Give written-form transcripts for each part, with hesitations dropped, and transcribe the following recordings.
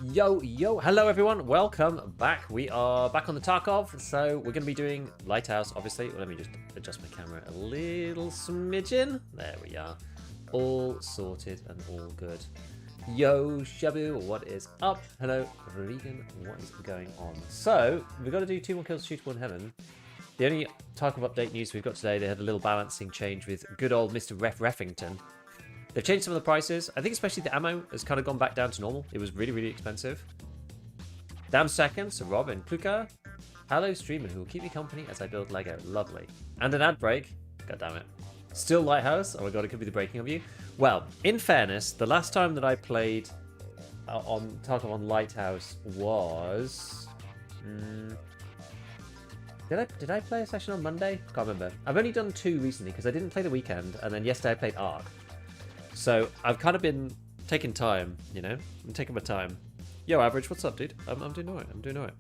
Yo, hello everyone, welcome back. We are back on the Tarkov, so we're going to be doing Lighthouse, obviously. Let me just adjust my camera a little smidgen. There we are. All sorted and all good. Yo, Shabu, what is up? Hello, Regan, what is going on? So, we've got to do 2 more kills to ShooterBorn Heaven. The only Tarkov update news we've got today, they had a little balancing change with good old Mr. Reffington. They've changed some of the prices. I think especially the ammo has kind of gone back down to normal. It was really, really expensive. Damn second, so Rob and Kluka. Hello, streamer who will keep me company as I build Lego. Lovely. And an ad break. God damn it. Still Lighthouse. Oh my god, it could be the breaking of you. Well, in fairness, the last time that I played on Tarkov on Lighthouse was... Did I play a session on Monday? Can't remember. I've only done 2 recently because I didn't play the weekend, and then yesterday I played Ark. So I've kind of been taking time, you know? I'm taking my time. Yo, Average, what's up, dude? I'm doing alright. I'm doing alright.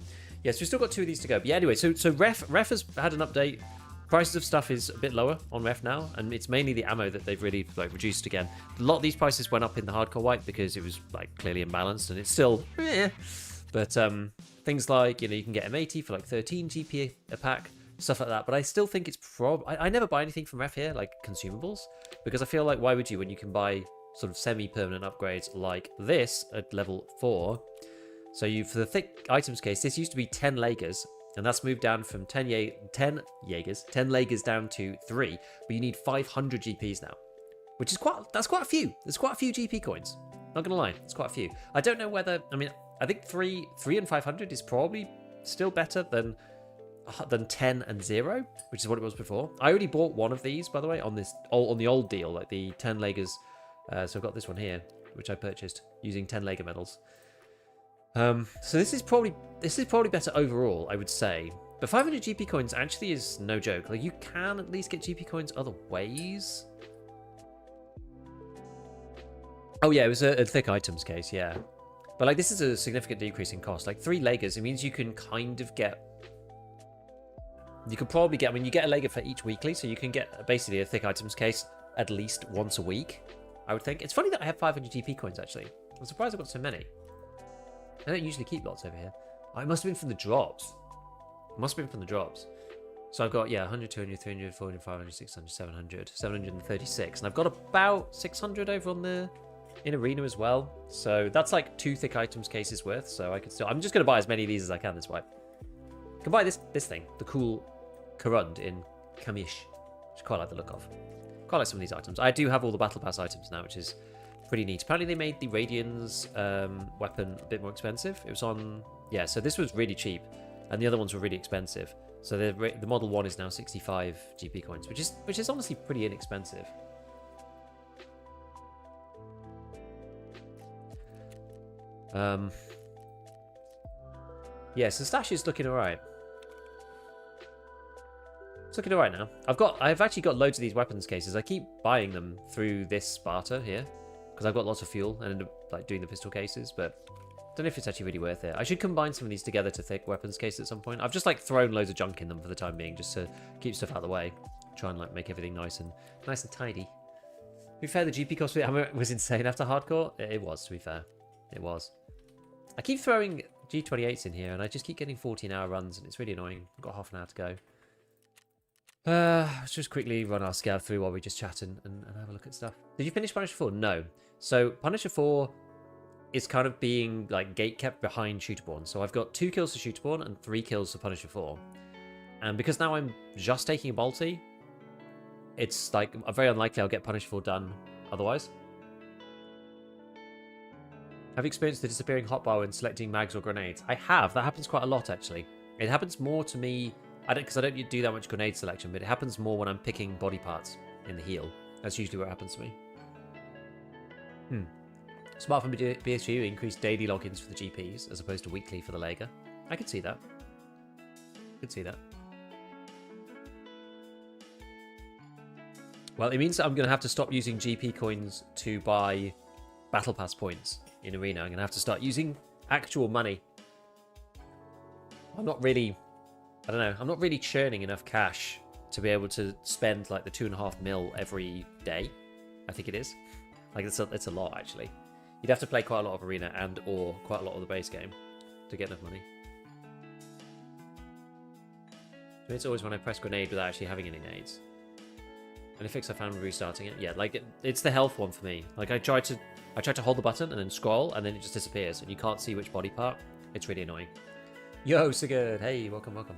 Yes, we've still got 2 of these to go. But yeah, anyway, so Ref has had an update. Prices of stuff is a bit lower on Ref now, and it's mainly the ammo that they've really reduced again. A lot of these prices went up in the hardcore white because it was clearly imbalanced, and it's still But things like, you know, you can get M80 for 13 GP a pack, stuff like that. But I still think it's I never buy anything from Ref here, like consumables, because I feel like why would you when you can buy sort of semi-permanent upgrades like this at level 4. So for the thick items case, this used to be 10 Lagers, and that's moved down from 10 Lagers down to 3, but you need 500 GPs now, which is that's quite a few. There's quite a few GP coins. Not gonna lie, it's quite a few. I don't know whether, I think 3 and 500 is probably still better than 10 and 0, which is what it was before. I already bought one of these, by the way, on the old deal, like the 10 Lagers. So I've got this one here, which I purchased using 10 Lager medals. So this is probably better overall, I would say. But 500 GP coins actually is no joke. Like, you can at least get GP coins other ways. Oh yeah, it was a thick items case, yeah. But this is a significant decrease in cost. 3 Lagers, it means you can kind of get... You could probably get... you get a Lager for each weekly, so you can get basically a thick items case at least once a week, I would think. It's funny that I have 500 GP coins, actually. I'm surprised I've got so many. I don't usually keep lots over here. Oh, it must have been from the drops. It must have been from the drops. So I've got, 100, 200, 300, 400, 500, 600, 700, 736. And I've got about 600 over on the... in arena as well, so that's 2 thick items cases worth. So I could still, I'm just going to buy as many of these as I can this way. I can buy this thing, the cool Karund in Kamish, which I quite like the look of. Quite like some of these items. I do have all the battle pass items now, which is pretty neat. Apparently they made the Radian's weapon a bit more expensive. It was on, so this was really cheap and the other ones were really expensive. So the Model 1 is now 65 GP coins, which is honestly pretty inexpensive. So stash is looking alright. It's looking alright now. I've actually got loads of these weapons cases. I keep buying them through this Sparta here because I've got lots of fuel and end up doing the pistol cases, but I don't know if it's actually really worth it. I should combine some of these together to thick weapons cases at some point. I've just thrown loads of junk in them for the time being, just to keep stuff out of the way. Try and make everything nice and tidy. To be fair, the GP cost for the ammo was insane after hardcore. It was, to be fair. It was. I keep throwing G28s in here, and I just keep getting 14-hour runs, and it's really annoying. I've got half an hour to go. Let's just quickly run our scav through while we just chat and have a look at stuff. Did you finish Punisher 4? No. So Punisher 4 is kind of being gate kept behind ShooterBorn. So I've got 2 kills for ShooterBorn and 3 kills for Punisher 4. And because now I'm just taking a Balti, it's very unlikely I'll get Punisher 4 done otherwise. Have you experienced the disappearing hotbar when selecting mags or grenades? I have. That happens quite a lot, actually. It happens more to me, because I don't do that much grenade selection, but it happens more when I'm picking body parts in the heel. That's usually what happens to me. Smartphone BSU increased daily logins for the GPs as opposed to weekly for the Lager. I could see that. Well, it means that I'm going to have to stop using GP coins to buy Battle Pass points in Arena. I'm going to have to start using actual money. I'm not really churning enough cash to be able to spend the 2.5 mil every day. I think it is. It's a lot, actually. You'd have to play quite a lot of arena and or quite a lot of the base game to get enough money. It's always when I press grenade without actually having any nades. And a fix I found when restarting it. Yeah, like it's the health one for me. Like I tried to hold the button and then scroll and then it just disappears and you can't see which body part. It's really annoying. Yo, so good. Hey, welcome, welcome.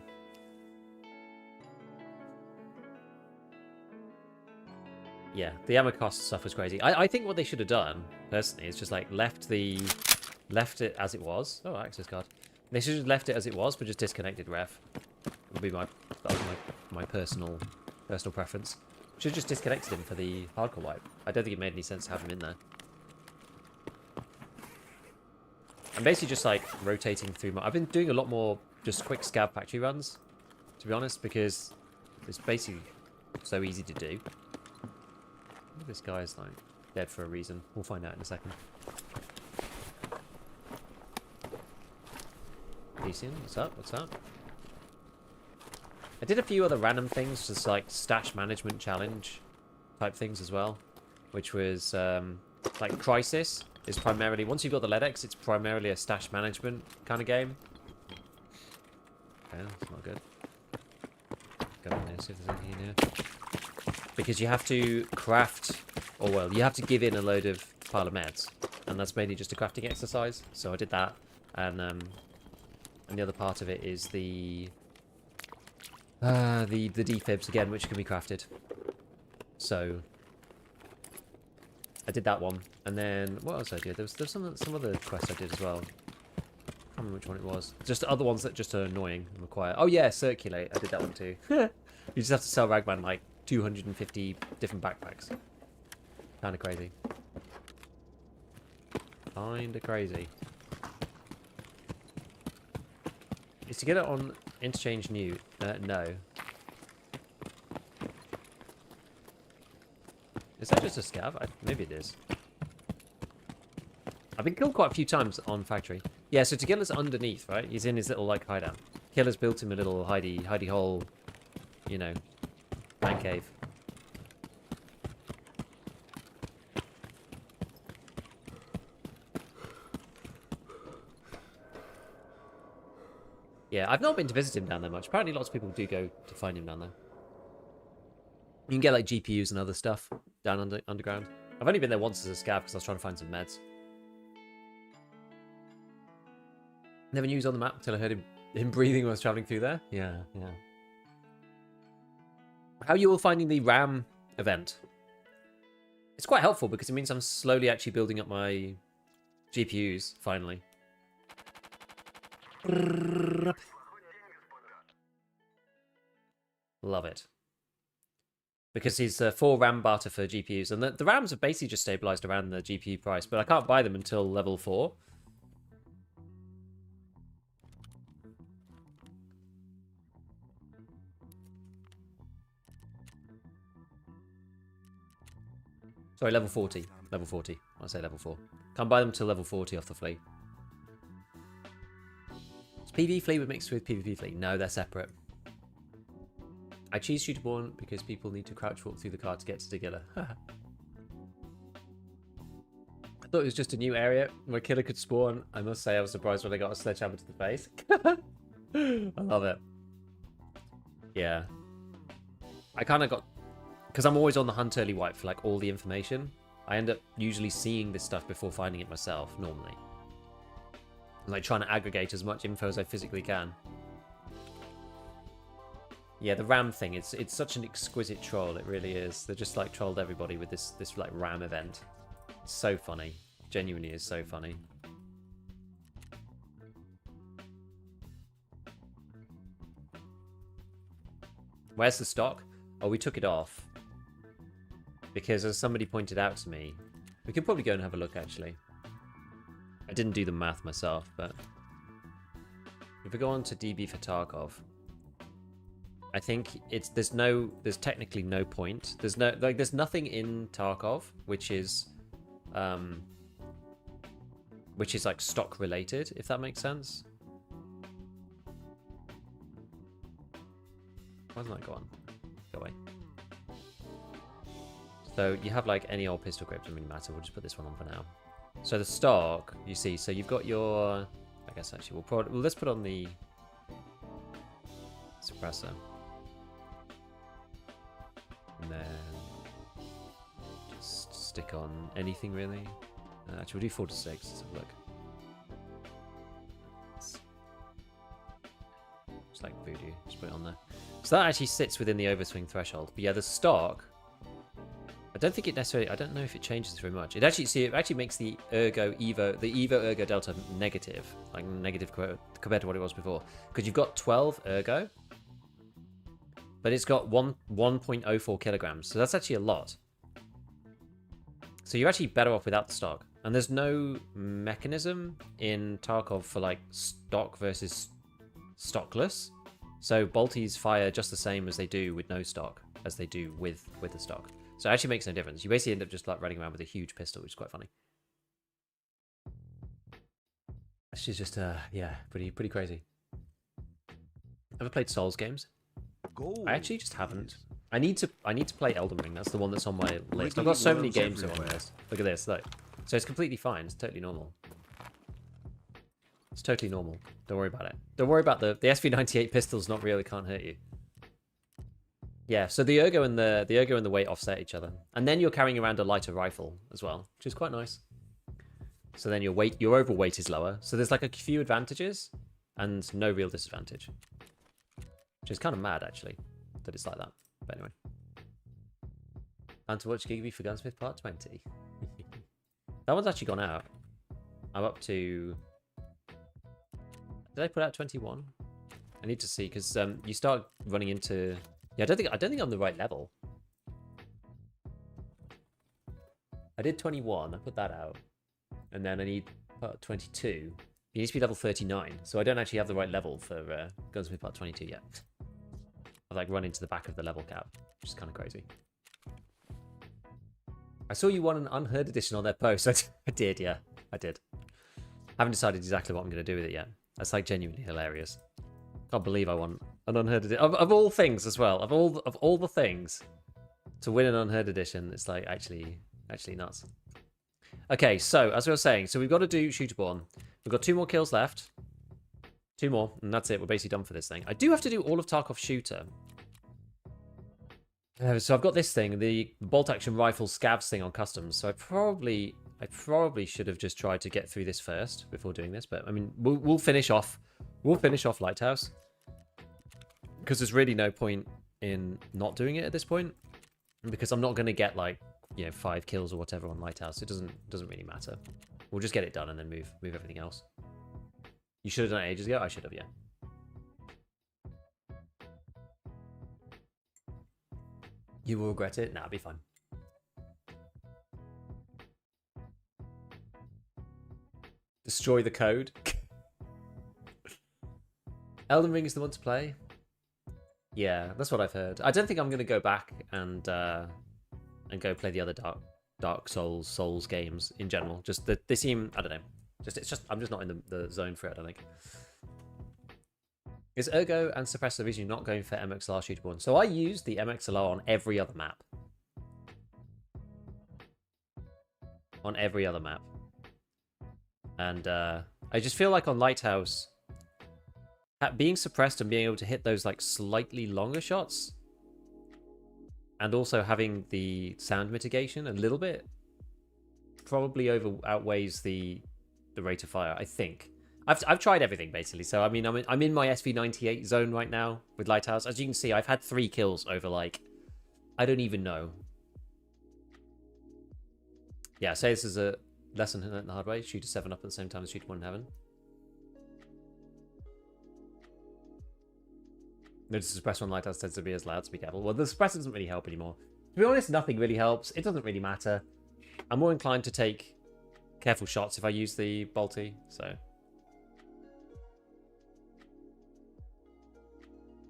Yeah, the ammo cost stuff was crazy. I think what they should have done, personally, is just like left it as it was. Oh, access card. They should have left it as it was, but just disconnected ref. Would be that was my personal preference. Should have just disconnected him for the hardcore wipe. I don't think it made any sense to have him in there. I'm basically just like rotating through I've been doing a lot more just quick scav factory runs, to be honest, because it's basically so easy to do. This guy's like dead for a reason. We'll find out in a second. Decent, what's up? What's up? I did a few other random things, just like stash management challenge type things as well, which was like Crisis is primarily, once you've got the LEDX, it's primarily a stash management kind of game. Okay, that's not good. Go in there, see if there's anything in here. Because you have to craft, or well, you have to give in a load of pile of meds, and that's mainly just a crafting exercise. So I did that, and the other part of it is the defibs again, which can be crafted. So I did that one, and then what else I did? There was some other quests I did as well. I can't remember which one it was. Just other ones that just are annoying and require. Oh yeah, circulate. I did that one too. You just have to sell Ragman like 250 different backpacks. Kinda crazy. Kinda crazy. Is to get it on interchange new? No. Is that just a scav? Maybe it is. I've been killed quite a few times on factory. Yeah, so to get us underneath, right? He's in his little like hideout. Killer's built him a little hidey hole, you know, man cave. Yeah, I've not been to visit him down there much. Apparently lots of people do go to find him down there. You can get like GPUs and other stuff down underground. I've only been there once as a scav because I was trying to find some meds. Never knew he was on the map until I heard him breathing when I was traveling through there. Yeah, yeah. How are you all finding the RAM event? It's quite helpful because it means I'm slowly actually building up my GPUs, finally. Love it. Because he's 4 RAM barter for GPUs. And the RAMs have basically just stabilized around the GPU price, but I can't buy them until level 4. Sorry, level 40. Level 40. I say level 4. Can't buy them till level 40 off the fleet. Is PvE fleet mixed with PvP fleet? No, they're separate. I choose ShooterBorn because people need to crouch walk through the car to get together. I thought it was just a new area where killer could spawn. I must say I was surprised when I got a sledgehammer to the face. I love it. Yeah. I kind of got... Because I'm always on the hunt early wipe for like all the information. I end up usually seeing this stuff before finding it myself, normally. I'm like trying to aggregate as much info as I physically can. Yeah, the RAM thing, it's such an exquisite troll, it really is. They just like trolled everybody with this like RAM event. It's so funny. Genuinely is so funny. Where's the stock? Oh, we took it off. Because as somebody pointed out to me, we could probably go and have a look actually. I didn't do the math myself, but if we go on to DB for Tarkov, I think there's technically no point. There's nothing in Tarkov which is like stock related, if that makes sense. Why doesn't that go on? Go away. So you have like any old pistol grip, doesn't really matter. We'll just put this one on for now. So the stock, you see, so you've got your... I guess actually let's put on the suppressor. And then just stick on anything really. Actually, we'll do 4 to 6. Let's have a look. Just like voodoo, just put it on there. So that actually sits within the overswing threshold. But yeah, the stock, I don't think it necessarily, I don't know if it changes very much. It actually makes the Evo ergo delta negative, like negative compared to what it was before. Because you've got 12 ergo, but it's got 1.04 kilograms. So that's actually a lot. So you're actually better off without the stock. And there's no mechanism in Tarkov for like stock versus stockless. So bolties fire just the same as they do with no stock as they do with the stock. So it actually makes no difference. You basically end up just like running around with a huge pistol, which is quite funny. She's just yeah, pretty crazy. Ever played Souls games? I actually just haven't. I need to play Elden Ring. That's the one that's on my list. I've got so many games on my list. Look at this, look. So it's completely fine. It's totally normal. It's totally normal. Don't worry about it. Don't worry about the SV98 pistols. Not really, can't hurt you. Yeah. So the ergo and the weight offset each other, and then you're carrying around a lighter rifle as well, which is quite nice. So then your overweight is lower. So there's like a few advantages and no real disadvantage, which is kind of mad actually that it's like that. But anyway, and to watch Gigby for Gunsmith Part 20. That one's actually gone out. I'm up to... Did I put out 21? I need to see, because you start running into... Yeah, I don't think I'm the right level. I did 21, I put that out. And then I need part 22. You need to be level 39, so I don't actually have the right level for Gunsmith Part 22 yet. I've like run into the back of the level cap, which is kind of crazy. I saw you won an unheard edition on their post. I did, yeah. I did. Haven't decided exactly what I'm going to do with it yet. That's like genuinely hilarious. Can't believe I won an unheard edition. Of all things as well. Of all the things to win an unheard edition, it's like actually nuts. Okay, so as I was saying, so we've got to do ShooterBorn. We've got 2 more kills left. 2 more, and that's it. We're basically done for this thing. I do have to do all of Tarkov Shooter. So I've got this thing, the bolt-action rifle scavs thing on customs. So I probably should have just tried to get through this first before doing this. But I mean, we'll finish off. We'll finish off Lighthouse because there's really no point in not doing it at this point, because I'm not going to get like 5 kills or whatever on Lighthouse. It doesn't really matter. We'll just get it done and then move everything else. You should have done it ages ago. I should have, yeah. You will regret it? Nah, it'll be fine. Destroy the code. Elden Ring is the one to play. Yeah, that's what I've heard. I don't think I'm going to go back and go play the other Dark Souls games in general. Just that they seem, I don't know. I'm just not in the zone for it, I don't think. Is Ergo and Suppressor the reason you're not going for MXLR ShooterBorn? So I use the MXLR on every other map. On every other map. And I just feel like on Lighthouse, being suppressed and being able to hit those like slightly longer shots, and also having the sound mitigation a little bit, probably outweighs the rate of fire, I think. I've tried everything basically, so I mean I'm in my SV98 zone right now with Lighthouse. As you can see, I've had 3 kills over like I don't even know. Yeah, say this is a lesson learned the hard way. Shoot a 7 up at the same time as shoot 1 in heaven. Notice the suppressor on Lighthouse tends to be as loud, so be careful. Well, the suppressor doesn't really help anymore. To be honest, nothing really helps. It doesn't really matter. I'm more inclined to take careful shots if I use the bolty, so.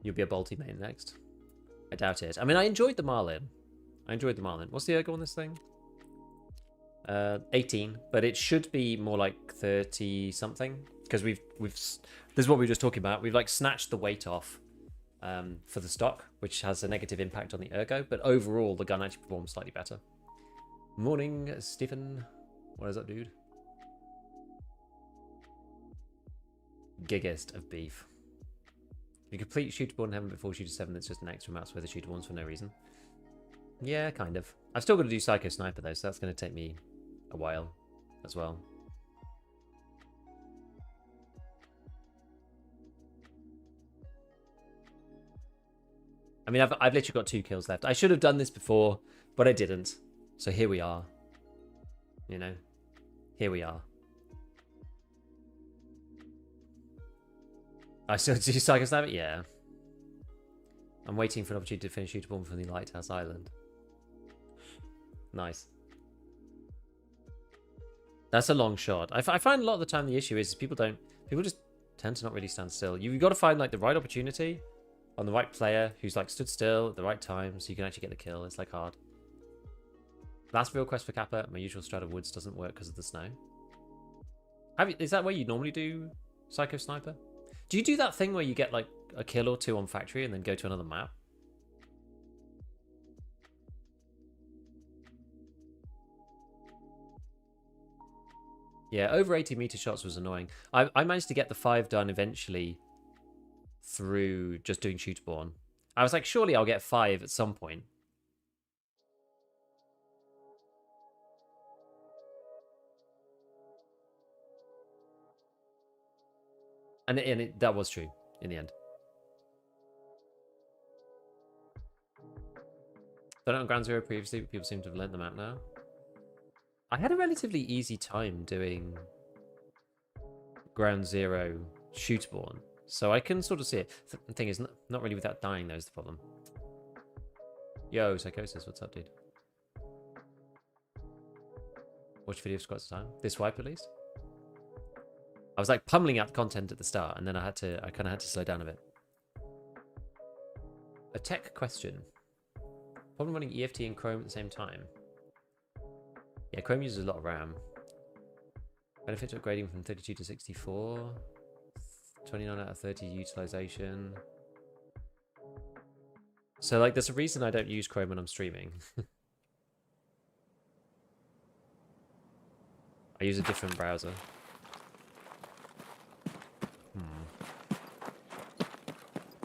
You'll be a bolty main next. I doubt it. I mean, I enjoyed the Marlin. What's the ergo on this thing? 18, but it should be more like 30 something, because this is what we were just talking about. We've like snatched the weight off for the stock, which has a negative impact on the ergo, but overall the gun actually performs slightly better. Morning, Stephen. What is up, dude? Giggest of beef. You complete ShooterBorn in heaven before Shooter 7, that's just an extra mouse worth of ShooterBorns for no reason. Yeah, kind of. I've still got to do Psycho Sniper though, so that's going to take me a while as well. I mean, I've literally got 2 kills left. I should have done this before, but I didn't. So here we are. You know, here we are. I still do Psycho Sniper? Yeah. I'm waiting for an opportunity to finish ShooterBorn from the Lighthouse Island. Nice. That's a long shot. I find a lot of the time the issue is people just tend to not really stand still. You've got to find like the right opportunity on the right player who's like stood still at the right time so you can actually get the kill. It's like hard. Last real quest for Kappa. My usual strat of woods doesn't work because of the snow. Is that where you normally do Psycho Sniper? Do you do that thing where you get like a kill or 2 on factory and then go to another map? Yeah, over 80-meter shots was annoying. I managed to get the 5 done eventually through just doing ShooterBorn. I was like, surely I'll get 5 at some point. And that was true in the end. Done it on Ground Zero previously, but people seem to have learnt the map now. I had a relatively easy time doing Ground Zero ShooterBorn, so I can sort of see it. The thing is, not really without dying, though, is the problem. Yo, Psychosis, what's up, dude? Watch video for squats at a time. This wipe, at least. I was like pummeling out the content at the start, and then I kind of had to slow down a bit. A tech question. Problem running EFT and Chrome at the same time. Yeah, Chrome uses a lot of RAM. Benefit to upgrading from 32 to 64. 29 out of 30 utilization. So, like, there's a reason I don't use Chrome when I'm streaming. I use a different browser.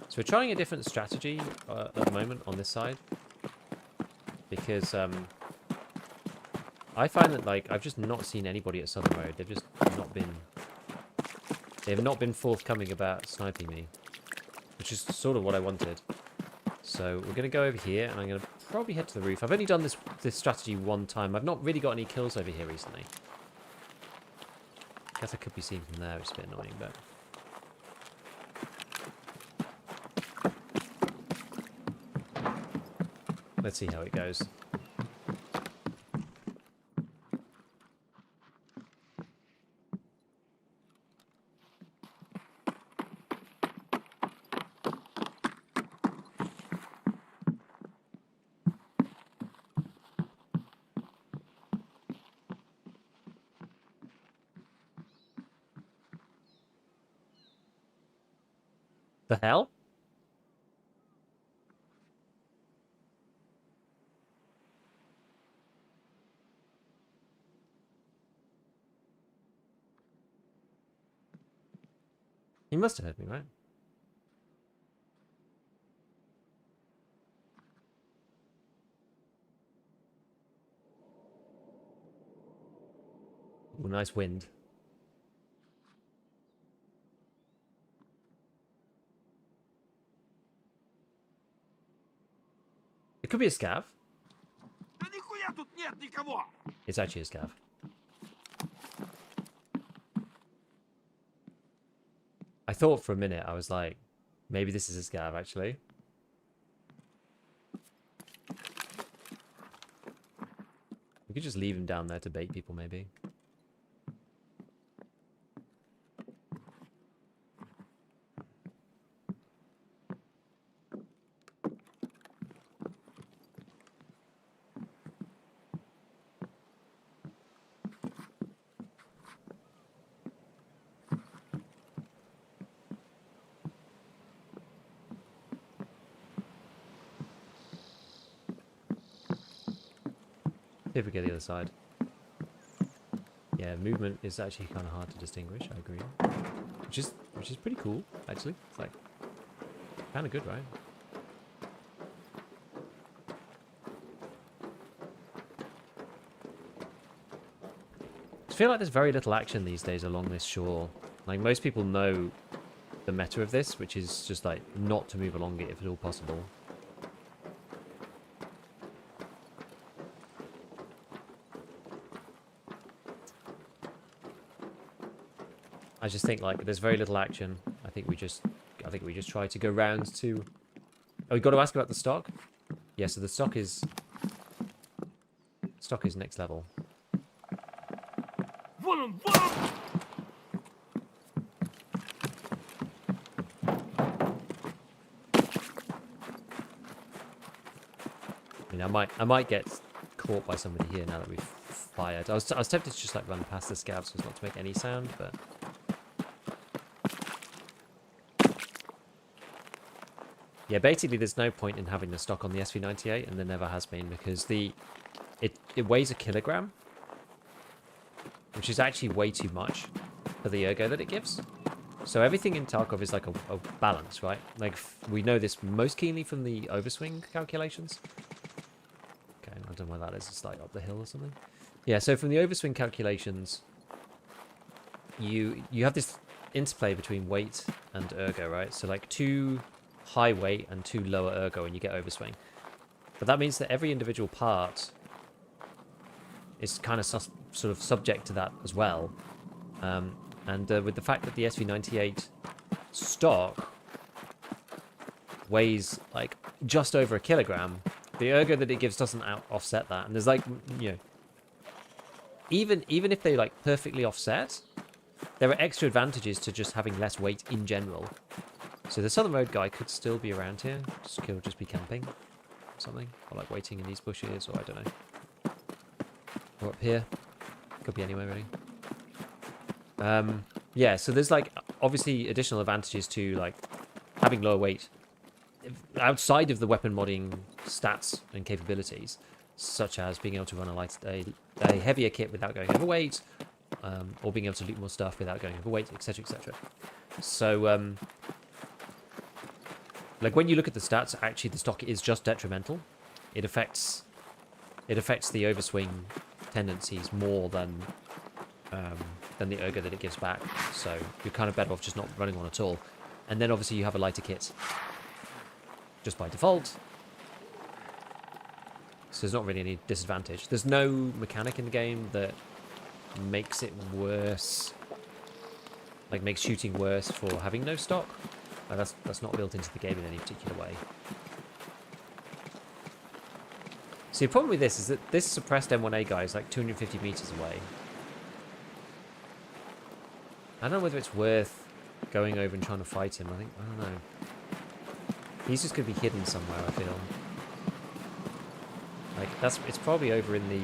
So we're trying a different strategy at the moment on this side. Because I find that, like, I've just not seen anybody at Southern Road. They've just not been... They have not been forthcoming about sniping me. Which is sort of what I wanted. So we're going to go over here, and I'm going to probably head to the roof. I've only done this strategy one time. I've not really got any kills over here recently. I guess I could be seen from there, which is a bit annoying, but... Let's see how it goes. The hell? He must have heard me, right? Ooh, nice wind. It could be a scav. It's actually a scav. I thought for a minute, I was like, maybe this is a scav, actually. We could just leave him down there to bait people, maybe. See if we get the other side. Yeah, movement is actually kind of hard to distinguish, I agree. which is pretty cool actually. It's like kind of good, right? I feel like there's very little action these days along this shore. Like most people know the meta of this, which is just like not to move along it if at all possible. I just think like there's very little action. I think we just try to go round to. Oh, we got to ask about the stock. Yeah, so the stock is next level. I mean, I might get caught by somebody here now that we've fired. I was tempted to just like run past the scavs so as not to make any sound, but. Yeah, basically there's no point in having the stock on the SV98, and there never has been, because it weighs a kilogram, which is actually way too much for the ergo that it gives. So everything in Tarkov is like a balance, right? Like we know this most keenly from the overswing calculations. Okay, I don't know where that is. It's like up the hill or something. Yeah, so from the overswing calculations, you have this interplay between weight and ergo, right? So like 2 high weight and 2 lower ergo and you get overswing. But that means that every individual part is kind of sort of subject to that as well. With the fact that the SV98 stock weighs like just over a kilogram, the ergo that it gives doesn't offset that. And there's like, you know, even if they like perfectly offset, there are extra advantages to just having less weight in general. So the Southern Road guy could still be around here. Could just be camping or something. Or like waiting in these bushes, or I don't know. Or up here. Could be anywhere really. Yeah, so there's like obviously additional advantages to like having lower weight outside of the weapon modding stats and capabilities, such as being able to run a heavier kit without going overweight, or being able to loot more stuff without going overweight, etc, etc. So like when you look at the stats, actually the stock is just detrimental. It affects the overswing tendencies more than the ergo that it gives back. So you're kind of better off just not running one at all. And then obviously you have a lighter kit just by default. So there's not really any disadvantage. There's no mechanic in the game that makes it worse, like makes shooting worse for having no stock. That's not built into the game in any particular way. See, the problem with this is that this suppressed M1A guy is like 250 meters away. I don't know whether it's worth going over and trying to fight him. I don't know. He's just going to be hidden somewhere, I feel. Like, it's probably over in the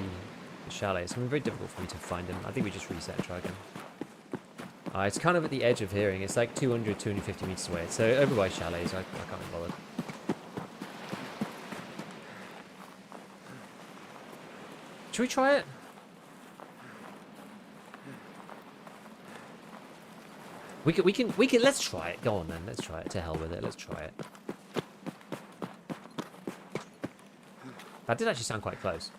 chalet. It's going to be very difficult for me to find him. I think we just reset and try again. It's kind of at the edge of hearing. It's like 200, 250 meters away. So over by chalets, I can't be bothered. Should we try it? We can, let's try it. Go on then, let's try it. To hell with it, let's try it. That did actually sound quite close.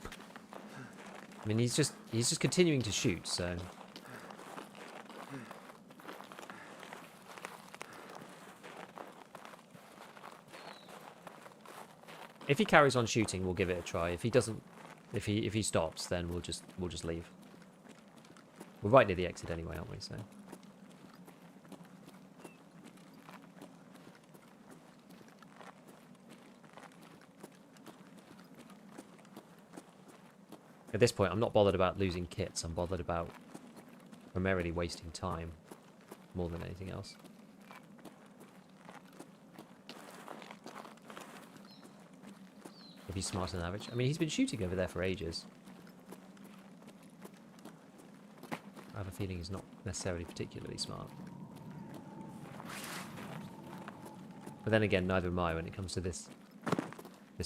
I mean, he's just continuing to shoot, so. If he carries on shooting, we'll give it a try. If he doesn't, if he stops, then we'll just leave. We're right near the exit anyway, aren't we? So. At this point, I'm not bothered about losing kits. I'm bothered about primarily wasting time more than anything else. If he's smarter than average. I mean, he's been shooting over there for ages. I have a feeling he's not necessarily particularly smart. But then again, neither am I when it comes to this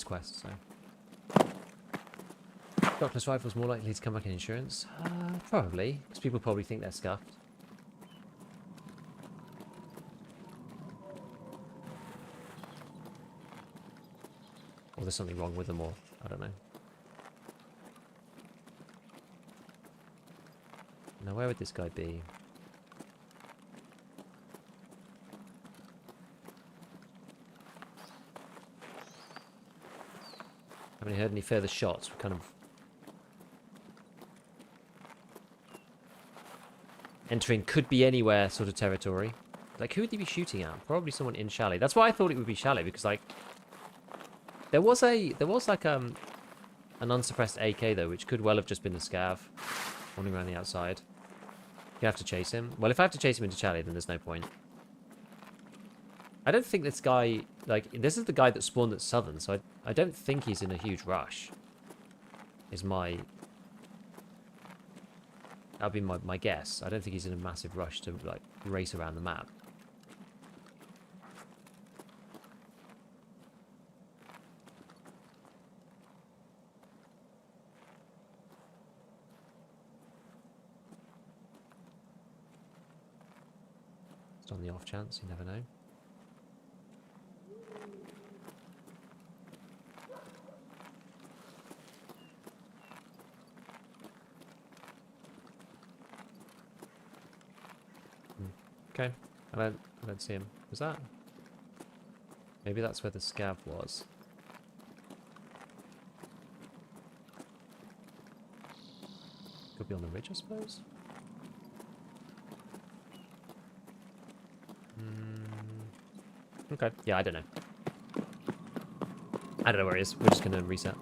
quest, so. Darkness rifles more likely to come back in insurance? Probably, because people probably think they're scuffed. Or there's something wrong with them, or I don't know. Now, where would this guy be? Haven't heard any further shots. We're kind of entering could be anywhere sort of territory. Like, who would they be shooting at? Probably someone in Chalet. That's why I thought it would be Chalet, because like there was like an unsuppressed AK though, which could well have just been the scav wandering around the outside. You have to chase him. Well, if I have to chase him into Chalet, then there's no point. I don't think this guy, like, this is the guy that spawned at Southern, so I don't think he's in a huge rush. That'd be my guess. I don't think he's in a massive rush to, like, race around the map. Just on the off chance, you never know. Okay, I don't see him. Was that? Maybe that's where the scav was. Could be on the ridge, I suppose. Okay, yeah, I don't know. I don't know where he is. We're just gonna reset.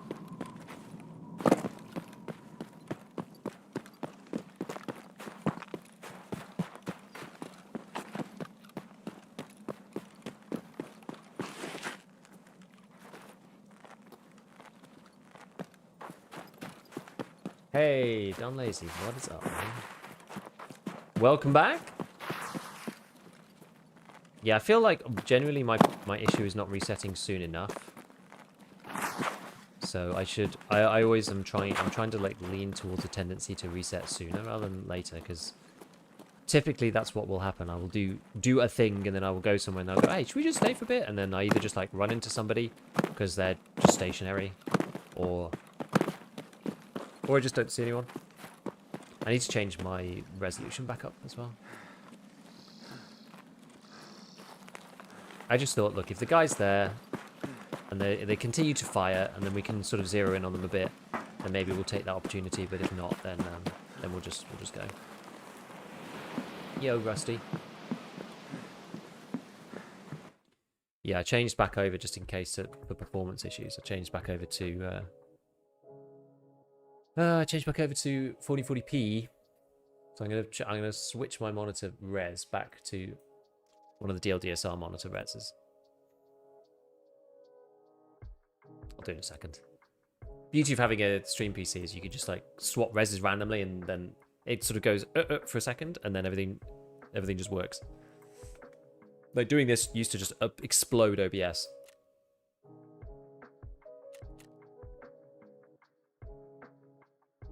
Hey, Don Lazy, what is up, man? Welcome back. Yeah, I feel like genuinely my issue is not resetting soon enough. So I always am trying to like lean towards a tendency to reset sooner rather than later, because typically that's what will happen. I will do a thing and then I will go somewhere and I'll go, hey, should we just stay for a bit? And then I either just like run into somebody because they're just stationary, or I just don't see anyone. I need to change my resolution back up as well. I just thought, look, if the guy's there and they continue to fire and then we can sort of zero in on them a bit, then maybe we'll take that opportunity. But if not, then we'll just go. Yo, Rusty. Yeah, I changed back over just in case for performance issues. I changed back over to 4040p. So I'm gonna switch my monitor res back to one of the DLDSR monitor reses. I'll do it in a second. Beauty of having a stream PC is you can just like swap reses randomly, and then it sort of goes for a second, and then everything just works. Like doing this used to just explode OBS.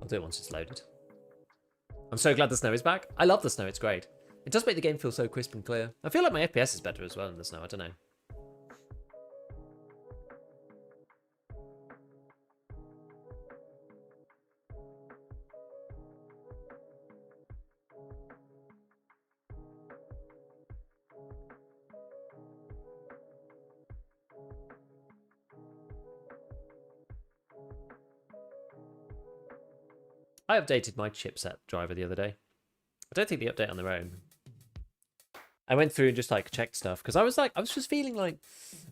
I'll do it once it's loaded. I'm so glad the snow is back. I love the snow, it's great. It does make the game feel so crisp and clear. I feel like my FPS is better as well in the snow, I don't know. I updated my chipset driver the other day. I don't think they update on their own. I went through and just like checked stuff because I was just feeling like,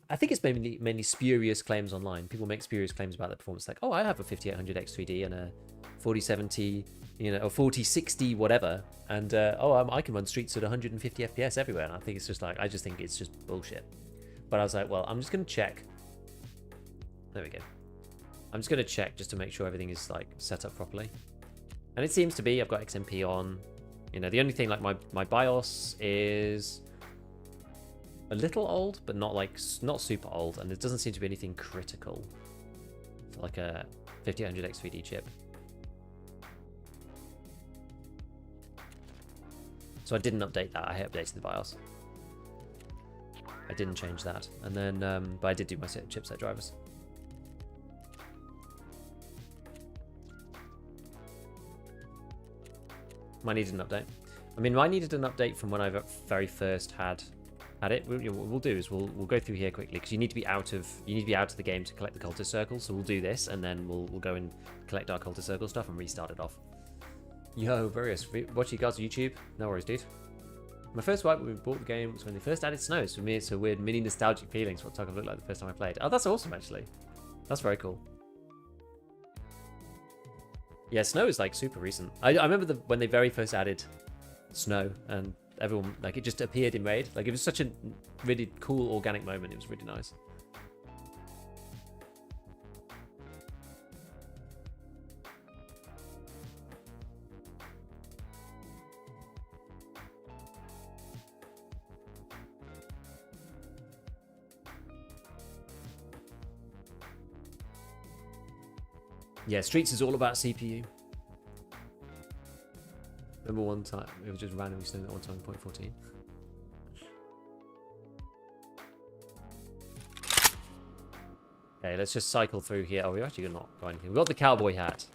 I think it's mainly spurious claims online. People make spurious claims about their performance, like, oh, I have a 5800 X3D and a 4070, you know, or 4060 whatever, and I can run streets at 150 FPS everywhere. And I think it's just like, I just think it's just bullshit. But I was like, well, I'm just gonna check. There we go. I'm just gonna check just to make sure everything is like set up properly. And it seems to be. I've got XMP on. You know, the only thing, like my BIOS is a little old, but not super old, and there doesn't seem to be anything critical for like a 5800 X3D chip. So I didn't update that. I updated the BIOS. I didn't change that, and then but I did do my chipset drivers. Mine needed an update. I mean, mine needed an update from when I very first had it. What we'll do is we'll go through here quickly because you need to be out of the game to collect the cultist circle. So we'll do this and then we'll go and collect our cultist circle stuff and restart it off. Yo, Various, watch you guys on YouTube. No worries, dude. My first wipe when we bought the game was when they first added snow. So for me, it's a weird mini nostalgic feelings. What Tarkov looked like the first time I played. Oh, that's awesome, actually. That's very cool. Yeah, snow is like super recent. I remember when they very first added snow and everyone, like, it just appeared in raid. Like, it was such a really cool organic moment. It was really nice. Yeah, Streets is all about CPU. Remember one time, it was just randomly snowing that one time in 0.14. Okay, let's just cycle through here. Oh, we're actually not got anything. We've got the cowboy hat.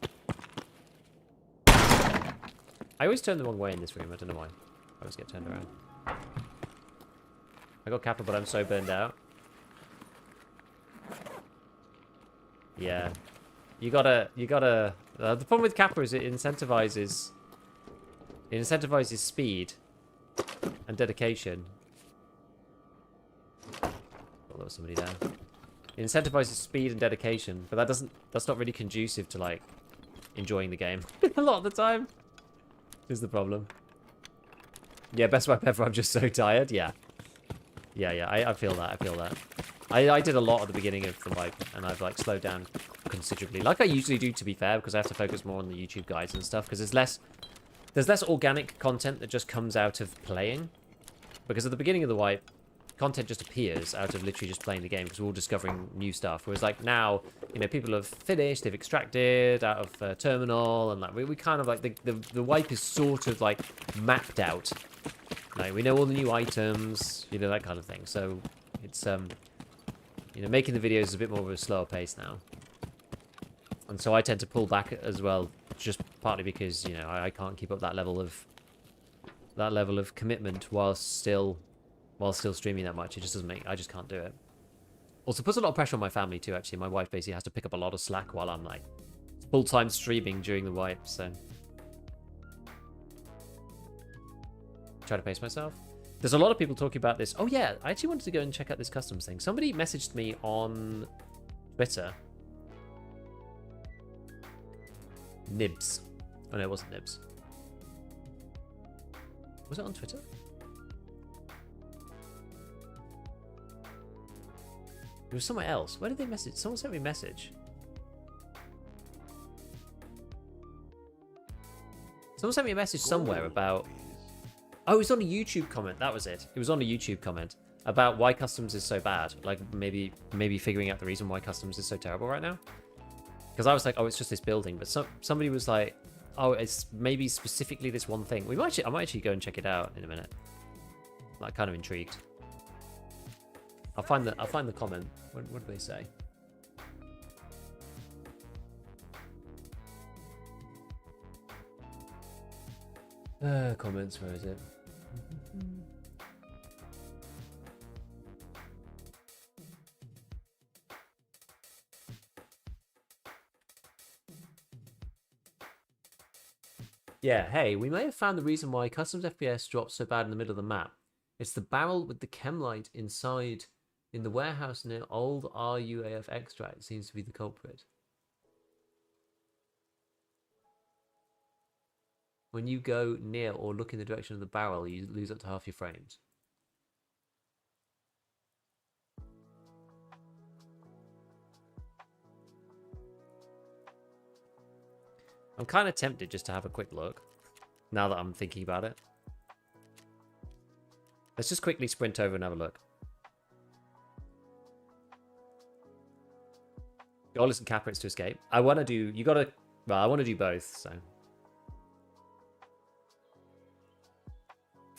I always turn the wrong way in this room. I don't know why. I always get turned around. I got Kappa, but I'm so burned out. Yeah. You gotta, the problem with Kappa is it incentivizes speed and dedication. Oh, there was somebody there. It incentivizes speed and dedication, but that's not really conducive to, like, enjoying the game a lot of the time. Is the problem. Yeah, best wipe ever, I'm just so tired. Yeah. Yeah, I feel that, I did a lot at the beginning of the wipe, and I've, like, slowed down considerably. Like I usually do, to be fair, because I have to focus more on the YouTube guides and stuff, because there's less organic content that just comes out of playing. Because at the beginning of the wipe, content just appears out of literally just playing the game, because we're all discovering new stuff. Whereas, like, now, you know, people have finished, they've extracted out of terminal, and, like, we kind of, like, the wipe is sort of, like, mapped out. Like, we know all the new items, you know, that kind of thing. So, it's, you know, making the videos is a bit more of a slower pace now. And so I tend to pull back as well, just partly because, you know, I can't keep up that level of commitment while still streaming that much. It just doesn't I just can't do it. Also puts a lot of pressure on my family too, actually. My wife basically has to pick up a lot of slack while I'm, like, full-time streaming during the wipe, so try to pace myself. There's a lot of people talking about this. Oh yeah, I actually wanted to go and check out this customs thing. Somebody messaged me on Twitter. Nibs. Oh no, it wasn't Nibs. Was it on Twitter? It was somewhere else. Where did they message? Someone sent me a message. Someone sent me a message somewhere about... Oh, it was on a YouTube comment. That was it. It was on a YouTube comment about why customs is so bad. Like, maybe figuring out the reason why customs is so terrible right now. Because I was like, oh, it's just this building. But somebody was like, oh, it's maybe specifically this one thing. I might actually go and check it out in a minute. I'm, like, kind of intrigued. I'll find the comment. What did they say? Comments, where is it? Yeah, hey, we may have found the reason why customs FPS drops so bad in the middle of the map. It's the barrel with the chem light inside in the warehouse near old RUAF extract seems to be the culprit. When you go near or look in the direction of the barrel, you lose up to half your frames. I'm kind of tempted just to have a quick look, now that I'm thinking about it. Let's just quickly sprint over and have a look. Goalless and Caprits to escape. I want to do... Well, I want to do both, so...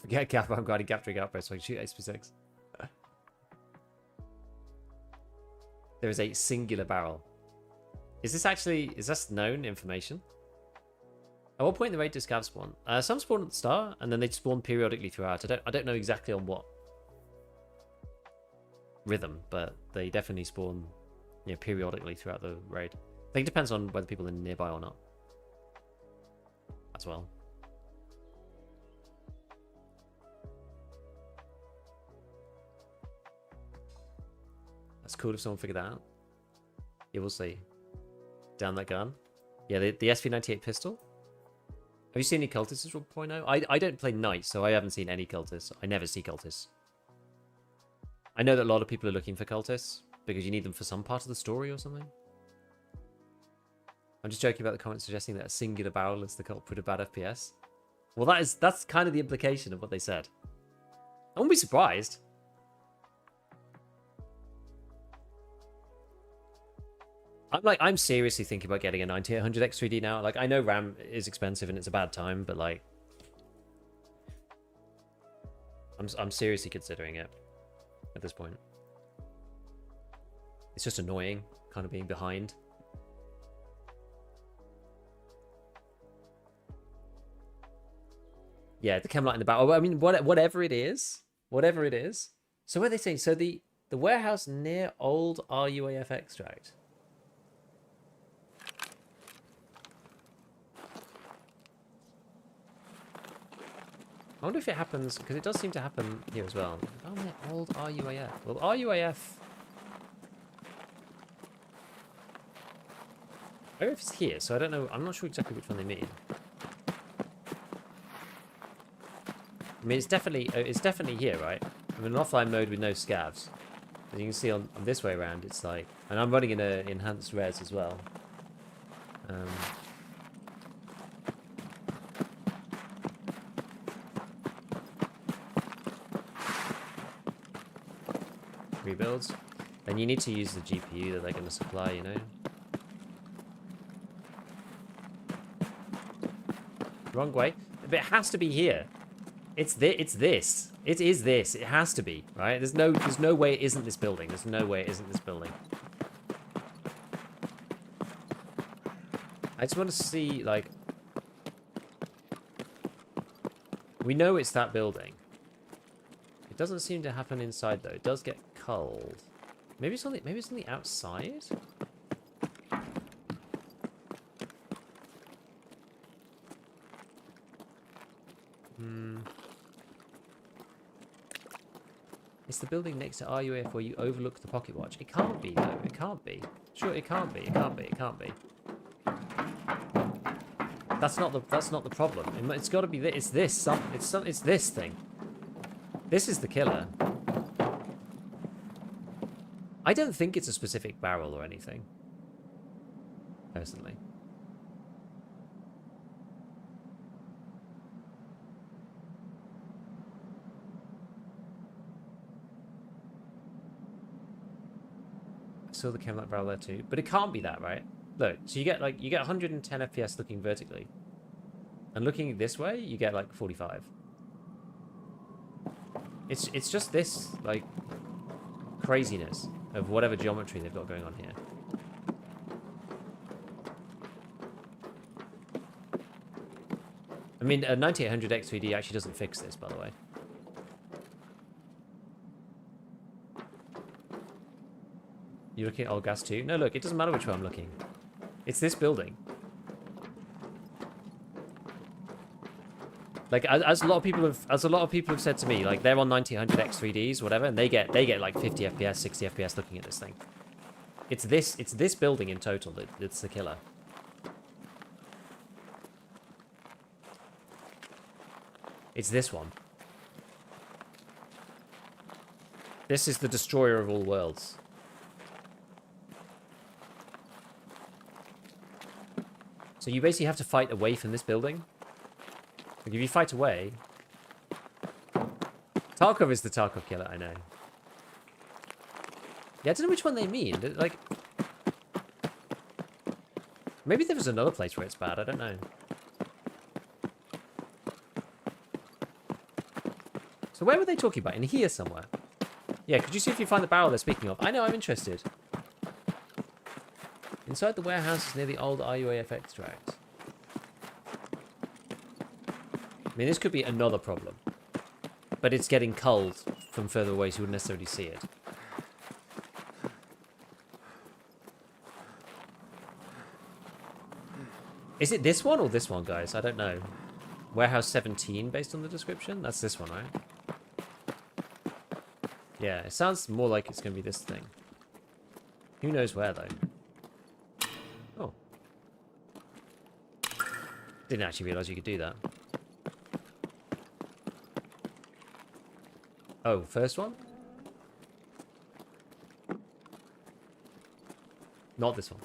Forget Kappa, I'm glad he capturing outpost so I can shoot HP6. There is a singular barrel. Is this known information? At what point in the raid does scav spawn? Some spawn at the start, and then they spawn periodically throughout. I don't know exactly on what rhythm, but they definitely spawn, you know, periodically throughout the raid. I think it depends on whether people are nearby or not, as well. That's cool if someone figured that out. Yeah, we'll see. Down that gun. Yeah, the SV98 pistol. Have you seen any cultists as 1.0? I don't play Knight, so I haven't seen any cultists. I never see cultists. I know that a lot of people are looking for cultists because you need them for some part of the story or something. I'm just joking about the comment suggesting that a singular barrel is the culprit of bad FPS. Well, that's kind of the implication of what they said. I wouldn't be surprised. I'm seriously thinking about getting a 9800 X3D now. Like, I know RAM is expensive and it's a bad time, but like, I'm seriously considering it at this point. It's just annoying, kind of being behind. Yeah, the chem light in the back. I mean, whatever it is. So what are they saying? So the warehouse near old RUAF extract. I wonder if it happens, because it does seem to happen here as well. Oh, near old RUAF. Well, RUAF... I don't know if it's here, so I don't know. I'm not sure exactly which one they mean. I mean, it's definitely here, right? I'm in an offline mode with no scavs. As you can see on this way around, it's like... And I'm running in an enhanced res as well. Rebuilds. Then you need to use the GPU that they're going to supply, you know? Wrong way. But it has to be here. It's this. It is this. It has to be, right? There's no way it isn't this building. There's no way it isn't this building. I just want to see, like... We know it's that building. It doesn't seem to happen inside, though. It does get cold. Maybe it's on the outside? It's the building next to RUAF where you overlook the pocket watch. It can't be, though. It can't be. Sure, it can't be. It can't be. It can't be. That's not the problem. It's got to be this. It's this thing. This is the killer. I don't think it's a specific barrel or anything. Personally. I saw the chem light barrel there too, but it can't be that, right? Look, so you get 110 FPS looking vertically, and looking this way, you get like 45. It's just this like craziness of whatever geometry they've got going on here. I mean, a 9800 X3D actually doesn't fix this, by the way. You looking at old gas too? No, look, it doesn't matter which way I'm looking. It's this building. Like, as a lot of people have said to me, like they're on 9800 X3Ds, whatever, and they get like 50 FPS, 60 FPS looking at this thing. It's this building in total that's the killer. It's this one. This is the destroyer of all worlds. So you basically have to fight away from this building. Like if you fight away... Tarkov is the Tarkov killer, I know. Yeah, I don't know which one they mean. Like... Maybe there was another place where it's bad, I don't know. So where were they talking about? In here somewhere? Yeah, could you see if you find the barrel they're speaking of? I know, I'm interested. Inside the warehouse is near the old RUAF extract. I mean, this could be another problem. But it's getting culled from further away, so you wouldn't necessarily see it. Is it this one or this one, guys? I don't know. Warehouse 17, based on the description? That's this one, right? Yeah, it sounds more like it's going to be this thing. Who knows where, though? Oh. Didn't actually realise you could do that. Oh, first one? Not this one.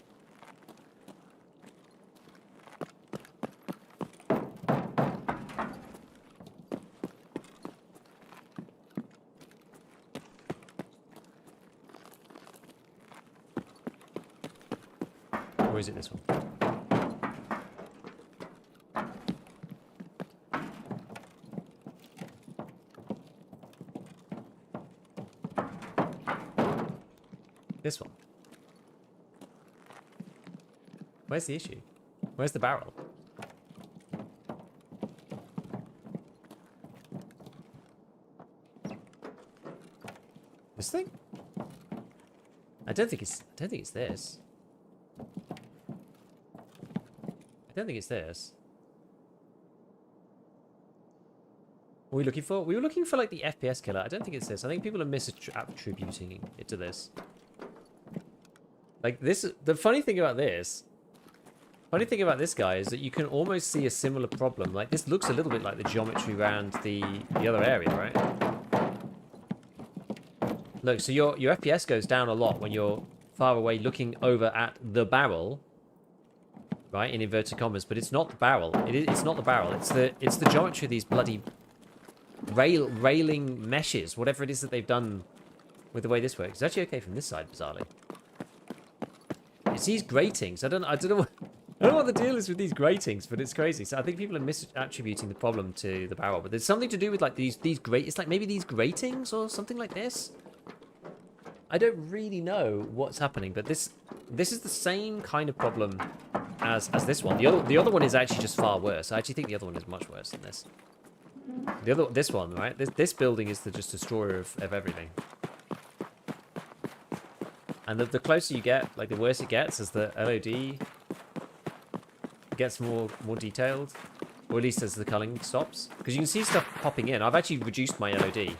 Or is it this one? This one. Where's the issue? Where's the barrel? This thing? I don't think it's this. I don't think it's this. What are we looking for? We were looking for like the FPS killer. I don't think it's this. I think people are misattributing it to this. Like this, the funny thing about this guy is that you can almost see a similar problem. Like this looks a little bit like the geometry around the other area, right? Look, so your FPS goes down a lot when you're far away looking over at the barrel, right? In inverted commas, but it's not the barrel. It's not the barrel. It's the geometry of these bloody railing meshes, whatever it is that they've done with the way this works. It's actually okay from this side, bizarrely. It's these gratings. I don't know what the deal is with these gratings, but it's crazy. So I think people are misattributing the problem to the barrel, but there's something to do with like these it's like maybe these gratings or something like this. I don't really know what's happening, but this is the same kind of problem as this one. The other one is actually just far worse. I actually think the other one is much worse than this. This one, right? This building is the just destroyer of everything. And the closer you get, like the worse it gets as the LOD gets more detailed, or at least as the culling stops. Because you can see stuff popping in. I've actually reduced my LOD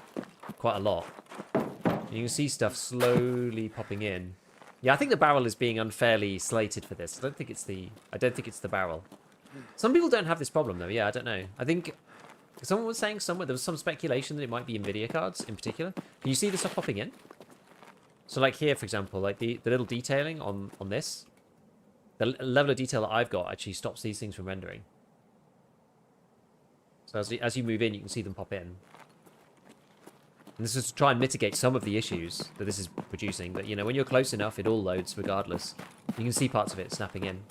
quite a lot. And you can see stuff slowly popping in. Yeah, I think the barrel is being unfairly slated for this. I don't think it's the barrel. Some people don't have this problem though. Yeah, I don't know. I think someone was saying somewhere there was some speculation that it might be Nvidia cards in particular. Can you see the stuff popping in? So like here, for example, like the little detailing on this, the level of detail that I've got actually stops these things from rendering. So as you move in, you can see them pop in. And this is to try and mitigate some of the issues that this is producing. But, you know, when you're close enough, it all loads regardless. You can see parts of it snapping in.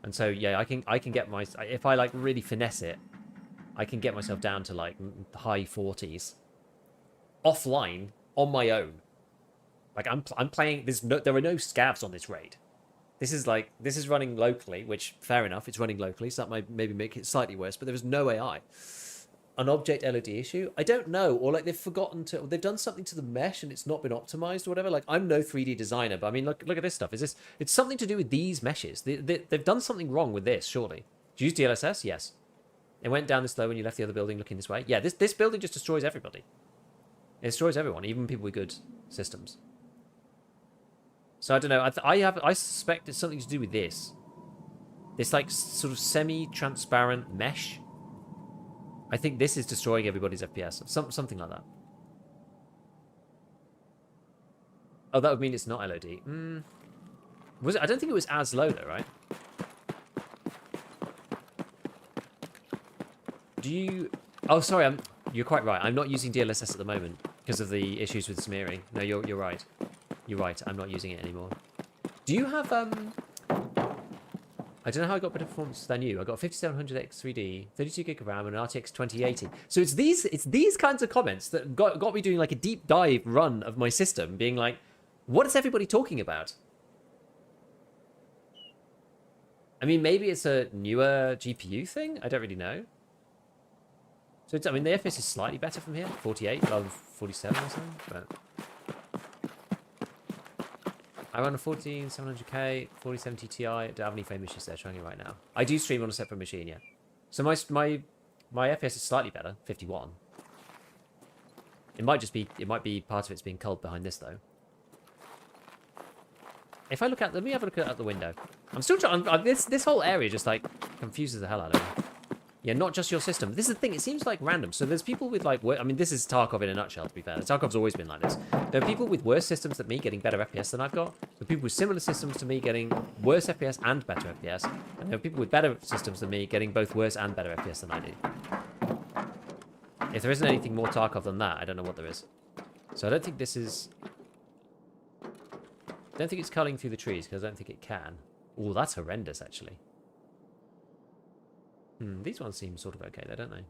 And so, yeah, I can get my... If I, like, really finesse it, I can get myself down to, like, the high 40s. Offline, on my own. Like, I'm playing... there are no scavs on this raid. This is running locally, which, fair enough, it's running locally, so that might maybe make it slightly worse, but there is no AI. An object LOD issue? I don't know, or like they've forgotten to... They've done something to the mesh and it's not been optimized or whatever. Like, I'm no 3D designer, but I mean, look at this stuff. It's something to do with these meshes. They've done something wrong with this, surely. Do you use DLSS? Yes. It went down this low when you left the other building looking this way. Yeah, this building just destroys everybody. It destroys everyone, even people with good systems. So I don't know. I suspect it's something to do with this. This like sort of semi-transparent mesh. I think this is destroying everybody's FPS. Something like that. Oh, that would mean it's not LOD. Was it? I don't think it was as low though, right? Do you? Oh, sorry. You're quite right. I'm not using DLSS at the moment because of the issues with smearing. No, you're right. You're right. I'm not using it anymore. Do you have I don't know how I got better performance than you. I got 5700 X3D, 32 gig of RAM, and an RTX 2080. So it's these kinds of comments that got me doing like a deep dive run of my system, being like, what is everybody talking about? I mean, maybe it's a newer GPU thing. I don't really know. So I mean, the FPS is slightly better from here, 48 rather than 47 or something. But I run a 14700K 4070 Ti. I don't have any frame issues there showing it right now. I do stream on a separate machine, yeah. So my FPS is slightly better, 51. It might just be, it might be part of it's being culled behind this though. If I look at, let me have a look at the window. I'm still trying. This whole area just like confuses the hell out of me. Yeah, not just your system. This is the thing. It seems like random. So there's people with like, I mean, this is Tarkov in a nutshell. To be fair, Tarkov's always been like this. There are people with worse systems than me getting better FPS than I've got. There are people with similar systems to me getting worse FPS and better FPS. And there are people with better systems than me getting both worse and better FPS than I do. If there isn't anything more Tarkov than that, I don't know what there is. So I don't think this is. I don't think it's culling through the trees because I don't think it can. Oh, that's horrendous, actually. These ones seem sort of okay, though, don't they?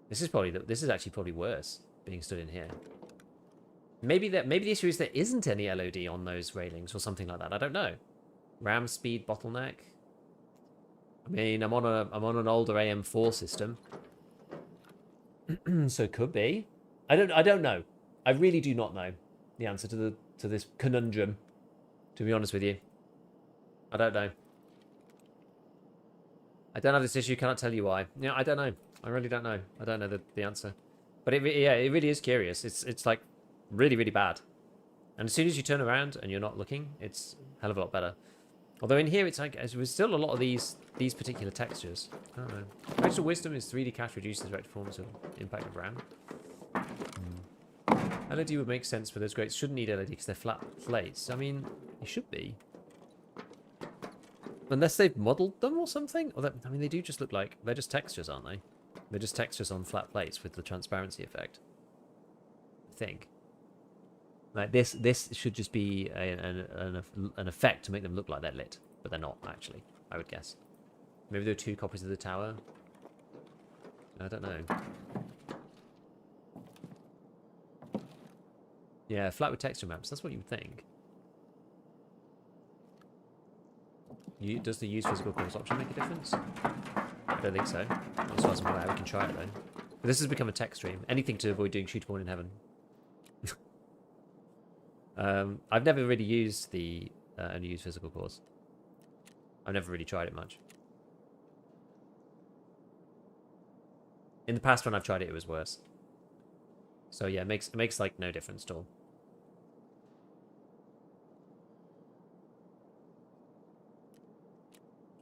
This is actually probably worse being stood in here. Maybe the issue is there isn't any LOD on those railings or something like that. I don't know. RAM speed bottleneck. I mean, I'm on an older AM4 system, so it could be. I don't know. I really do not know the answer to this conundrum. To be honest with you, I don't know. I don't have this issue. Cannot tell you why. Yeah, I don't know. I really don't know. I don't know the answer. But it really is curious. It's like really, really bad. And as soon as you turn around and you're not looking, it's a hell of a lot better. Although in here, it's like there's still a lot of these particular textures. I don't know. Extra wisdom is 3D cache reduces direct performance of impact of RAM. LED would make sense for those grates. Shouldn't need LED because they're flat plates. I mean, it should be. Unless they've modelled them or something. Or I mean, they do just look like... They're just textures, aren't they? They're just textures on flat plates with the transparency effect. I think. Like this should just be an effect to make them look like they're lit. But they're not, actually, I would guess. Maybe there are 2 copies of the tower. I don't know. Yeah, flat with texture maps. That's what you would think. Does the use physical cores option make a difference? I don't think so. Not as far as I'm aware. We can try it though. But this has become a tech stream. Anything to avoid doing ShooterBorn in heaven. I've never really used the only use physical cores. I've never really tried it much. In the past when I've tried it, it was worse. So yeah, it makes like no difference at all.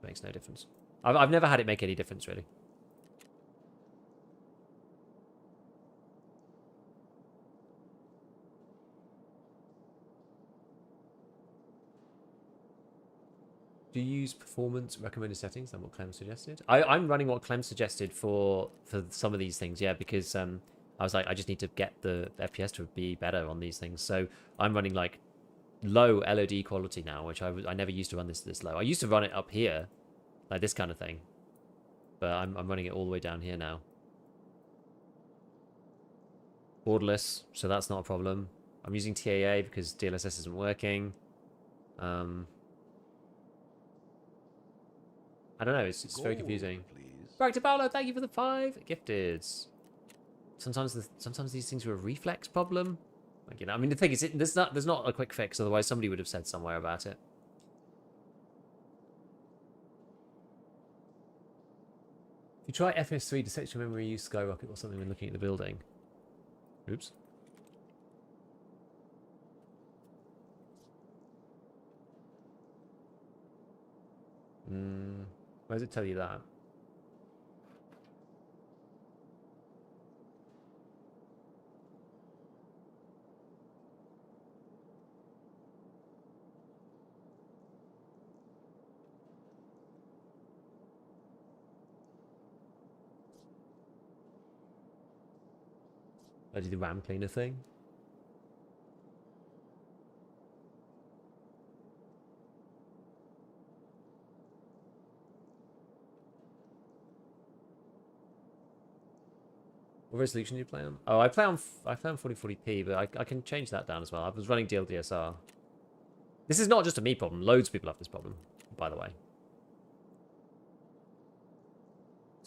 Makes no difference. I've never had it make any difference, really. Do you use performance recommended settings than what Clem suggested? I'm running what Clem suggested for some of these things, yeah, because I was like, I just need to get the FPS to be better on these things. So I'm running like low LOD quality now, which I never used to run this low. I used to run it up here, like this kind of thing. But I'm running it all the way down here now. Borderless, so that's not a problem. I'm using TAA because DLSS isn't working. I don't know, it's very confusing. Back to Paolo, thank you for the 5 gifted. Sometimes these things are a reflex problem. Like, you know, I mean, the thing is, there's not a quick fix. Otherwise, somebody would have said somewhere about it. If you try FS3 to set your memory, use Skyrocket or something when looking at the building. Oops. Where does it tell you that? I do the RAM cleaner thing. What resolution do you play on? Oh, I play on 4040p, but I can change that down as well. I was running DLDSR. This is not just a me problem. Loads of people have this problem, by the way.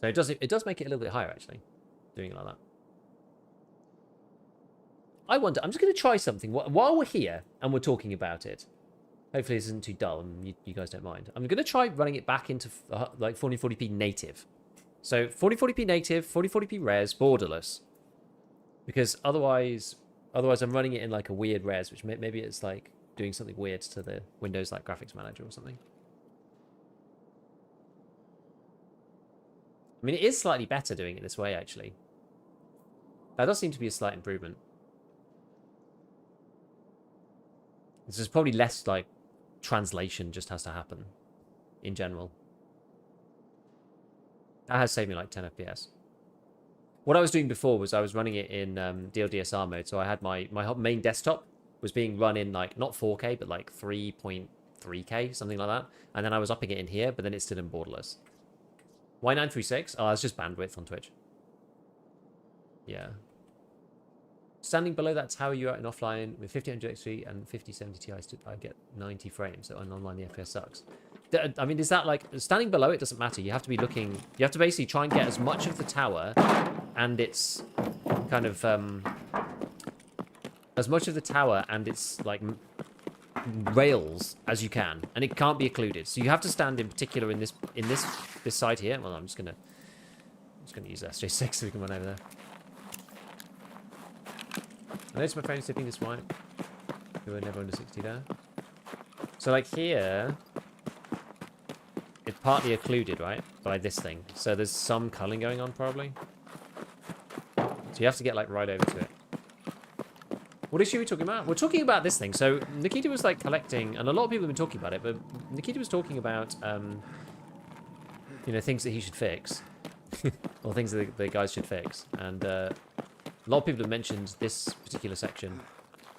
So it does make it a little bit higher, actually, doing it like that. I wonder, I'm just going to try something. While we're here and we're talking about it, hopefully this isn't too dull and you guys don't mind. I'm going to try running it back into like 1440p native. So 1440p native, 1440p res, borderless. Because otherwise I'm running it in like a weird res, which maybe it's like doing something weird to the Windows like graphics manager or something. I mean, it is slightly better doing it this way, actually. That does seem to be a slight improvement. There's probably less, like, translation just has to happen in general. That has saved me, like, 10 FPS. What I was doing before was I was running it in DLDSR mode, so I had my main desktop was being run in, like, not 4K, but, like, 3.3K, something like that. And then I was upping it in here, but then it's still in borderless. Why 936? Oh, it's just bandwidth on Twitch. Yeah. Standing below that tower you are in offline with 5000 XP and 5070 Ti, I get 90 frames. So on online the FPS sucks. I mean, is that like standing below it doesn't matter. You have to be looking. You have to basically try and get as much of the tower and its kind of as much of the tower and its like rails as you can, and it can't be occluded. So you have to stand in particular in this side here. Well, I'm just gonna use SJ6 so we can run over there. I noticed my phone sipping this wine. We were never under 60 there. So like here, it's partly occluded, right, by this thing. So there's some culling going on probably. So you have to get like right over to it. What issue are we talking about? We're talking about this thing. So Nikita was like collecting, and a lot of people have been talking about it, but Nikita was talking about, you know, things that he should fix. Or things that the guys should fix. And a lot of people have mentioned this particular section.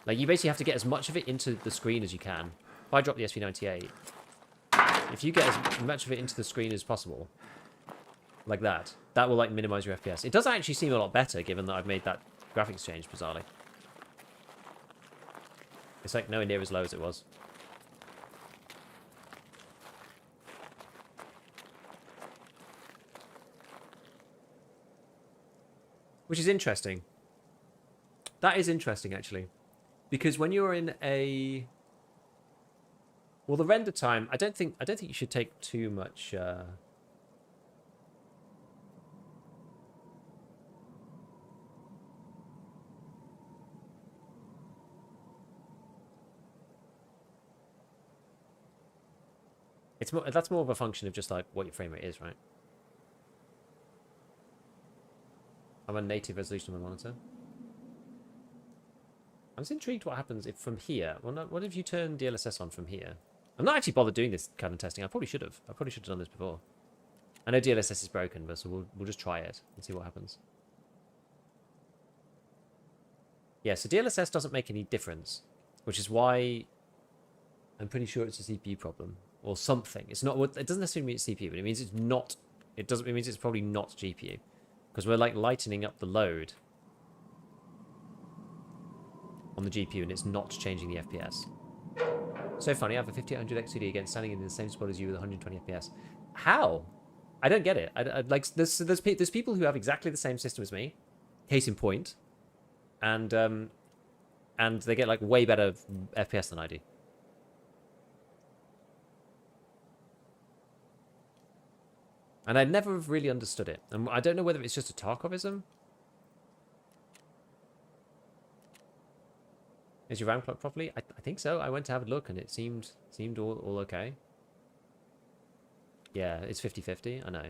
Like, you basically have to get as much of it into the screen as you can. If I drop the SV98, if you get as much of it into the screen as possible, like that will, like, minimize your FPS. It does actually seem a lot better, given that I've made that graphics change, bizarrely. It's, like, nowhere near as low as it was. Which is interesting. That is interesting, actually. Because when you're in a... Well, the render time, I don't think you should take too much... That's more of a function of just like what your frame rate is, right? I'm on native resolution on my monitor. I'm just intrigued what happens if from here. Well, what if you turn DLSS on from here? I'm not actually bothered doing this kind of testing. I probably should have. I probably should have done this before. I know DLSS is broken, but so we'll just try it and see what happens. Yeah, so DLSS doesn't make any difference, which is why I'm pretty sure it's a CPU problem or something. It's not. It doesn't necessarily mean it's CPU, but it means it's not. It means it's probably not GPU, because we're like lightening up the load on the GPU, and it's not changing the FPS. So funny, I have a 5800 XCD again, standing in the same spot as you with 120 FPS. How? I don't get it. I like there's people who have exactly the same system as me, case in point, and they get like way better FPS than I do. And I never have really understood it. And I don't know whether it's just a Tarkovism. Is your RAM clocked properly? I think so. I went to have a look and it seemed all okay. Yeah, it's 50-50. I know.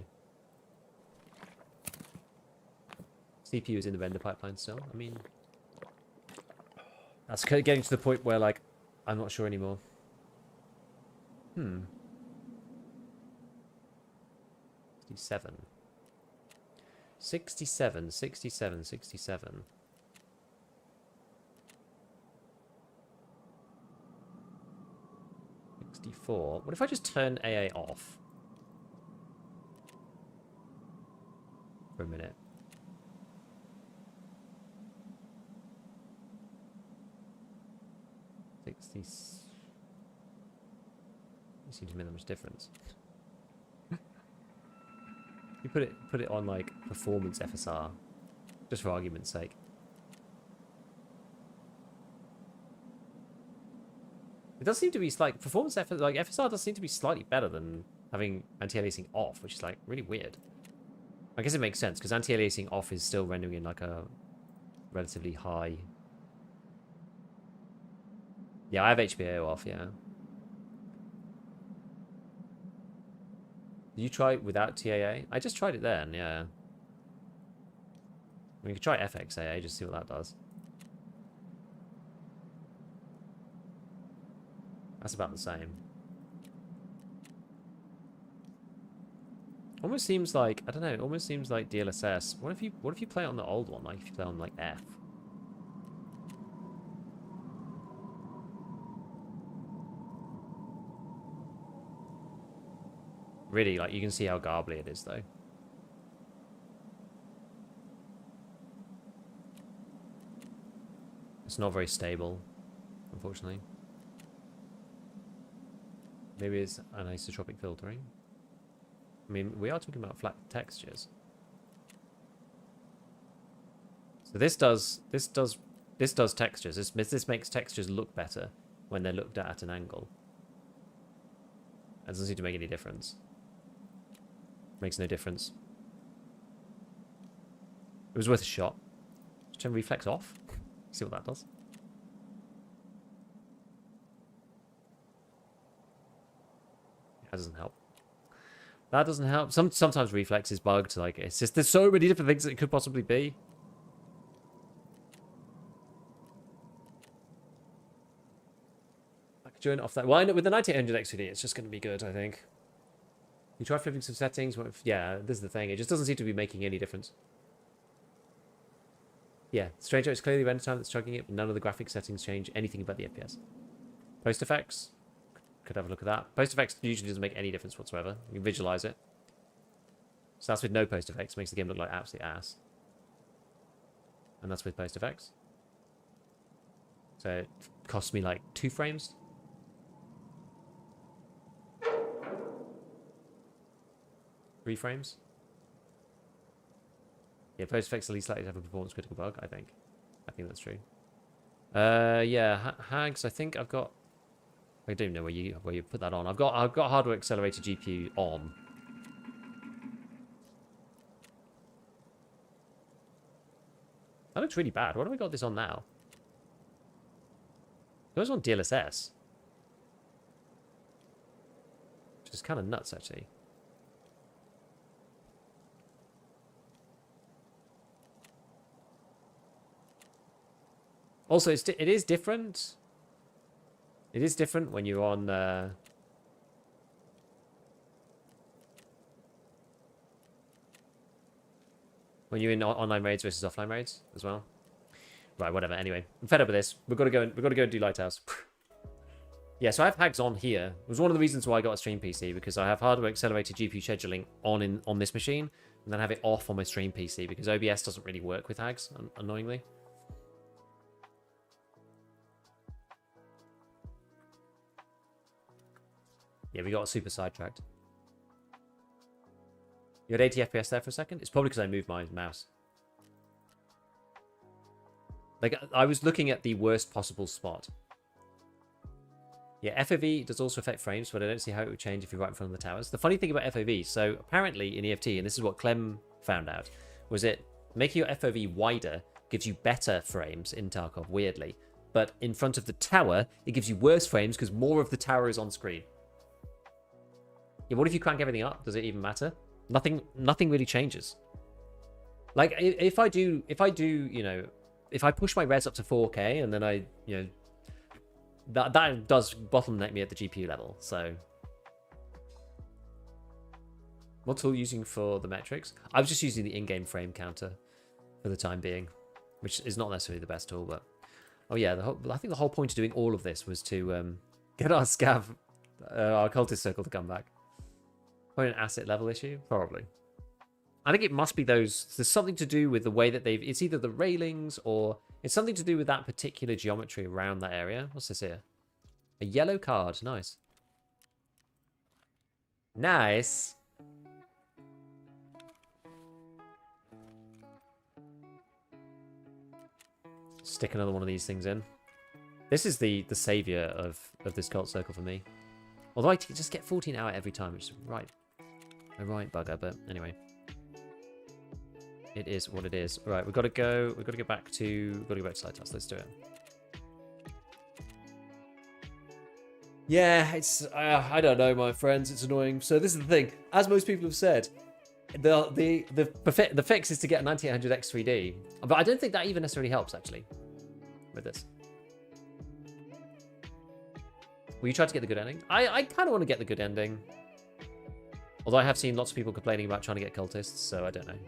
CPU is in the render pipeline still. I mean, that's getting to the point where, like, I'm not sure anymore. 67. 67, 67, 67. 64. What if I just turn AA off? For a minute. It seems to make that much difference. You put it on like performance FSR, just for argument's sake. It does seem to be like performance like FSR does seem to be slightly better than having anti-aliasing off, which is like really weird. I guess it makes sense because anti-aliasing off is still rendering in like a relatively high. Yeah, I have HBAO off. Yeah. Did you try it without TAA? I just tried it then. Yeah. I mean, you could try FXAA, just see what that does. That's about the same. Almost seems like, I don't know, it almost seems like DLSS. What if you play it on the old one, like if you play on like F? Really, like you can see how garbly it is though. It's not very stable, unfortunately. Maybe it's anisotropic filtering. I mean, we are talking about flat textures. So this does textures. This makes textures look better when they're looked at an angle. That doesn't seem to make any difference. Makes no difference. It was worth a shot. Just turn reflex off. See what that does. That doesn't help. That doesn't help. Sometimes reflex is bugged. Like it's just there's so many different things that it could possibly be. I could join off that. Well, I know with the 9800 XVD, it's just going to be good. I think. You try flipping some settings. Yeah, this is the thing. It just doesn't seem to be making any difference. Yeah, Stranger, it's clearly render time that's chugging it, but none of the graphic settings change anything about the FPS. Post effects. Could have a look at that. Post effects usually doesn't make any difference whatsoever. You can visualize it. So that's with no post effects. Makes the game look like absolute ass. And that's with post effects. So it costs me like 2 frames. Three frames. Yeah, post effects at least likely to have a performance critical bug, I think. I think that's true. Yeah, Hags, I think I've got... I don't even know where you put that on. I've got hardware accelerated GPU on. That looks really bad. What have we got this on now? It was on DLSS. Which is kind of nuts, actually. Also, it is different. It is different when you're on... when you're in online raids versus offline raids as well. Right, whatever. Anyway, I'm fed up with this. We've got to go and do Lighthouse. Yeah, so I have Hags on here. It was one of the reasons why I got a stream PC, because I have hardware accelerated GPU scheduling on this machine, and then have it off on my stream PC because OBS doesn't really work with Hags, annoyingly. Yeah, we got super sidetracked. You had 80 FPS there for a second? It's probably because I moved my mouse. Like, I was looking at the worst possible spot. Yeah, FOV does also affect frames, but I don't see how it would change if you're right in front of the towers. The funny thing about FOV, so apparently in EFT, and this is what Clem found out, was it making your FOV wider gives you better frames in Tarkov, weirdly. But in front of the tower, it gives you worse frames because more of the tower is on screen. Yeah, what if you crank everything up? Does it even matter? Nothing really changes. Like if I do, you know, if I push my res up to 4K and then I, you know, that does bottleneck me at the GPU level. So, what tool are you using for the metrics? I was just using the in-game frame counter for the time being, which is not necessarily the best tool, but oh yeah, I think the whole point of doing all of this was to get our our cultist circle to come back. Probably an asset level issue? Probably. I think it must be those... There's something to do with the way that they've... It's either the railings or... It's something to do with that particular geometry around that area. What's this here? A yellow card. Nice. Nice. Stick another one of these things in. This is the savior of this cult circle for me. Although I just get 14 out every time, which is a right bugger, but anyway. It is what it is. Right, we've got to go back to Lighthouse. Let's do it. Yeah, it's I don't know, my friends, it's annoying. So this is the thing. As most people have said, the fix is to get a 9800 X3D. But I don't think that even necessarily helps actually with this. Will you try to get the good ending? I kind of want to get the good ending. Although I have seen lots of people complaining about trying to get cultists, so I don't know.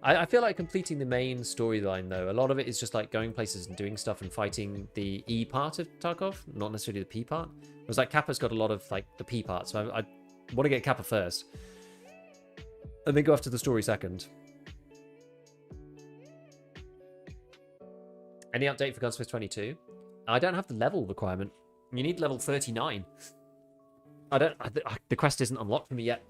I feel like completing the main storyline, though, a lot of it is just like going places and doing stuff and fighting the E part of Tarkov, not necessarily the P part. Whereas like Kappa's got a lot of like the P part, so I want to get Kappa first. And then go after the story second. Any update for Gunsmith 22? I don't have the level requirement. You need level 39. The quest isn't unlocked for me yet.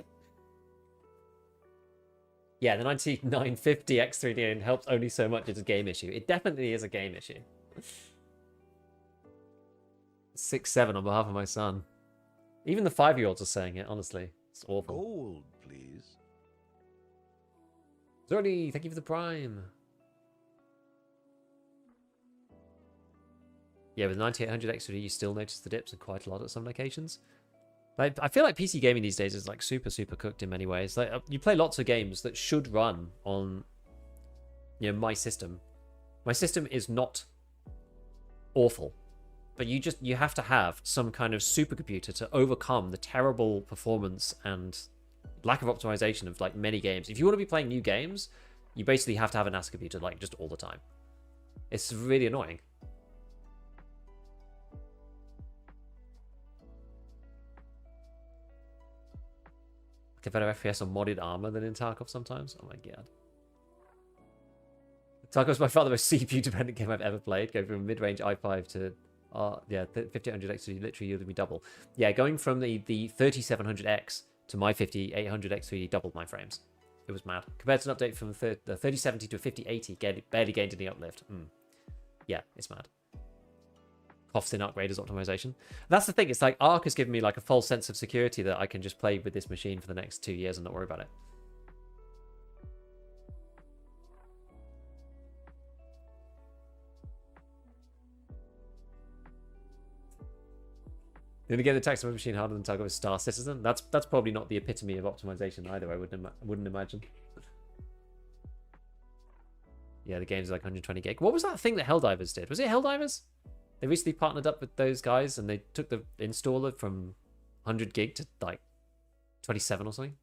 Yeah, the 9950 X3D helps only so much. It's a game issue. It definitely is a game issue. 6-7 on behalf of my son. Even the 5-year-olds are saying it, honestly. It's awful. Gold, please. Zordy, thank you for the prime. Yeah, with 9800 X3D, you still notice the dips quite a lot at some locations. Like, I feel like PC gaming these days is like super cooked in many ways. Like you play lots of games that should run on, you know, my system. My system is not awful, but you have to have some kind of supercomputer to overcome the terrible performance and lack of optimization of like many games. If you want to be playing new games, you basically have to have a NAS computer like just all the time. It's really annoying. Get better FPS on modded armor than in Tarkov sometimes. Oh my god. Tarkov's by far the most CPU dependent game I've ever played. Going from mid-range i5 to 5800 X literally yielded me double. Yeah, going from the 3700X to my 5800X3D doubled my frames. It was mad. Compared to an update from the 3070 to a 5080, barely gained any uplift. Yeah, it's mad. Coughs in Arc Raiders optimization. That's the thing. It's like Arc has given me like a false sense of security that I can just play with this machine for the next 2 years and not worry about it. You're gonna get the tax machine harder than Tarkov Star Citizen. That's probably not the epitome of optimization either. I wouldn't imagine. Yeah, the game's like 120 gig. What was that thing that Helldivers did? Was it Helldivers? They recently partnered up with those guys and they took the installer from 100 gig to like 27 or something.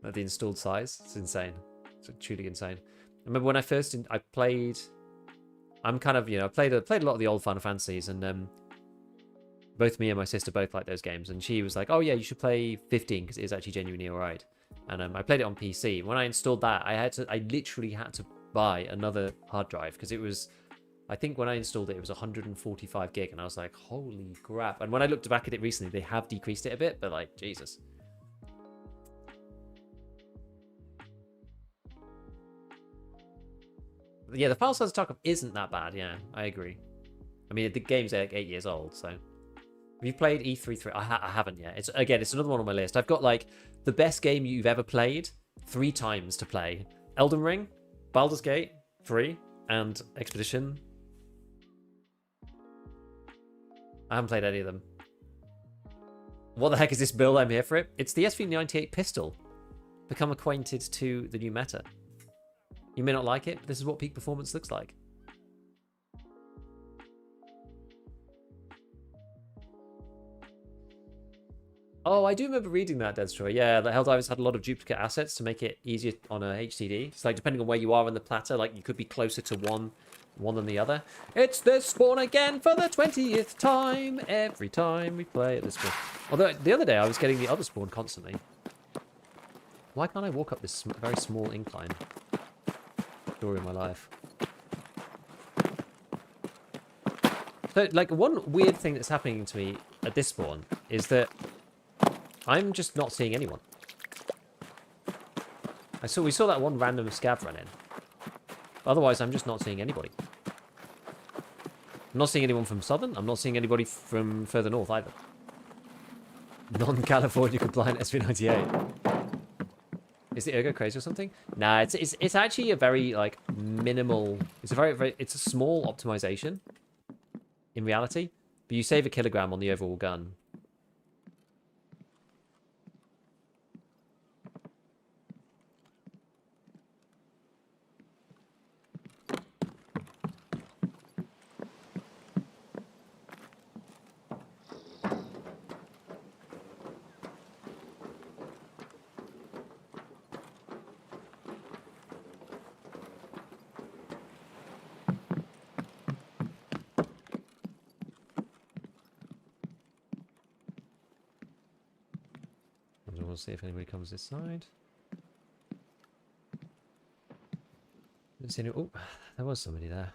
The installed size, it's insane. It's truly insane. I remember when I first I played. I'm kind of, you know, I played a lot of the old Final Fantasies, and both me and my sister both like those games. And she was like, "Oh yeah, you should play 15 because it is actually genuinely alright." And I played it on PC. When I installed that, I literally had to buy another hard drive because it was, I think when I installed it, it was 145 gig, and I was like, "Holy crap!" And when I looked back at it recently, they have decreased it a bit, but like, Jesus. Yeah, the file size of Tarkov isn't that bad. Yeah, I agree. I mean, the game's like 8 years old, so. Have you played E33? I haven't yet. It's another one on my list. I've got like the best game you've ever played 3 times to play: Elden Ring, Baldur's Gate 3, and Expedition. I haven't played any of them. What the heck is this build? I'm here for it. It's the SV98 pistol. Become acquainted to the new meta. You may not like it, but this is what peak performance looks like. Oh, I do remember reading that, Deadstroy. Yeah, the Helldivers had a lot of duplicate assets to make it easier on a HDD. It's like depending on where you are on the platter, like you could be closer to one than the other. It's this spawn again for the 20th time. Every time we play at this spawn. Although the other day I was getting the other spawn constantly. Why can't I walk up this very small incline? Story of my life. So, like, one weird thing that's happening to me at this spawn is that I'm just not seeing anyone. We saw that one random scav run in. Otherwise, I'm just not seeing anybody. I'm not seeing anyone from Southern. I'm not seeing anybody from further north either. Non-California compliant SV98. Is the ergo crazy or something? Nah, it's actually a very like minimal. It's a it's a small optimization in reality, but you save a kilogram on the overall gun. We'll see if anybody comes this side. Didn't see any. Oh, there was somebody there.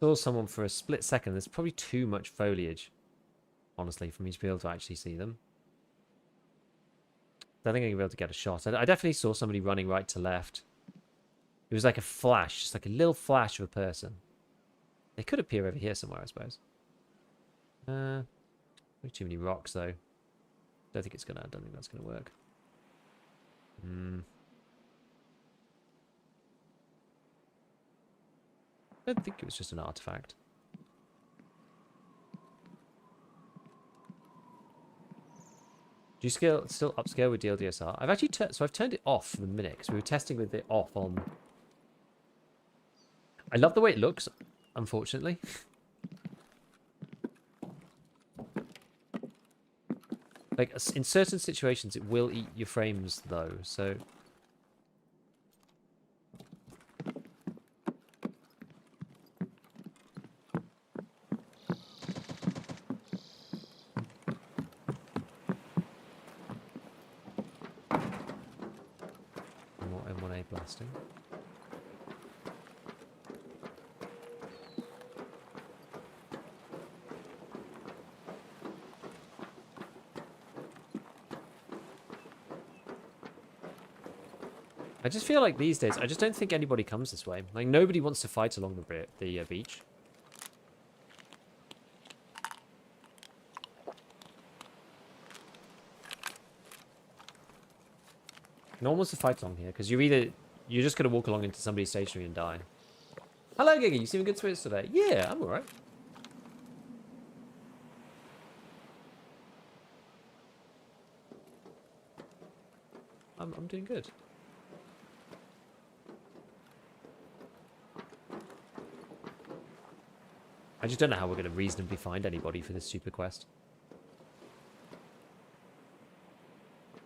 Saw someone for a split second. There's probably too much foliage, honestly, for me to be able to actually see them. I don't think I'm going to be able to get a shot. I definitely saw somebody running right to left. It was like a flash, just like a little flash of a person. They could appear over here somewhere, I suppose. Way too many rocks, though. I don't think that's gonna work. I don't think it was just an artifact. Do you still upscale with DLDSR? I've actually I've turned it off for the minute because we were testing with it off on. I love the way it looks, unfortunately. Like, in certain situations, it will eat your frames, though, so... More M1A blasting. I just feel like these days, I just don't think anybody comes this way. Like, nobody wants to fight along the beach. No one wants to fight along here, because you're just going to walk along into somebody's stationary and die. Hello, Giga, you seem in good spirits today. Yeah, I'm alright. I'm doing good. I just don't know how we're going to reasonably find anybody for this super quest.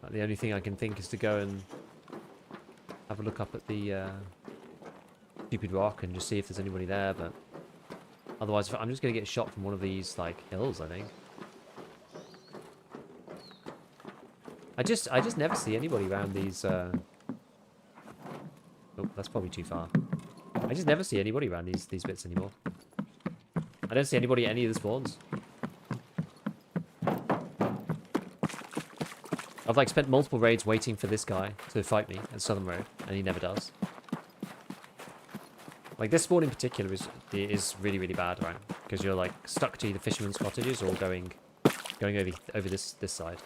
Like, the only thing I can think is to go and have a look up at the stupid rock and just see if there's anybody there, but otherwise I'm just going to get shot from one of these like hills, I think. I just never see anybody around these oh, that's probably too far. I just never see anybody around these bits anymore. I don't see anybody at any of the spawns. I've like spent multiple raids waiting for this guy to fight me at Southern Road, and he never does. Like, this spawn in particular is really, really bad, right? Because you're like stuck to either fishermen's cottages or going over this side.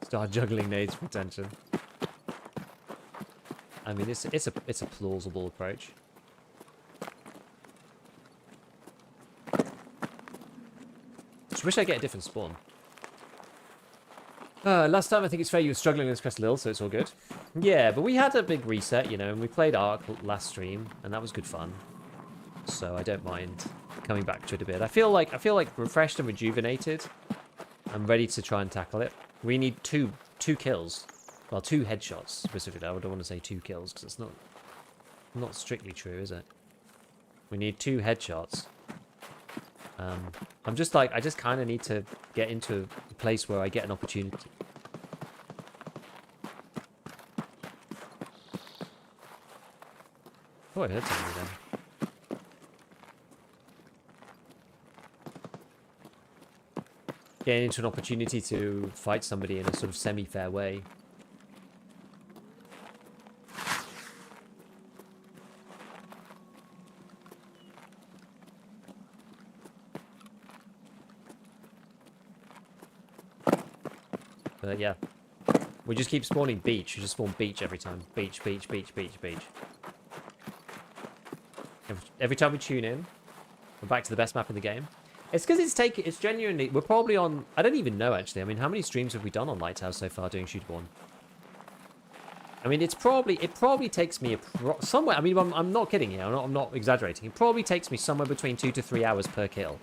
Start juggling nades for attention. I mean, it's a plausible approach. Just wish I get a different spawn. Last time I think it's fair you were struggling with this quest a little, so it's all good. Yeah, but we had a big reset, you know, and we played Ark last stream, and that was good fun. So I don't mind coming back to it a bit. I feel like refreshed and rejuvenated. I'm ready to try and tackle it. We need two kills. Well, 2 headshots specifically. I don't want to say 2 kills because it's not strictly true, is it? We need 2 headshots. I'm just like, I just kind of need to get into a place where I get an opportunity. thought I heard somebody then. Getting into an opportunity to fight somebody in a sort of semi-fair way. But yeah. We just keep spawning beach. We just spawn beach every time. Beach, beach, beach, beach, beach. Every time we tune in, we're back to the best map in the game. It's because it's genuinely, we're probably on, I don't even know actually. I mean, how many streams have we done on Lighthouse so far doing ShooterBorn? I mean, it probably takes me somewhere, I mean, I'm not kidding here. I'm not exaggerating. It probably takes me somewhere between 2 to 3 hours per kill.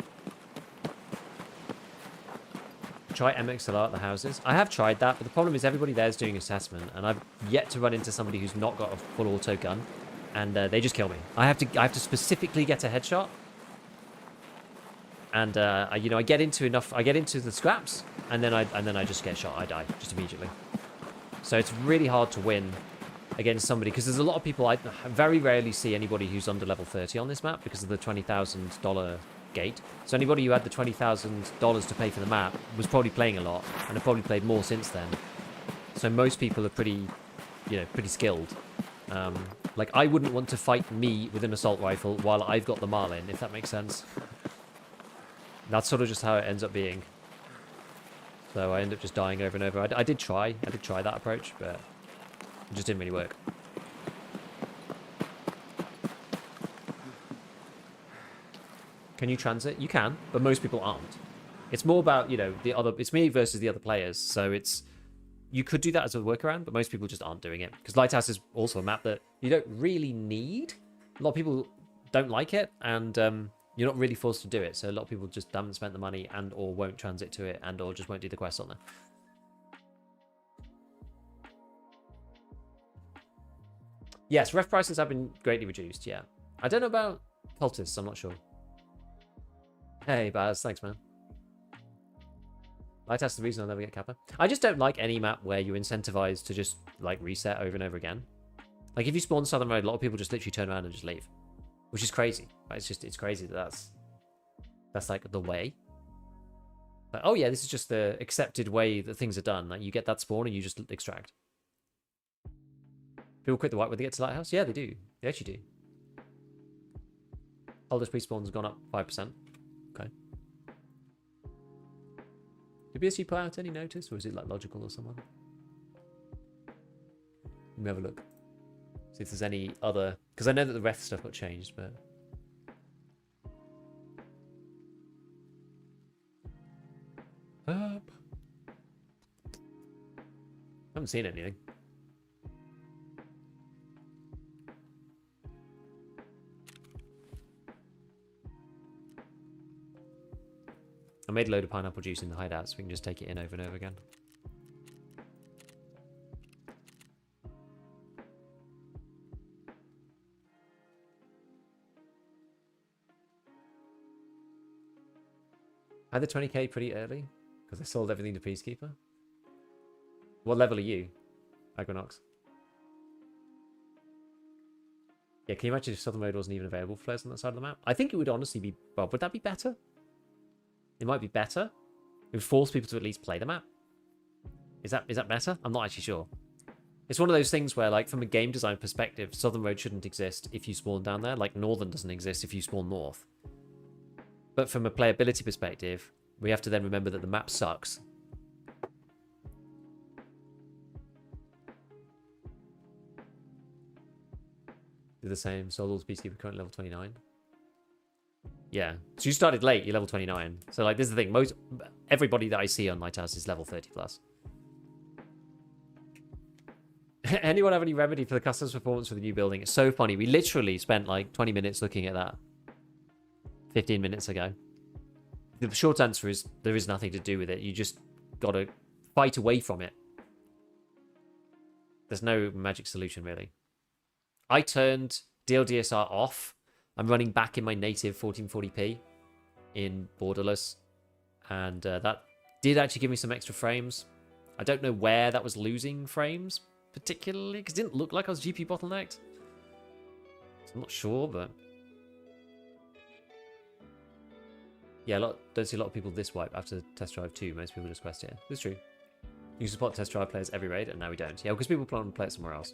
Try MXLR at the houses. I have tried that, but the problem is everybody there is doing assessment, and I've yet to run into somebody who's not got a full auto gun, and they just kill me. I have to specifically get a headshot, and I get into the scraps, and then I just get shot. I die just immediately. So it's really hard to win against somebody because there's a lot of people. I very rarely see anybody who's under level 30 on this map because of the $20,000 gate. So anybody who had the $20,000 to pay for the map was probably playing a lot and have probably played more since then. So most people are pretty skilled. Like I wouldn't want to fight me with an assault rifle while I've got the Marlin, if that makes sense. That's sort of just how it ends up being. So I end up just dying over and over. I did try that approach, but it just didn't really work. Can you transit? You can, but most people aren't. It's more about, it's me versus the other players. So you could do that as a workaround, but most people just aren't doing it. Because Lighthouse is also a map that you don't really need. A lot of people don't like it, and you're not really forced to do it. So a lot of people just haven't spent the money and or won't transit to it and or just won't do the quest on there. Yes, ref prices have been greatly reduced, yeah. I don't know about cultists, I'm not sure. Hey, Baz, thanks, man. Lighthouse is the reason I'll never get Kappa. I just don't like any map where you're incentivized to just, like, reset over and over again. Like, if you spawn Southern Road, a lot of people just literally turn around and just leave. Which is crazy. Right? It's crazy that that's like, the way. Like, oh, yeah, this is just the accepted way that things are done. Like, you get that spawn and you just extract. People quit the white when they get to Lighthouse? Yeah, they do. They actually do. Oldest pre-spawn's gone up 5%. Okay. Did BSG put out any notice, or is it like logical or someone? Let me have a look. See if there's any other, because I know that the ref stuff got changed, but I haven't seen anything. I made a load of pineapple juice in the hideout so we can just take it in over and over again. I had the 20k pretty early because I sold everything to Peacekeeper. What level are you, Agronox? Yeah, can you imagine if Southern Road wasn't even available for players on that side of the map? I think it would honestly be... Well, would that be better? It might be better. It would force people to at least play the map. Is that better? I'm not actually sure. It's one of those things where, like, from a game design perspective, Southern Road shouldn't exist if you spawn down there. Like, Northern doesn't exist if you spawn north. But from a playability perspective, we have to then remember that the map sucks. Do the same. Sold Peacekeeper currently level 29. Yeah. So you started late, you're level 29. So, like, this is the thing. Everybody that I see on Lighthouse is level 30 plus. Anyone have any remedy for the customer's performance for the new building? It's so funny. We literally spent like 20 minutes looking at that 15 minutes ago. The short answer is there is nothing to do with it. You just got to fight away from it. There's no magic solution, really. I turned DLDSR off. I'm running back in my native 1440p in Borderless. And that did actually give me some extra frames. I don't know where that was losing frames, particularly, because it didn't look like I was GPU bottlenecked. I'm not sure, but yeah, don't see a lot of people this wipe after Test Drive 2. Most people just quest here. It's true. You support Test Drive players every raid, and now we don't. Yeah, because people plan to play it somewhere else.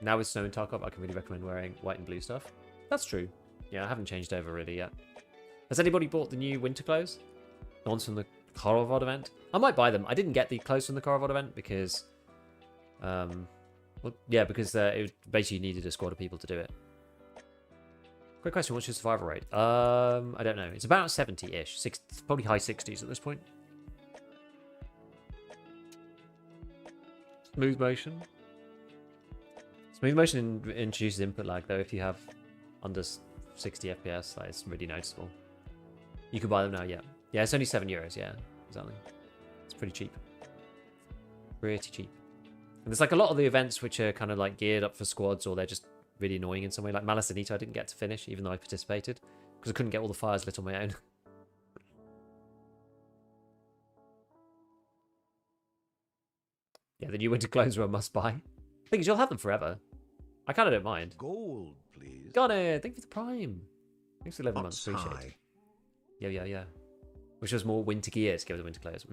Now with snow in Tarkov, I can really recommend wearing white and blue stuff. That's true. Yeah, I haven't changed over really yet. Has anybody bought the new winter clothes? The ones from the Korovod event? I might buy them. I didn't get the clothes from the Korovod event because... well, yeah, because it basically needed a squad of people to do it. Quick question, what's your survival rate? I don't know. It's about 70-ish. Probably high 60s at this point. Smooth motion. Smooth motion introduces input lag, though, if you have under 60 FPS. That is really noticeable. You can buy them now, yeah. Yeah, it's only €7, yeah. Exactly. It's pretty cheap. Pretty cheap. And there's like a lot of the events which are kind of like geared up for squads, or they're just really annoying in some way. Like Malasanito, I didn't get to finish, even though I participated, because I couldn't get all the fires lit on my own. Yeah, the new winter clothes were a must-buy. Thing is, you'll have them forever. I kind of don't mind. Gold, please. Got it. Thank you for the prime. Thanks for 11 months. Appreciate it. Yeah. Wish there was more winter gear to go with the winter clothes.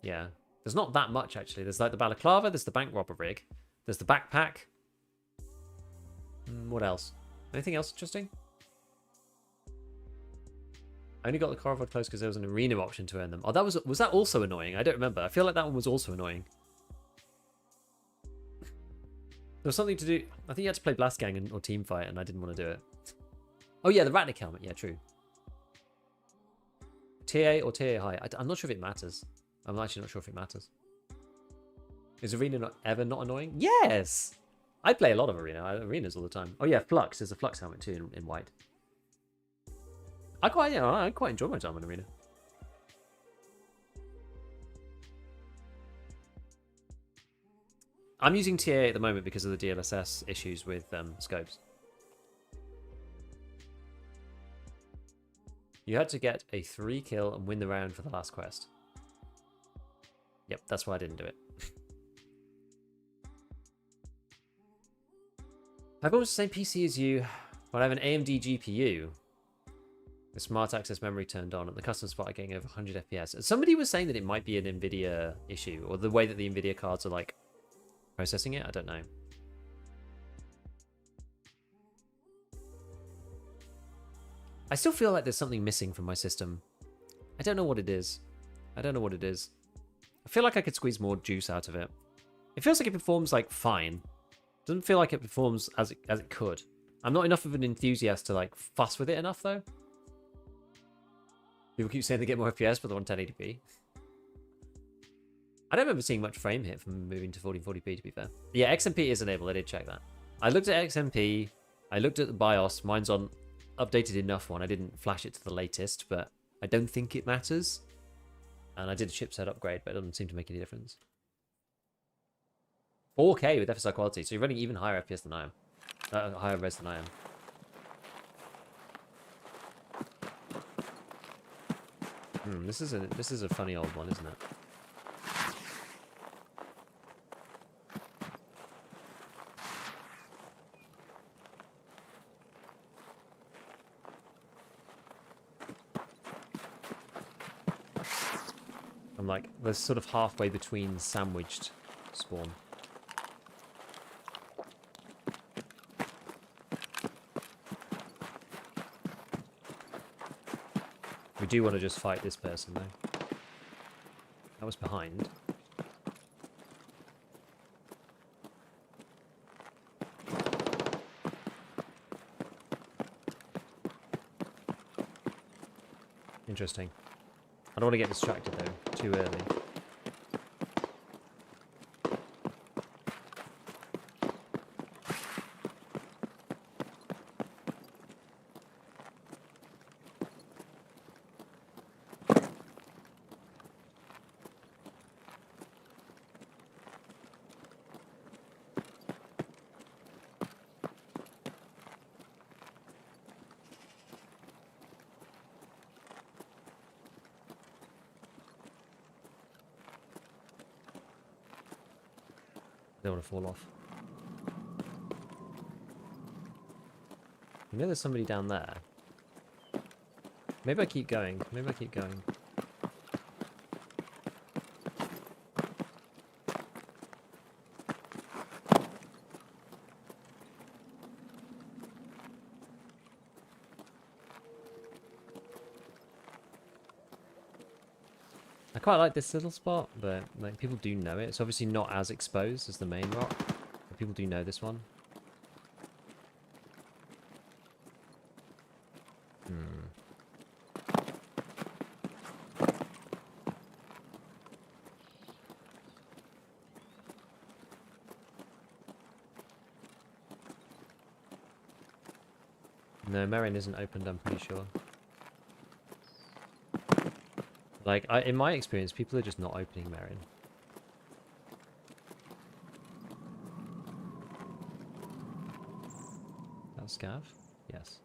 Yeah. There's not that much, actually. There's like the balaclava, there's the bank robber rig, there's the backpack. What else? Anything else interesting? I only got the Korovod clothes because there was an arena option to earn them. Oh, was that also annoying? I don't remember. I feel like that one was also annoying. There was something to do. I think you had to play Blast Gang or Team Fight, and I didn't want to do it. Oh yeah, the Ratnik helmet. Yeah, true. TA or TA high? I'm not sure if it matters. I'm actually not sure if it matters. Is Arena ever not annoying? Yes! I play a lot of arenas all the time. Oh yeah, Flux. There's a Flux helmet too in white. I quite enjoy my time in Arena. I'm using TA at the moment because of the DLSS issues with scopes. You had to get a 3 kill and win the round for the last quest. Yep, that's why I didn't do it. I've almost the same PC as you, but I have an AMD GPU. The smart access memory turned on, and the custom spot are getting over 100 FPS. And somebody was saying that it might be an NVIDIA issue, or the way that the NVIDIA cards are like processing it. I don't know. I still feel like there's something missing from my system. I don't know what it is. I feel like I could squeeze more juice out of it. It feels like it performs like fine. Doesn't feel like it performs as it could. I'm not enough of an enthusiast to like fuss with it enough though. People keep saying they get more FPS, but they're on 1080p. I don't remember seeing much frame hit from moving to 1440p, to be fair. Yeah, XMP is enabled. I did check that. I looked at XMP. I looked at the BIOS. Mine's on updated enough one. I didn't flash it to the latest, but I don't think it matters. And I did a chipset upgrade, but it doesn't seem to make any difference. 4K with FSR quality, so you're running even higher FPS than I am. Higher res than I am. This is a funny old one, isn't it? I'm like, we're sort of halfway between sandwiched spawn. We do want to just fight this person, though. That was behind. Interesting. I don't want to get distracted, though, too early. don't want to fall off. You know there's somebody down there. Maybe I keep going. Maybe I keep going. I quite like this little spot, but like people do know it. It's obviously not as exposed as the main rock, but people do know this one. No, Marion isn't opened, I'm pretty sure. Like, in my experience, people are just not opening Marion. That scav? Yes.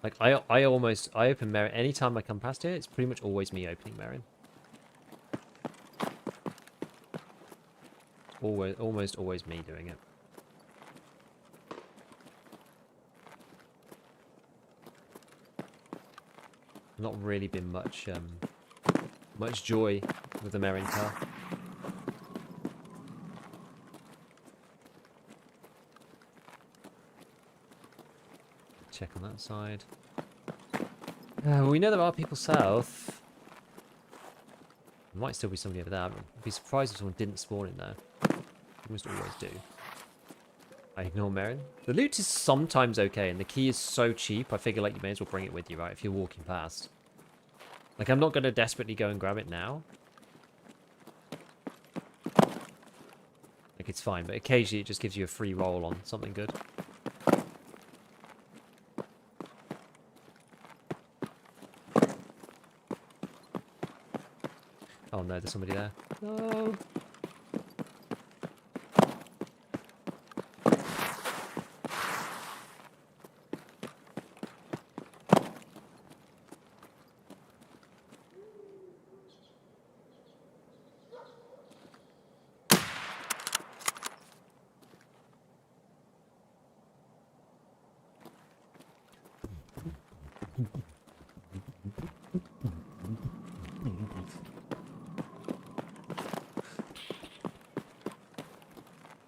Like, I open Marion. Anytime I come past here, it's pretty much always me opening Marion. Almost always me doing it. Not really been much joy with the Marion car. Check on that side. We know there are people south. There might still be somebody over there. I'd be surprised if someone didn't spawn in there. Almost always do. I ignore Marion. The loot is sometimes okay, and the key is so cheap, I figure like you may as well bring it with you, right? If you're walking past. Like, I'm not going to desperately go and grab it now. Like, it's fine, but occasionally it just gives you a free roll on something good. Oh no, there's somebody there. No!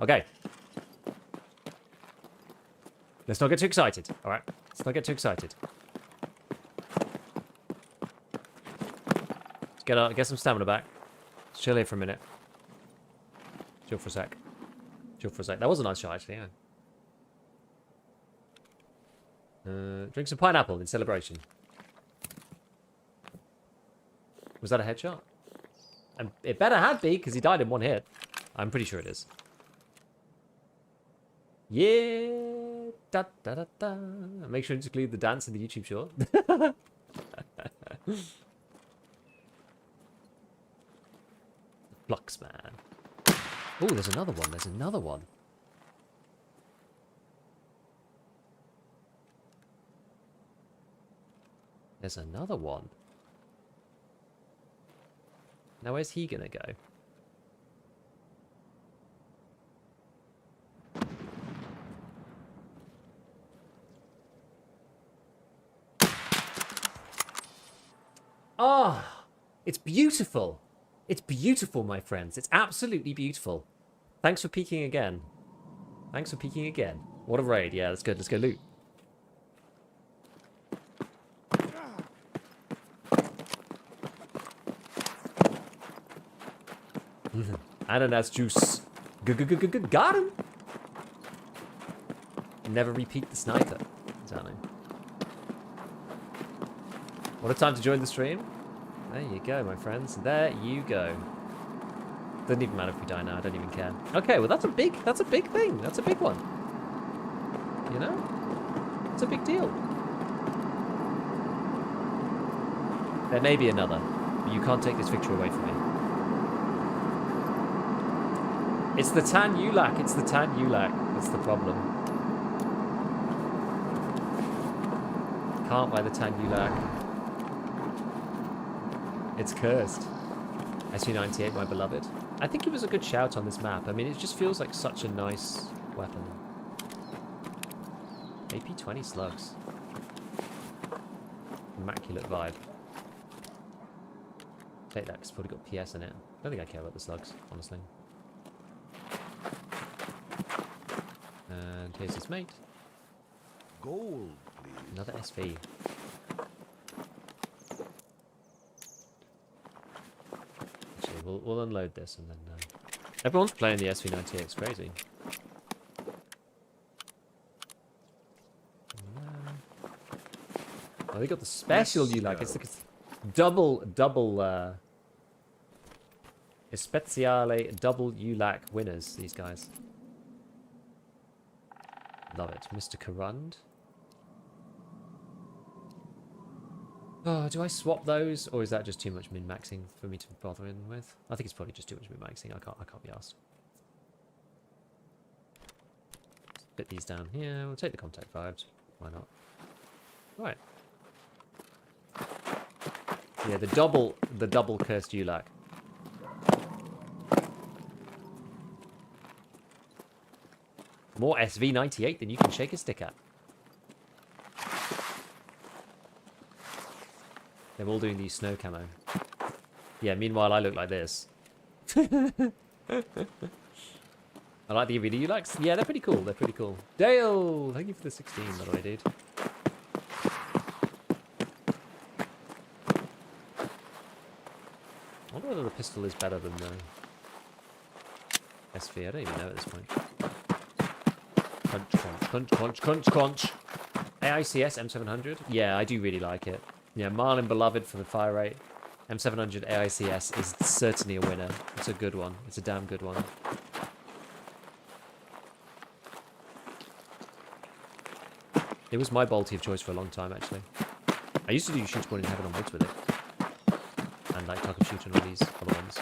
Okay. Let's not get too excited. All right. Let's not get too excited. Let's get some stamina back. Let's chill here for a minute. Chill for a sec. Chill for a sec. That was a nice shot, actually. Yeah. Drink some pineapple in celebration. Was that a headshot? And it better have be, because he died in one hit. I'm pretty sure it is. Yeah, da da da da. Make sure to include the dance in the YouTube short. Flux man. Oh, there's another one. There's another one. There's another one. Now where's he gonna go? Oh, it's beautiful. It's beautiful, my friends. It's absolutely beautiful. Thanks for peeking again. Thanks for peeking again. What a raid. Yeah, that's good. Let's go loot. Ananas juice. Got him. Never repeat the sniper. Exactly. What a time to join the stream. There you go, my friends. There you go. Doesn't even matter if we die now. I don't even care. Okay, well that's a big thing. That's a big one. You know? It's a big deal. There may be another, but you can't take this victory away from me. It's the tan you lack. It's the tan you lack. That's the problem. Can't buy the tan you lack. It's cursed. SV98, my beloved. I think it was a good shout on this map. I mean, it just feels like such a nice weapon. AP20 slugs. Immaculate vibe. Take that, 'cause it's probably got PS in it. I don't think I care about the slugs, honestly. And here's his mate. Gold, please. Another SV. Actually, we'll unload this and then... Everyone's playing the SV98, it's crazy. Oh, they got the special you like. It's like double, Especiale double ULAC winners, these guys. Love it. Mr. Karund. Oh, do I swap those? Or is that just too much min-maxing for me to bother in with? I think it's probably just too much min-maxing. I can't be asked. Put these down here. We'll take the contact vibes. Why not? Right. Yeah, the double cursed ULAC. More SV98 than you can shake a stick at. They're all doing the snow camo. Yeah, meanwhile I look like this. I like the video ULACs. Yeah, they're pretty cool. They're pretty cool. Dale, thank you for the 16, by the way, dude. I wonder whether the pistol is better than the SV. I don't even know at this point. Crunch, crunch, crunch, crunch, crunch, crunch. AICS M700. Yeah, I do really like it. Yeah, Marlin Beloved for the fire rate. M700 AICS is certainly a winner. It's a good one. It's a damn good one. It was my bolty of choice for a long time, actually. I used to do ShooterBorn in Heaven on Woods with it. And like Tarkov Shooter and all these other ones.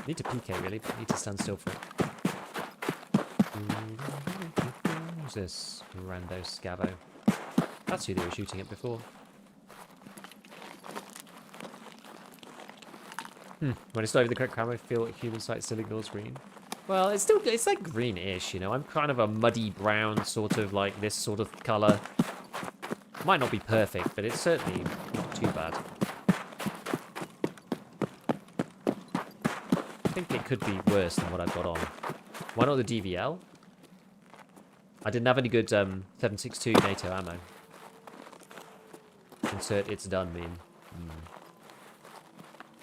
Need to PK really, but need to stand still for it. Who's this? Rando Scavo. That's who they were shooting at before. When it's not even the correct camera, I feel like human sight still ignores green. Well, it's like greenish, you know. I'm kind of a muddy brown, sort of like this sort of colour. Might not be perfect, but it's certainly not too bad. I think it could be worse than what I've got on. Why not the DVL? I didn't have any good 7.62 NATO ammo. Insert it's done meme.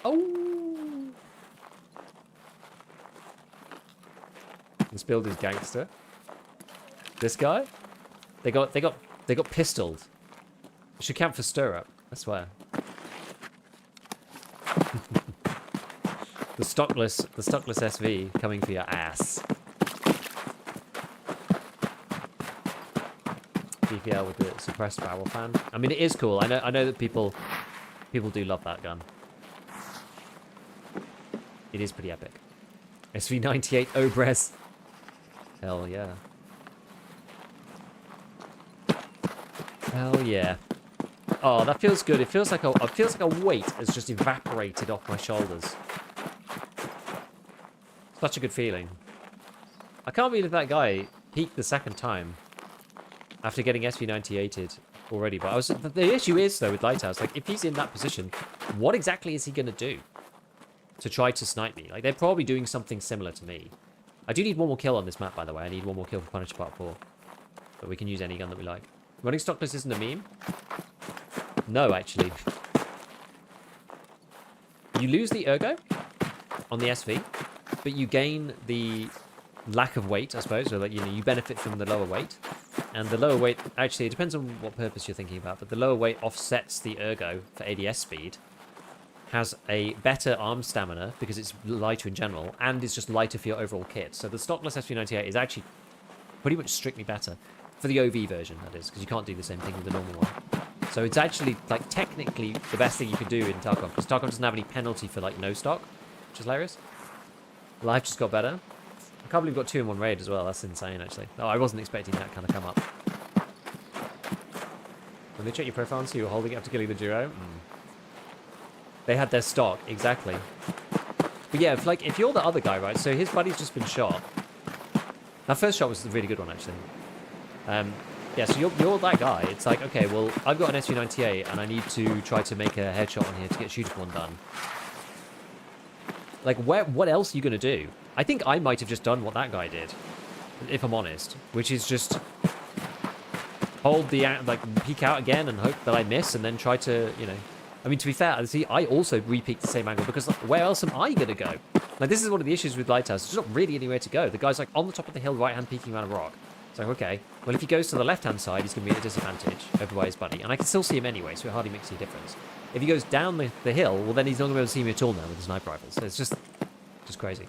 Oh! This build is gangster. This guy? They got pistoled. It should count for stirrup, I swear. The stockless SV coming for your ass. DPL with the suppressed barrel fan. I mean, it is cool. I know that people do love that gun. It is pretty epic. SV98 Obres. Hell yeah. Hell yeah. Oh, that feels good. It feels like a weight has just evaporated off my shoulders. Such a good feeling. I can't believe that guy peaked the second time after getting SV98'd already. But the issue is though with Lighthouse, like if he's in that position, what exactly is he gonna do to try to snipe me? Like they're probably doing something similar to me. I do need one more kill on this map, by the way. I need one more kill for Punisher Part 4. But we can use any gun that we like. Running stockless isn't a meme? No, actually. You lose the ergo on the SV, but you gain the lack of weight, I suppose. So that you benefit from the lower weight. And the lower weight, actually, it depends on what purpose you're thinking about, but the lower weight offsets the ergo for ADS speed. Has a better arm stamina because it's lighter in general, and is just lighter for your overall kit. So the stockless SV98 is actually pretty much strictly better for the OV version, that is, because you can't do the same thing with the normal one. So it's actually like technically the best thing you could do in Tarkov, because Tarkov doesn't have any penalty for like no stock, which is hilarious. Life just got better. I can't believe we've got 2 in 1 raid as well. That's insane, actually. Oh, I wasn't expecting that kind of come up. When they check your profile and see you're holding it after killing the duo. They had their stock, exactly. But yeah, if you're the other guy, right? So his buddy's just been shot. That first shot was a really good one, actually. Yeah, so you're that guy. It's like, okay, well, I've got an SU-98 and I need to try to make a headshot on here to get ShooterBorn done. Like, what else are you going to do? I think I might have just done what that guy did, if I'm honest, which is just hold the, like, peek out again and hope that I miss and then try to, you know. I mean, to be fair, see, I also re-peeked the same angle because, like, where else am I going to go? Like, this is one of the issues with Lighthouse. There's not really anywhere to go. The guy's, like, on the top of the hill, right-hand peeking around a rock. It's like, okay, well, if he goes to the left-hand side, he's going to be at a disadvantage over by his buddy. And I can still see him anyway, so it hardly makes any difference. If he goes down the hill, well, then he's not going to be able to see me at all now with the sniper rifle. So it's just crazy.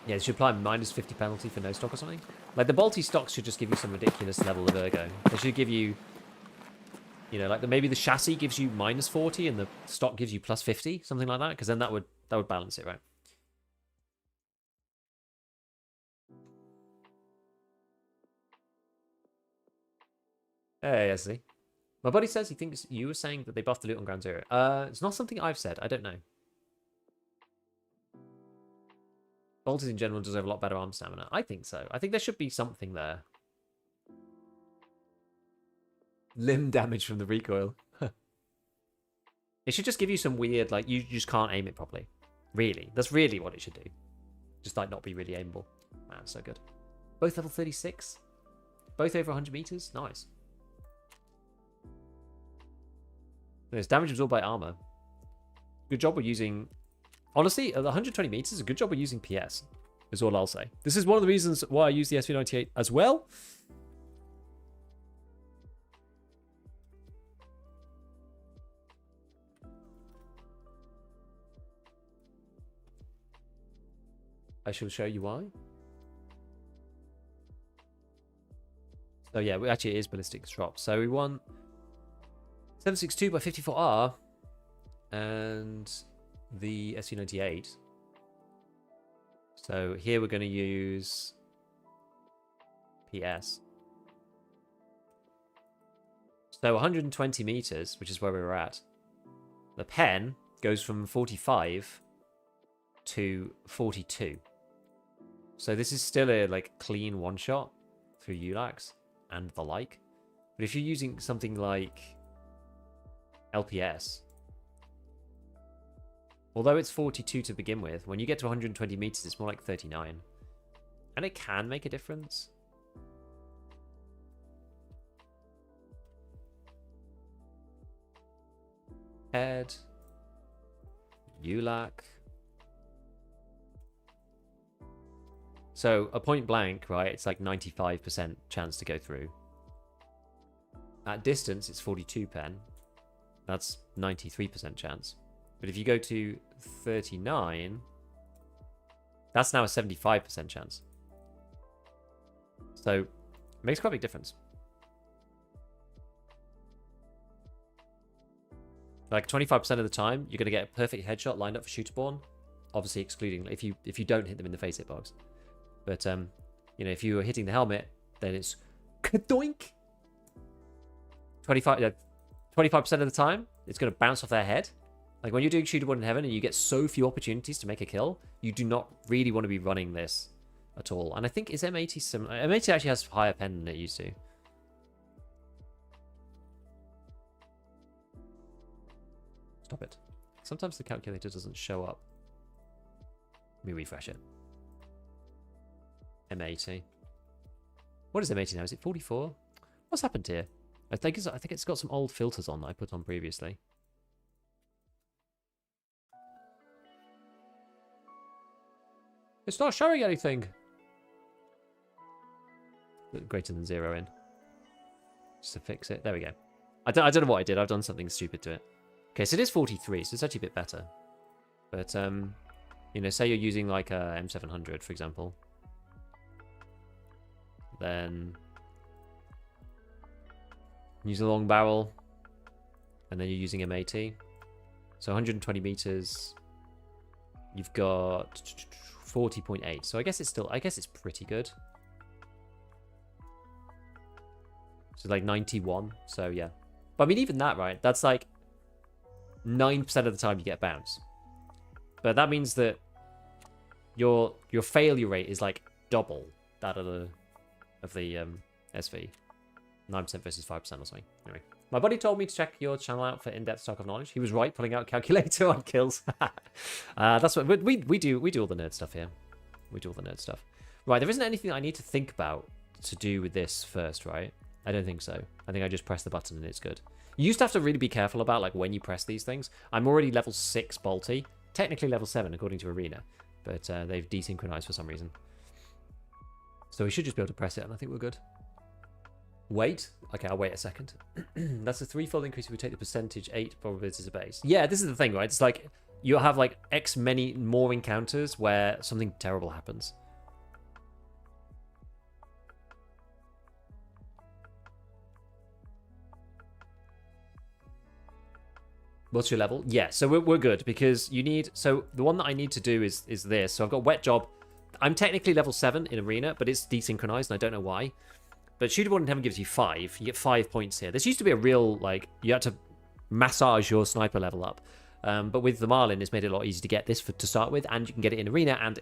Yeah, they should apply a -50 penalty for no stock or something. Like, the Balti stocks should just give you some ridiculous level of ergo. They should give you, you know, like, maybe the chassis gives you -40 and the stock gives you +50, something like that, because then that would balance it, right? Hey, I see. My buddy says he thinks you were saying that they buffed the loot on Ground Zero. It's not something I've said. I don't know. Bolters in general deserve a lot better arm stamina. I think so. I think there should be something there. Limb damage from the recoil. It should just give you some weird, like, you just can't aim it properly. Really. That's really what it should do. Just, like, not be really aimable. Man, so good. Both level 36. Both over 100 meters. Nice. There's damage absorbed by armor. Good job we're using... Honestly, at 120 meters, a good job we're using PS, is all I'll say. This is one of the reasons why I use the SV98 as well. I shall show you why. So yeah, actually it is ballistics drop. So we want 762 by 54R and the SU-98. So here we're going to use PS. So 120 meters, which is where we were at. The pen goes from 45 to 42. So this is still a like clean one shot through ULAX and the like. But if you're using something like LPS, although it's 42 to begin with, when you get to 120 meters, it's more like 39. And it can make a difference. Head. ULAC. So a point blank, right, it's like 95% chance to go through. At distance, it's 42 pen. That's 93% chance. But if you go to 39, that's now a 75% chance. So it makes quite a big difference. Like 25% of the time, you're going to get a perfect headshot lined up for ShooterBorn. Obviously excluding if you don't hit them in the face hitbox. But you know, if you are hitting the helmet, then it's kadoink. 25% of the time, it's going to bounce off their head. Like when you're doing ShooterBorn in heaven and you get so few opportunities to make a kill, you do not really want to be running this at all. And I think, is M80 similar? M80 actually has higher pen than it used to. Stop it. Sometimes the calculator doesn't show up. Let me refresh it. M80. What is M80 now? Is it 44? What's happened here? I think it's got some old filters on that I put on previously. It's not showing anything. Greater than 0 in. Just to fix it. There we go. I don't know what I did. I've done something stupid to it. Okay, so it is 43, so it's actually a bit better. But, you know, say you're using like a M700, for example. Then use a long barrel. And then you're using M80. So 120 meters. You've got 40.8. So I guess it's pretty good. So like 91. So yeah. But I mean, even that, right? That's like 9% of the time you get a bounce. But that means that your failure rate is like double that of the SV. 9% versus 5% or something. Anyway, my buddy told me to check your channel out for in-depth Tarkov knowledge. He was right, pulling out a calculator on kills. That's what we do. We do all the nerd stuff here. We do all the nerd stuff. Right, there isn't anything I need to think about to do with this first, right? I don't think so. I think I just press the button and it's good. You used to have to really be careful about like when you press these things. I'm already level 6 bolty. Technically level 7 according to Arena. But they've desynchronized for some reason. So we should just be able to press it and I think we're good. Wait. Okay, I'll wait a second. That's a 3-fold increase if we take the percentage 8 probability as a base. Yeah, this is the thing, right? It's like you'll have like X many more encounters where something terrible happens. What's your level? Yeah, so we're good because you need... So the one that I need to do is this. So I've got Wet Job. I'm technically level 7 in Arena, but it's desynchronized and I don't know why. But ShooterBorn in Heaven gives you 5. You get 5 points here. This used to be a real, like, you had to massage your sniper level up. But with the Marlin, it's made it a lot easier to get this to start with, and you can get it in Arena and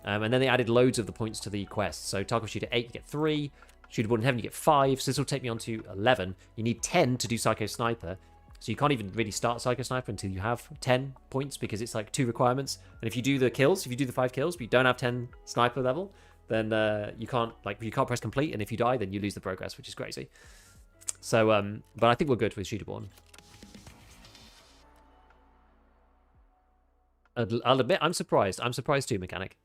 then they added loads of the points to the quests. So Tarkov Shooter 8, you get 3. ShooterBorn in Heaven, you get 5. So this will take me on to 11. You need 10 to do Psycho Sniper. So you can't even really start Psycho Sniper until you have 10 points because it's like 2 requirements. And if you do the kills, if you do the 5 kills, but you don't have 10 sniper level, then you can't press complete. And if you die, then you lose the progress, which is crazy. So, but I think we're good with ShooterBorn. I'll admit, I'm surprised. I'm surprised too, Mechanic.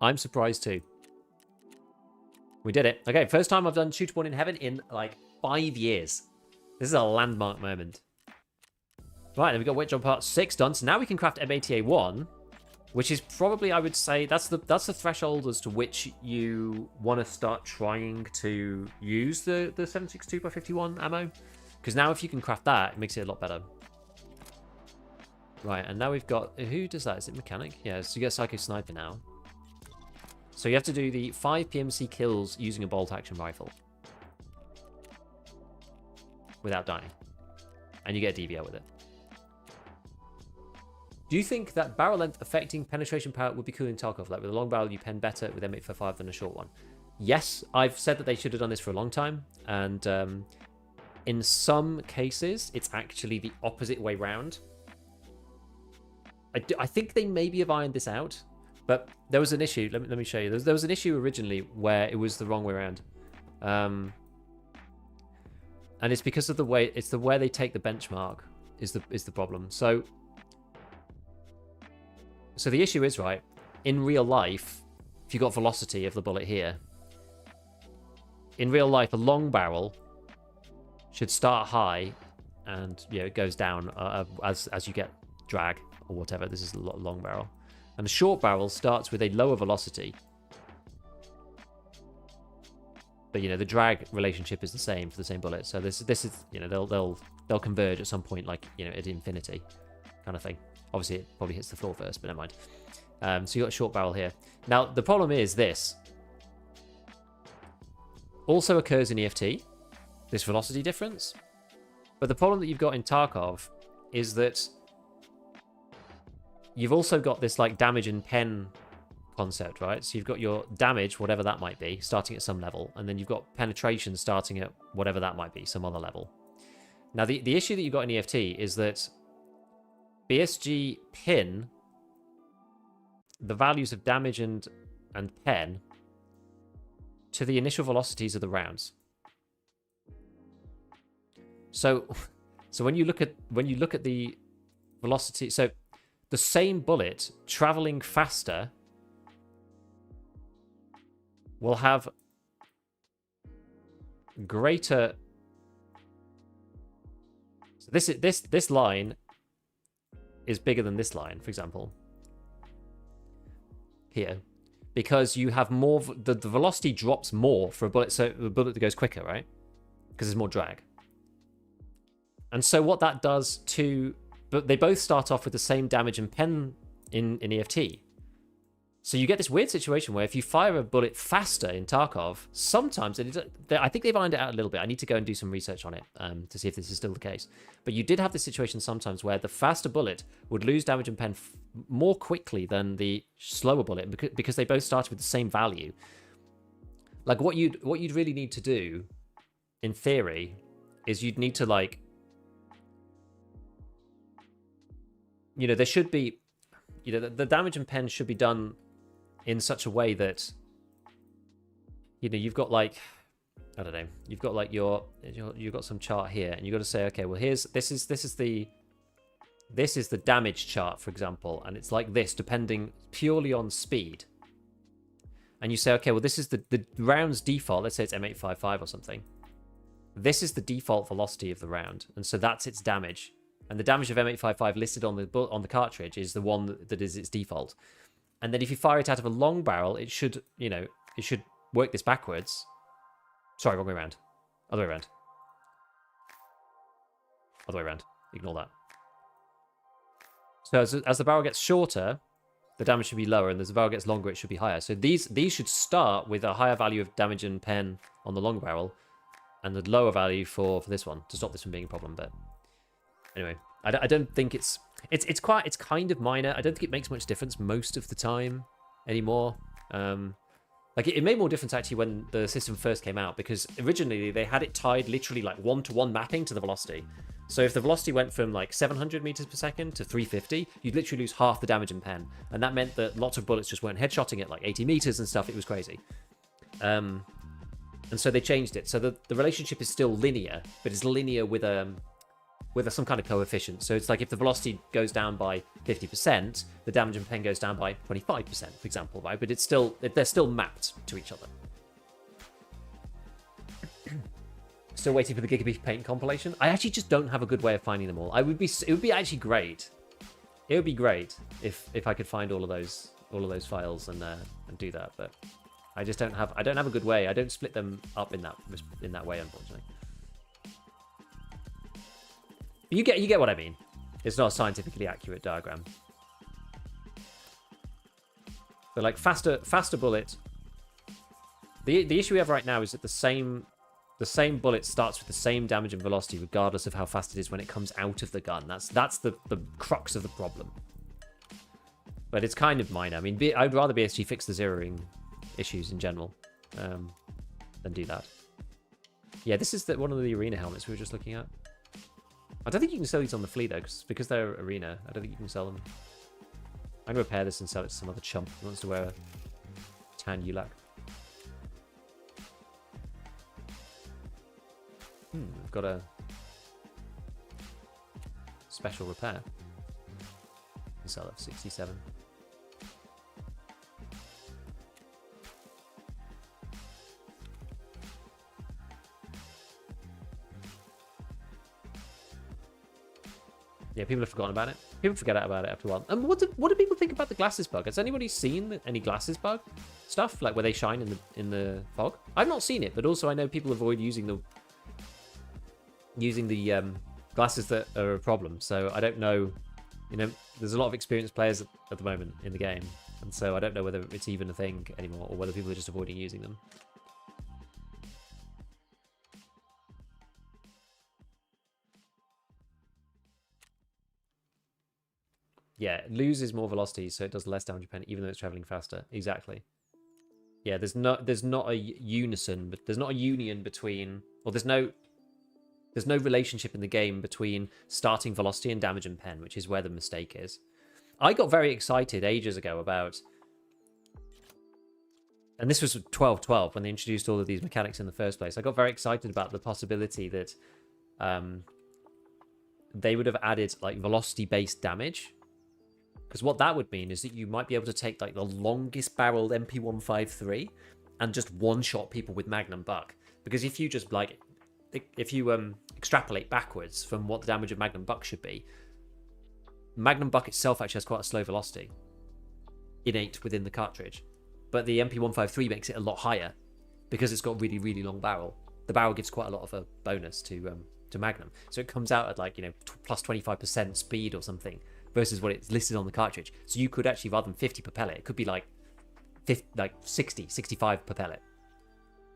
I'm surprised too. We did it. Okay, first time I've done ShooterBorn in Heaven in like 5 years. This is a landmark moment. Right, then we got Witch on part 6 done. So now we can craft MATA1, which is probably, I would say, that's the threshold as to which you want to start trying to use the 7.62x51 ammo. Because now if you can craft that, it makes it a lot better. Right, and now we've got... Who does that? Is it Mechanic? Yeah, so you get Psycho Sniper now. So you have to do the 5 PMC kills using a bolt action rifle. Without dying. And you get a DVL with it. Do you think that barrel length affecting penetration power would be cool in Tarkov? Like with a long barrel you pen better with M845 than a short one? Yes, I've said that they should have done this for a long time. And in some cases, it's actually the opposite way round. I think they maybe have ironed this out. But there was an issue. Let me show you. There was an issue originally where it was the wrong way around, and it's because of the way they take the benchmark is the problem. So the issue is, right, in real life, if you got velocity of the bullet here, in real life, a long barrel should start high, and it goes down as you get drag or whatever. This is a long barrel. And a short barrel starts with a lower velocity. But, the drag relationship is the same for the same bullet. So this is, they'll converge at some point, like, at infinity kind of thing. Obviously, it probably hits the floor first, but never mind. So you got a short barrel here. Now, the problem is this. Also occurs in EFT, this velocity difference. But the problem that you've got in Tarkov is that you've also got this like damage and pen concept, right? So you've got your damage, whatever that might be, starting at some level, and then you've got penetration starting at whatever that might be, some other level. Now, the issue that you've got in EFT is that BSG pin the values of damage and pen to the initial velocities of the rounds. So when you look at the velocity, so the same bullet traveling faster will have greater. So this line is bigger than this line, for example, here, because you have more. The velocity drops more for a bullet, so the bullet that goes quicker, right? Because there's more drag. And so what that does to, but they both start off with the same damage and pen in EFT. So you get this weird situation where if you fire a bullet faster in Tarkov, sometimes, I think they've ironed it out a little bit. I need to go and do some research on it to see if this is still the case. But you did have this situation sometimes where the faster bullet would lose damage and pen more quickly than the slower bullet because they both started with the same value. Like what you'd really need to do, in theory, is you'd need to like, there should be, the damage and pen should be done in such a way that, you've got like, I don't know, you've got like you've got some chart here, and you've got to say, okay, well this is the damage chart, for example, and it's like this depending purely on speed. And you say, okay, well this is the round's default. Let's say it's M855 or something. This is the default velocity of the round, and so that's its damage. And the damage of M855 listed on the cartridge is the one that is its default. And then if you fire it out of a long barrel, it should, it should work this backwards. Sorry, wrong way around. Other way around. Other way around. Ignore that. So as the barrel gets shorter, the damage should be lower, and as the barrel gets longer, it should be higher. So these should start with a higher value of damage and pen on the long barrel, and the lower value for this one to stop this from being a problem. But anyway, I don't think it's kind of minor. I don't think it makes much difference most of the time anymore. Like it made more difference actually when the system first came out, because originally they had it tied literally like 1-to-1 mapping to the velocity. So if the velocity went from like 700 meters per second to 350, you'd literally lose half the damage and pen, and that meant that lots of bullets just weren't headshotting at like 80 meters and stuff. It was crazy. And so they changed it. So the relationship is still linear, but it's linear with some kind of coefficient. So it's like if the velocity goes down by 50%, the damage and pen goes down by 25%, for example, right? But they're still mapped to each other. Still waiting for the Gigabit Paint compilation. I actually just don't have a good way of finding them all. It would be actually great. It would be great if I could find all of those files and do that, but I don't have a good way. I don't split them up in that way, unfortunately. You get what I mean. It's not a scientifically accurate diagram. But like faster bullet. The issue we have right now is that the same bullet starts with the same damage and velocity regardless of how fast it is when it comes out of the gun. That's the crux of the problem. But it's kind of minor. I mean, I'd rather BSG fix the zeroing issues in general than do that. Yeah, this is one of the arena helmets we were just looking at. I don't think you can sell these on the flea though, because they're arena. I don't think you can sell them. I'm gonna repair this and sell it to some other chump who wants to wear a tan ULAC. We've got a special repair. Can sell it for 67. Yeah, people have forgotten about it. People forget about it after a while. And what do people think about the glasses bug? Has anybody seen any glasses bug stuff, like where they shine in the fog? I've not seen it, but also I know people avoid using the glasses that are a problem. So I don't know. There's a lot of experienced players at the moment in the game, and so I don't know whether it's even a thing anymore or whether people are just avoiding using them. Yeah, it loses more velocity, so it does less damage pen, even though it's traveling faster. Exactly. Yeah, there's not a unison, but there's not a union between, or there's no relationship in the game between starting velocity and damage and pen, which is where the mistake is. I got very excited ages ago about, and this was 12.12 when they introduced all of these mechanics in the first place. I got very excited about the possibility that they would have added like velocity-based damage. Because what that would mean is that you might be able to take like the longest barreled MP153 and just one-shot people with Magnum Buck. Because if you just like, if you extrapolate backwards from what the damage of Magnum Buck should be, Magnum Buck itself actually has quite a slow velocity, innate within the cartridge. But the MP153 makes it a lot higher because it's got really, really long barrel. The barrel gives quite a lot of a bonus to Magnum. So it comes out at like, plus 25% speed or something, versus what it's listed on the cartridge. So you could actually, rather than 50 per pellet, it could be like like 60, 65 per pellet.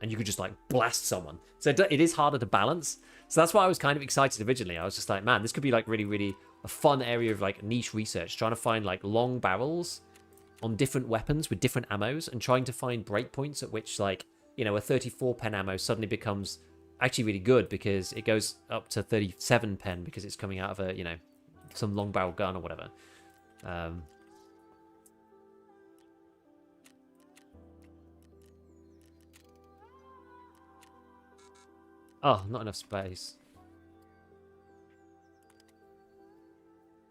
And you could just like blast someone. So it is harder to balance. So that's why I was kind of excited originally. I was just like, man, this could be like really, really a fun area of like niche research, trying to find like long barrels on different weapons with different ammos and trying to find breakpoints at which like, you know, a 34 pen ammo suddenly becomes actually really good because it goes up to 37 pen because it's coming out of a, you know, some long barrel gun or whatever. Oh, not enough space.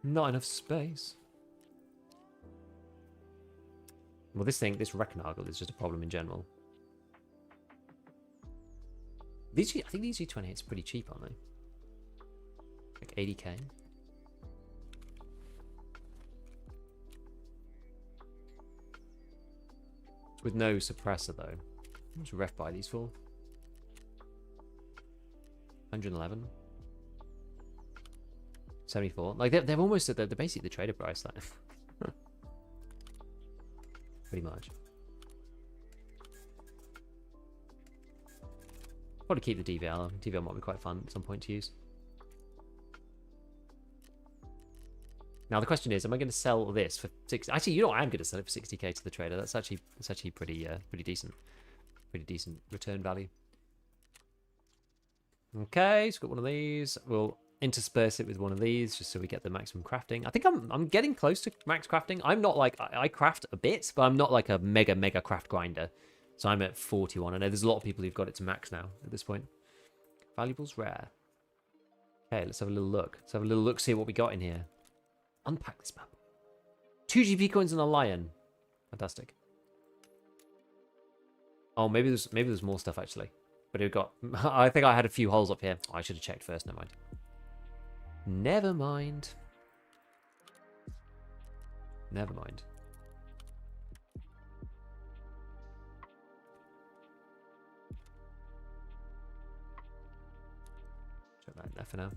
Not enough space. Well, this Reckonagel is just a problem in general. I think these G28s are pretty cheap, aren't they? Like 80k. With no suppressor, though. How much ref buy these for? 111. 74. Like, they're almost at they're basically the trader price, though. Pretty much. Probably keep the DVL. DVL might be quite fun at some point to use. Now the question is, am I going to sell this for 60? Actually, you know what? I'm going to sell it for 60k to the trader. That's actually pretty decent. Pretty decent return value. Okay, so got one of these. We'll intersperse it with one of these just so we get the maximum crafting. I think I'm getting close to max crafting. I'm not like I craft a bit, but I'm not like a mega craft grinder. So I'm at 41. I know there's a lot of people who've got it to max now at this point. Valuables rare. Okay, let's have a little look. Let's have a little look, see what we got in here. Unpack this map. 2 GP coins and a lion. Fantastic. Oh, maybe there's more stuff actually. But we've got... I think I had a few holes up here. Oh, I should have checked first. Never mind. Never mind. Never mind. Check that in there for now.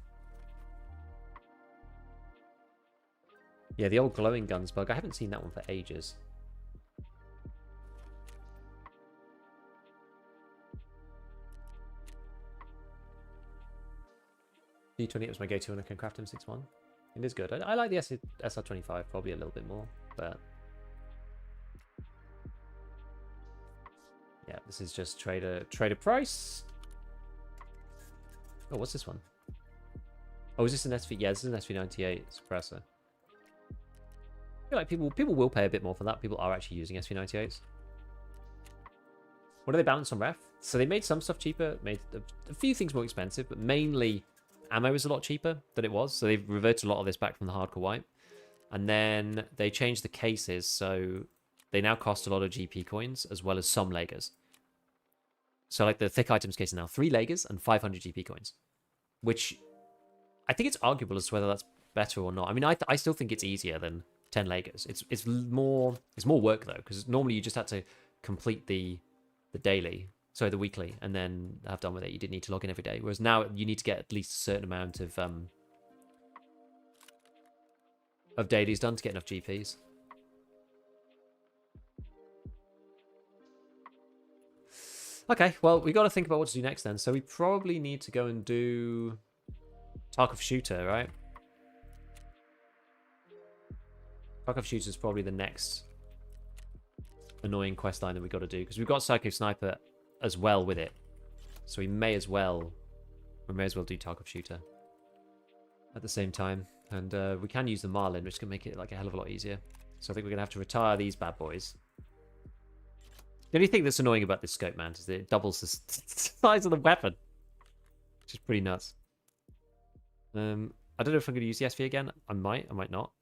Yeah, the old glowing guns bug. I haven't seen that one for ages. D28 was my go-to when I can craft him 6-1. It is good. I like the SR25 probably a little bit more, but... yeah, this is just trader price. Oh, what's this one? Oh, is this an SV? Yeah, this is an SV98 suppressor. I feel like people will pay a bit more for that. People are actually using SV98s. What do they balance on ref? So they made some stuff cheaper, made a few things more expensive, but mainly ammo is a lot cheaper than it was. So they've reverted a lot of this back from the hardcore wipe. And then they changed the cases, so they now cost a lot of GP coins as well as some Legers. So like the thick items case is now 3 Legers and 500 GP coins, which I think it's arguable as to whether that's better or not. I mean, I still think it's easier than 10 Legers. It's more work though, because normally you just had to complete the the weekly, and then have done with it. You didn't need to log in every day, whereas now you need to get at least a certain amount of dailies done to get enough GPs. Okay, well, we got to think about what to do next then. So we probably need to go and do Tarkov Shooter, right? Tarkov Shooter is probably the next annoying quest line that we got to do, because we've got Psycho Sniper as well with it. So we may as well do Tarkov Shooter at the same time. And we can use the Marlin, which can make it like a hell of a lot easier. So I think we're going to have to retire these bad boys. The only thing that's annoying about this scope mount is that it doubles the size of the weapon, which is pretty nuts. I don't know if I'm going to use the SV again. I might not.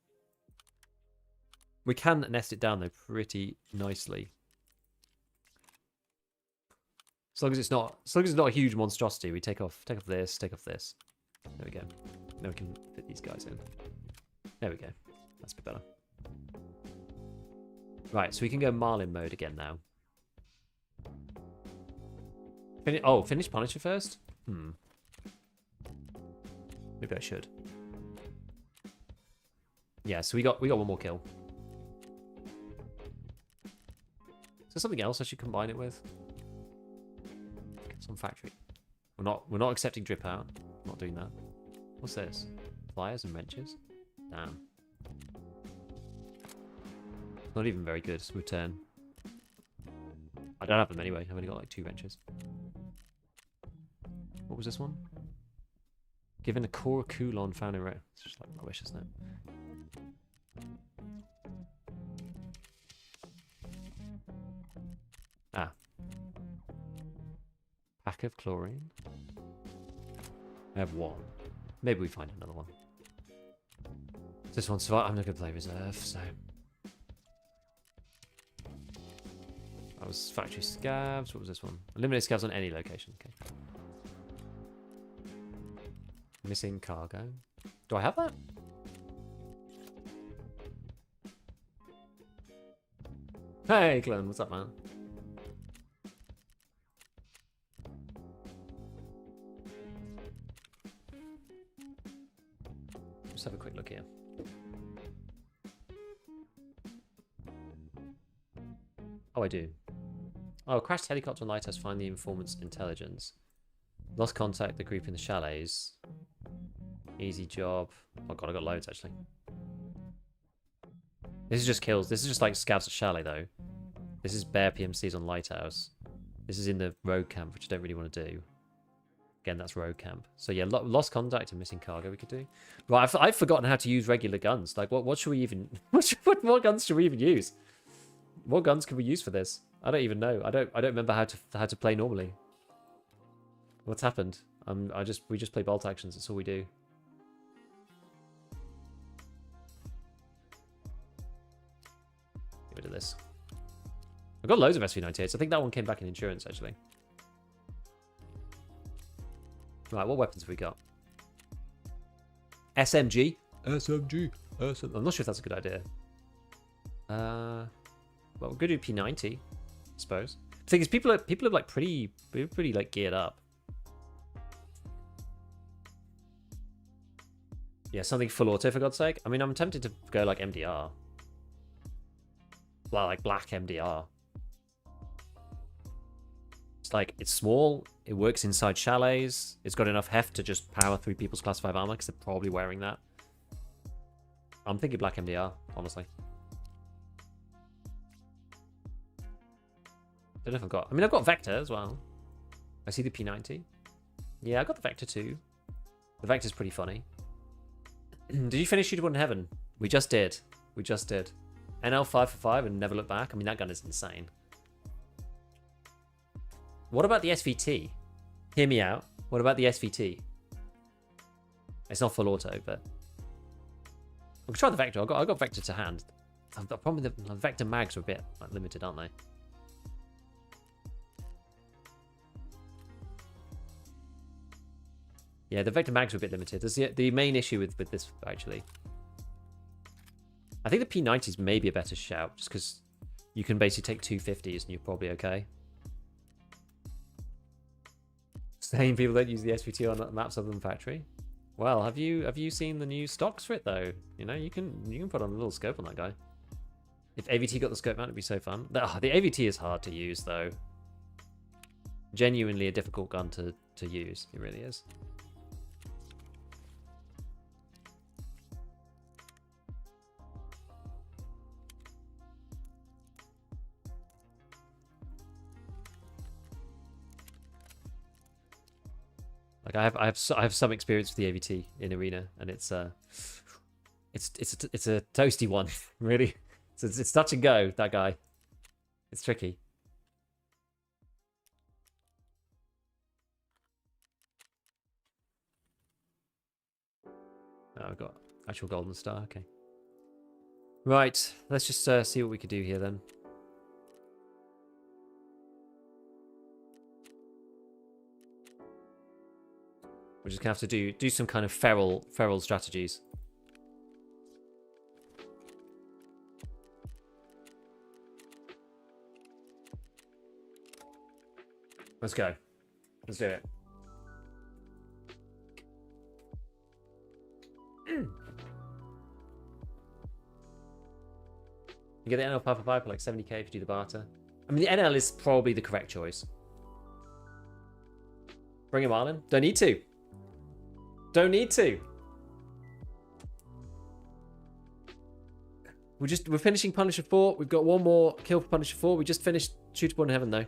We can nest it down though pretty nicely. As long as it's not a huge monstrosity, we take off this. There we go. Now we can fit these guys in. There we go. That's a bit better. Right, so we can go Marlin mode again now. Finish Punisher first? Maybe I should. Yeah, so we got one more kill. Is there something else I should combine it with? Some factory. We're not accepting drip out. Not doing that. What's this? Pliers and wrenches? Damn. Not even very good. Return. I don't have them anyway. I've only got like 2 wrenches. What was this one? Given a core coulon found in it's just like rubbish, isn't it? Ah. Pack of chlorine. I have 1. Maybe we find another one. This one's I'm not going to play reserve, so. That was factory scavs. What was this one? Eliminate scavs on any location. Okay. Missing cargo. Do I have that? Hey, Glenn. What's up, man? Let's have a quick look here. Oh, I do. Oh, crashed helicopter and lighthouse. Find the informant's intelligence. Lost contact the group in the chalets. Easy job. Oh god, I got loads actually. This is just kills. This is just like scavs at chalet though. This is bare PMCs on lighthouse. This is in the road camp, which I don't really want to do. Again, that's road camp. So yeah, lost contact and missing cargo we could do. Right, I've forgotten how to use regular guns. Like, what should we even... what guns should we even use? What guns can we use for this? I don't even know. I don't remember how to play normally. What's happened? We just play bolt actions. That's all we do. Get rid of this. I've got loads of SV98s. I think that one came back in insurance actually. Right, what weapons have we got? SMG. SMG. I'm not sure if that's a good idea. Well, we're gonna do P90, I suppose. The thing is, people are like pretty like geared up. Yeah, something full auto for God's sake. I mean, I'm tempted to go like MDR. Well, like black MDR. It's like, it's small, it works inside chalets, it's got enough heft to just power through people's class 5 armor because they're probably wearing that. I'm thinking black MDR, honestly. Don't know if I've got... I mean, I've got Vector as well. I see the P90. Yeah, I got the Vector too. The Vector's pretty funny. Did you finish ShooterBorn in Heaven? We just did. We just did. NL 5 for 5 and never look back. I mean, that gun is insane. What about the SVT? Hear me out. What about the SVT? It's not full auto, but... We can try the Vector. I got Vector to hand. The problem with the Vector mags are a bit like, limited, aren't they? Yeah, the Vector mags are a bit limited. That's the main issue with this, actually. I think the P90s may be a better shout, just because you can basically take 250s and you're probably okay. Saying people don't use the SVT on maps other than factory. Well, have you seen the new stocks for it though? You know, you can put on a little scope on that guy. If AVT got the scope mount, it'd be so fun. The AVT is hard to use though. Genuinely a difficult gun to use. It really is. Like I have some experience with the AVT in arena, and it's a toasty one, really. It's touch and go, that guy. It's tricky. Oh, I've got actual golden star. Okay. Right, let's just see what we could do here then. We're just gonna have to do some kind of feral strategies. Let's go. Let's do it. You get the NL Papa 5 for like 70k if you do the barter. I mean, the NL is probably the correct choice. Bring him Marlin. Don't need to. Don't need to. We're finishing Punisher 4. We've got one more kill for Punisher 4. We just finished ShooterBorn in Heaven though.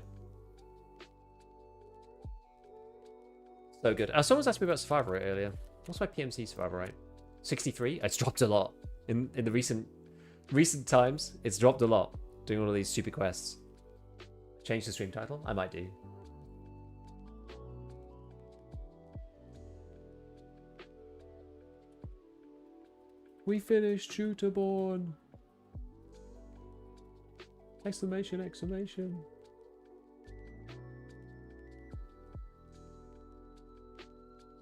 So good. Someone's asked me about Survivor Rate earlier. What's my PMC Survivor Rate? 63? It's dropped a lot. In the recent times, it's dropped a lot. Doing all of these stupid quests. Change the stream title? I might do. We finished ShooterBorn. Exclamation, exclamation.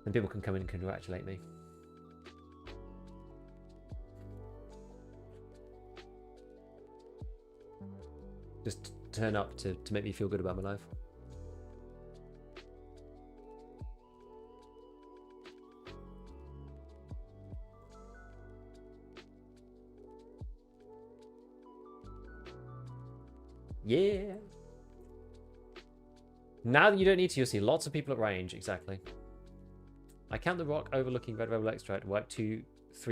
And people can come in and congratulate me. Just turn up to make me feel good about my life. Yeah. Now that you don't need to, you'll see lots of people at range. Exactly. I count the rock overlooking Red Rebel Extract. Wipe 2-3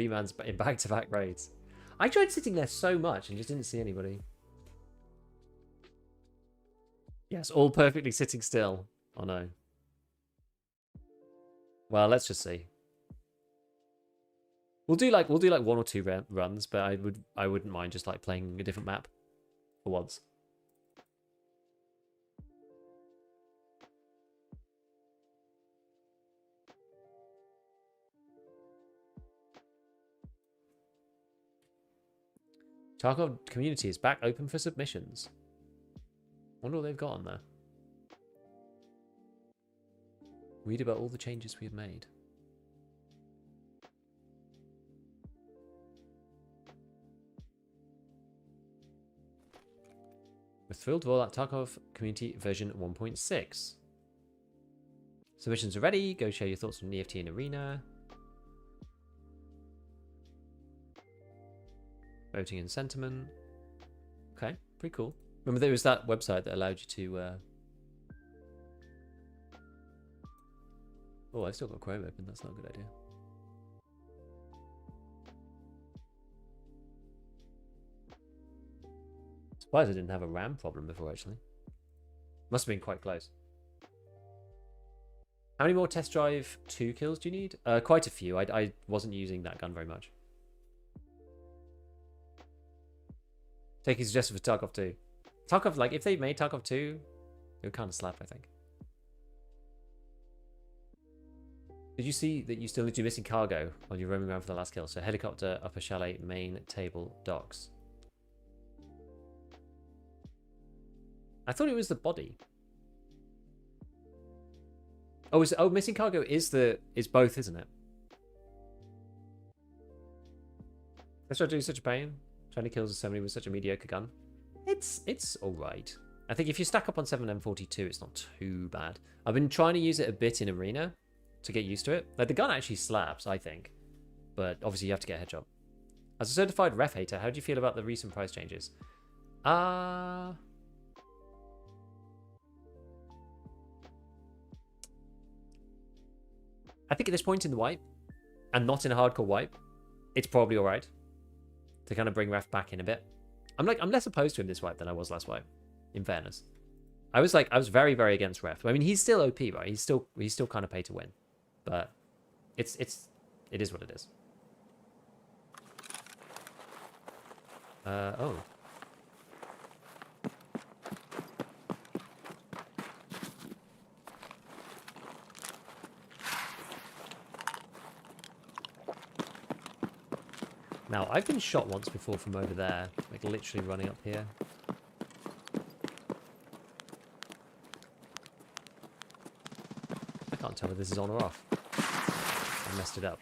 mans in back-to-back raids. I tried sitting there so much and just didn't see anybody. Yes, all perfectly sitting still. Oh no. Well, let's just see. We'll do like 1 or 2 runs, but I wouldn't mind just like playing a different map for once. Tarkov community is back open for submissions. Wonder what they've got on there. Read about all the changes we have made. We're thrilled to roll out Tarkov community version 1.6. Submissions are ready. Go share your thoughts on EFT in Arena. Voting and sentiment. Okay, pretty cool. Remember there was that website that allowed you to... Oh, I still got Chrome open. That's not a good idea. Surprised I didn't have a RAM problem before, actually. Must have been quite close. How many more test drive 2 kills do you need? Quite a few. I wasn't using that gun very much. Taking suggestion for Tarkov 2. Tarkov, like, if they made Tarkov 2, it would kind of slap, I think. Did you see that you still need to be missing cargo while you're roaming around for the last kill? So helicopter, upper chalet, main table, docks. I thought it was the body. Oh, missing cargo is both, isn't it? That's why I do such a pain. 20 kills with 70 with such a mediocre gun. It's alright. I think if you stack up on 7M42, it's not too bad. I've been trying to use it a bit in Arena to get used to it. Like, the gun actually slaps, I think. But obviously you have to get a headshot. As a certified ref hater, how do you feel about the recent price changes? I think at this point in the wipe, and not in a hardcore wipe, it's probably alright to kind of bring ref back in a bit. I'm less opposed to him this wipe than I was last wipe, in fairness. I was very, very against ref. I mean, he's still OP, right? He's still kind of pay to win. But it is what it is. Oh. Now, I've been shot once before from over there, like literally running up here. I can't tell whether this is on or off. I messed it up.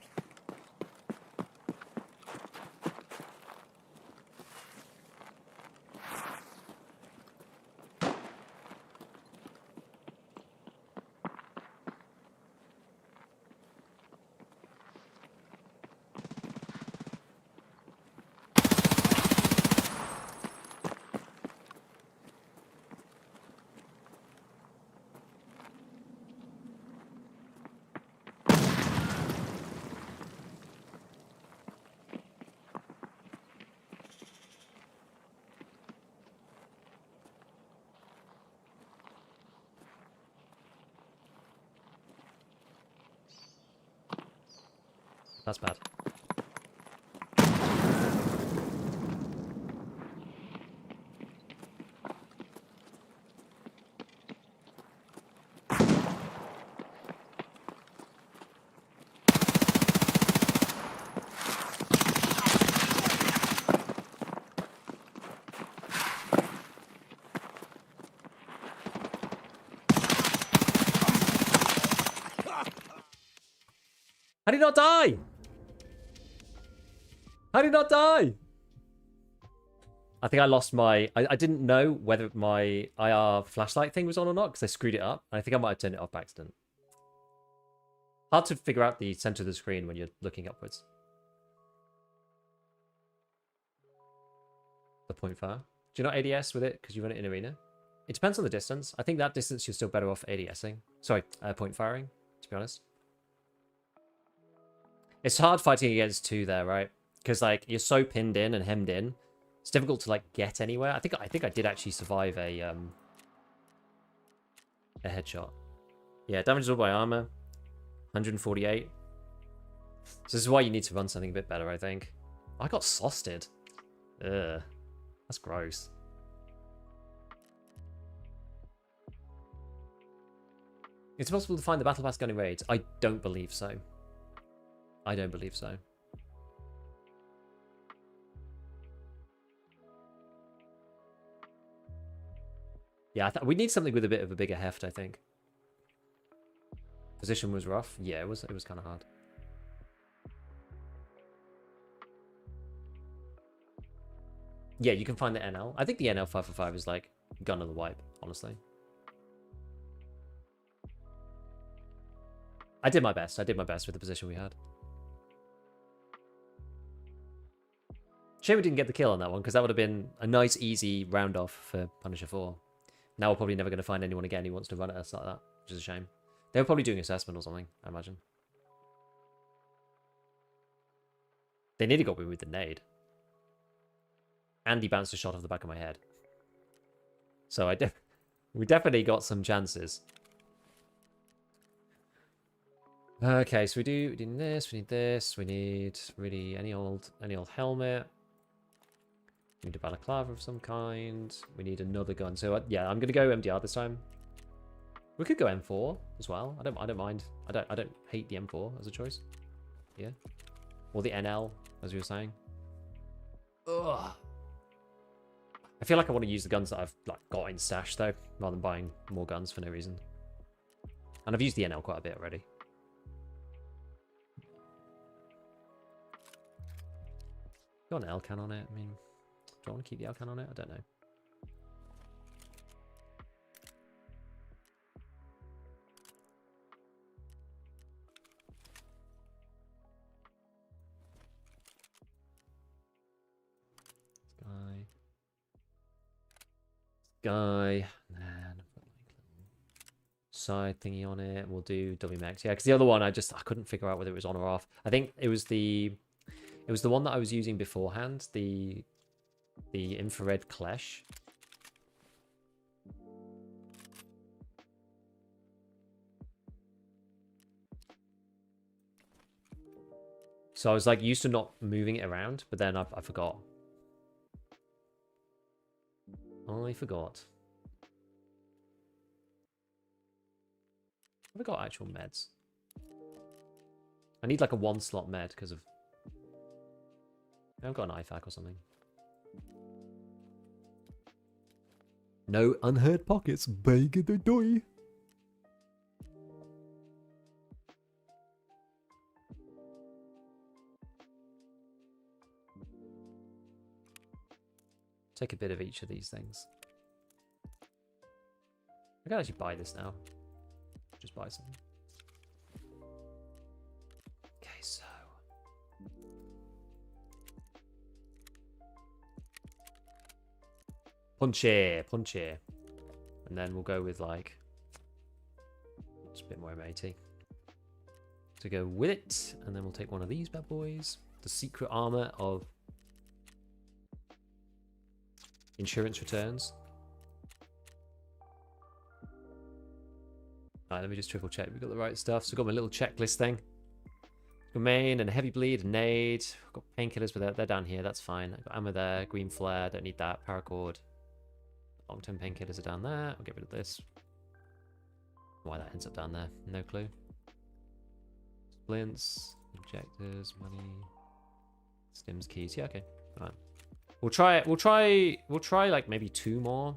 That's bad. How did he not die? How did he not die? I think I lost my... I didn't know whether my IR flashlight thing was on or not because I screwed it up. I think I might have turned it off by accident. Hard to figure out the center of the screen when you're looking upwards. The point fire. Do you not ADS with it because you run it in arena? It depends on the distance. I think that distance you're still better off ADSing. Sorry, point firing, to be honest. It's hard fighting against two there, right? Because like you're so pinned in and hemmed in, it's difficult to like get anywhere. I think I did actually survive a headshot. Yeah, damage all by armor, 148. So this is why you need to run something a bit better, I think. I got sausted. Ugh, that's gross. It's possible to find the battle pass gun in raids. I don't believe so. I don't believe so. Yeah, we need something with a bit of a bigger heft, I think. Position was rough. Yeah, it was kind of hard. Yeah, you can find the NL. I think the NL 545 is like gun of the wipe, honestly. I did my best. I did my best with the position we had. Shame we didn't get the kill on that one, because that would have been a nice, easy round off for Punisher 4. Now we're probably never going to find anyone again who wants to run at us like that, which is a shame. They were probably doing assessment or something, I imagine. They nearly got me with the nade. And he bounced a shot off the back of my head. So we definitely got some chances. Okay, so we need this, we need really any old helmet. We need a balaclava of some kind. We need another gun. So yeah, I'm gonna go MDR this time. We could go M4 as well. I don't mind. I don't hate the M4 as a choice. Yeah. Or the NL, as we were saying. Ugh. I feel like I want to use the guns that I've like got in stash though, rather than buying more guns for no reason. And I've used the NL quite a bit already. Got an L-can on it. I mean, do I want to keep the L-can on it? I don't know. Guy. And side thingy on it. We'll do WMAX. Yeah, because the other one, I couldn't figure out whether it was on or off. I think it was the one that I was using beforehand, the infrared Clash. So I was like used to not moving it around, but then I forgot. I forgot. Have I got actual meds? I need like a 1-slot med because of... I've got an IFAK or something. No unheard pockets. Beg the doy. Take a bit of each of these things. I can actually buy this now. Just buy something. Okay, so... Punch here. And then we'll go with like... just a bit more M80. To go with it. And then we'll take one of these bad boys. The secret armor of... insurance returns. Alright, let me just triple check we've got the right stuff. So I've got my little checklist thing. Remain and heavy bleed, nade. I've got painkillers, but they're down here. That's fine. I've got ammo there. Green flare. Don't need that. Paracord. Long-term painkillers are down there. I'll get rid of this. Why that ends up down there? No clue. Splints, injectors, money, stims, keys. Yeah, okay. All right. We'll try like maybe 2 more.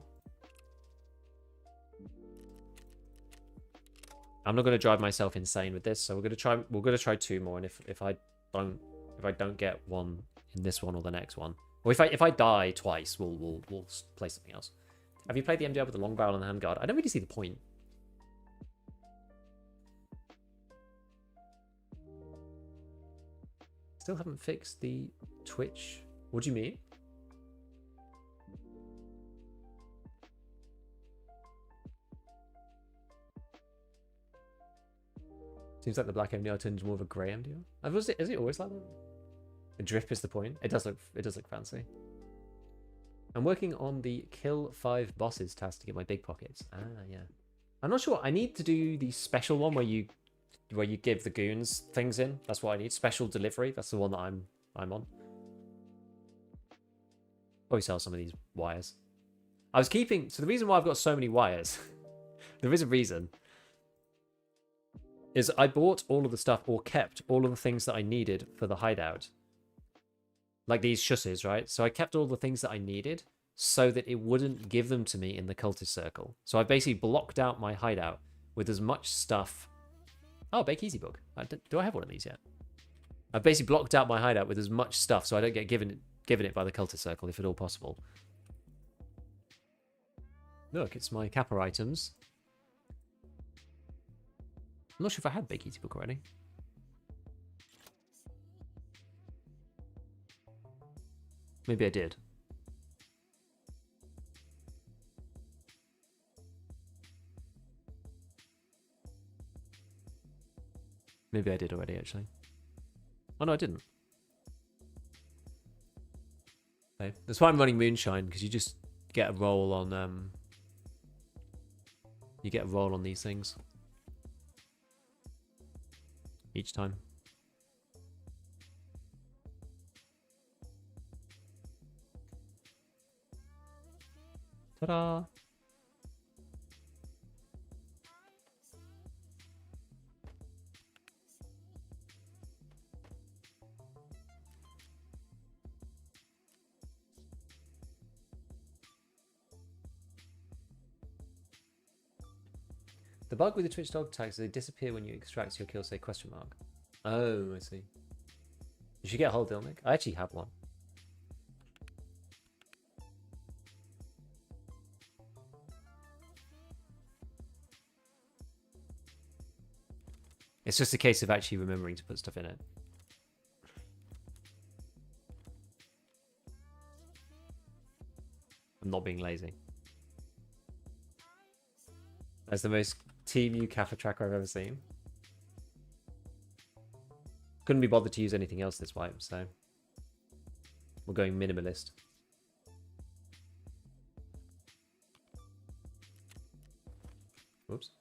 I'm not going to drive myself insane with this, so we're going to try 2 more, and if I don't get one in this one or the next one, or if I die twice, we'll play something else. Have you played the MDR with the long barrel and the handguard? I don't really see the point. Still haven't fixed the Twitch. What do you mean? Seems like the black MDR turns more of a grey MDR. Is it always like that? The drip is the point. It does look fancy. I'm working on the kill 5 bosses task to get my big pockets. Ah, yeah. I'm not sure. I need to do the special one where you give the goons things in. That's what I need. Special delivery. That's the one that I'm on. Probably sell some of these wires. I was keeping. So the reason why I've got so many wires, there is a reason. Is I bought all of the stuff or kept all of the things that I needed for the hideout. Like these shusses, right? So I kept all the things that I needed so that it wouldn't give them to me in the cultist circle. So I basically blocked out my hideout with as much stuff. Oh, Bake Easy book. Do I have one of these yet? I've basically blocked out my hideout with as much stuff so I don't get given it by the cultist circle if at all possible. Look, it's my Kappa items. I'm not sure if I had Bake Easy book already. Maybe I did. Maybe I did already, actually. Oh, no, I didn't. Okay. That's why I'm running Moonshine, because you just get a roll on, you get a roll on these things. Each time. Ta-da! The bug with the Twitch dog tags is they disappear when you extract your kill, say question mark. Oh, I see. You should get a whole Dilmic. I actually have one. It's just a case of actually remembering to put stuff in it. I'm not being lazy. That's the most Team U Kappa tracker I've ever seen. Couldn't be bothered to use anything else this wipe, so we're going minimalist. Whoops.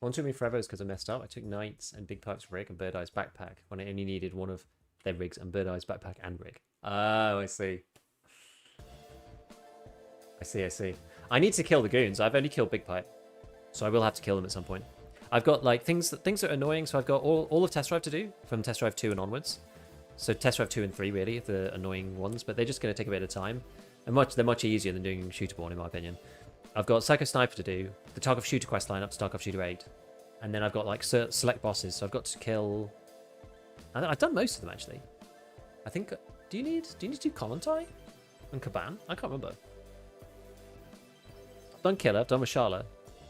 One took me forever is because I messed up. I took Knight's and Big Pipe's rig and Bird Eye's backpack when I only needed one of their rigs and Bird Eye's backpack and rig. Oh, I see. I see. I need to kill the goons. I've only killed Big Pipe, so I will have to kill them at some point. I've got like things that are annoying, so I've got all of Test Drive to do from Test Drive 2 and onwards. So Test Drive 2 and 3 really, the annoying ones, but they're just going to take a bit of time. And they're much easier than doing ShooterBorn in my opinion. I've got Psycho Sniper to do, the Tarkov Shooter quest line up to Tarkov Shooter 8, and then I've got like select bosses. So I've got to kill. I've done most of them actually. I think. Do you need to do Kollontai and Kaban? I can't remember. I've done Killer. I've done Mashala.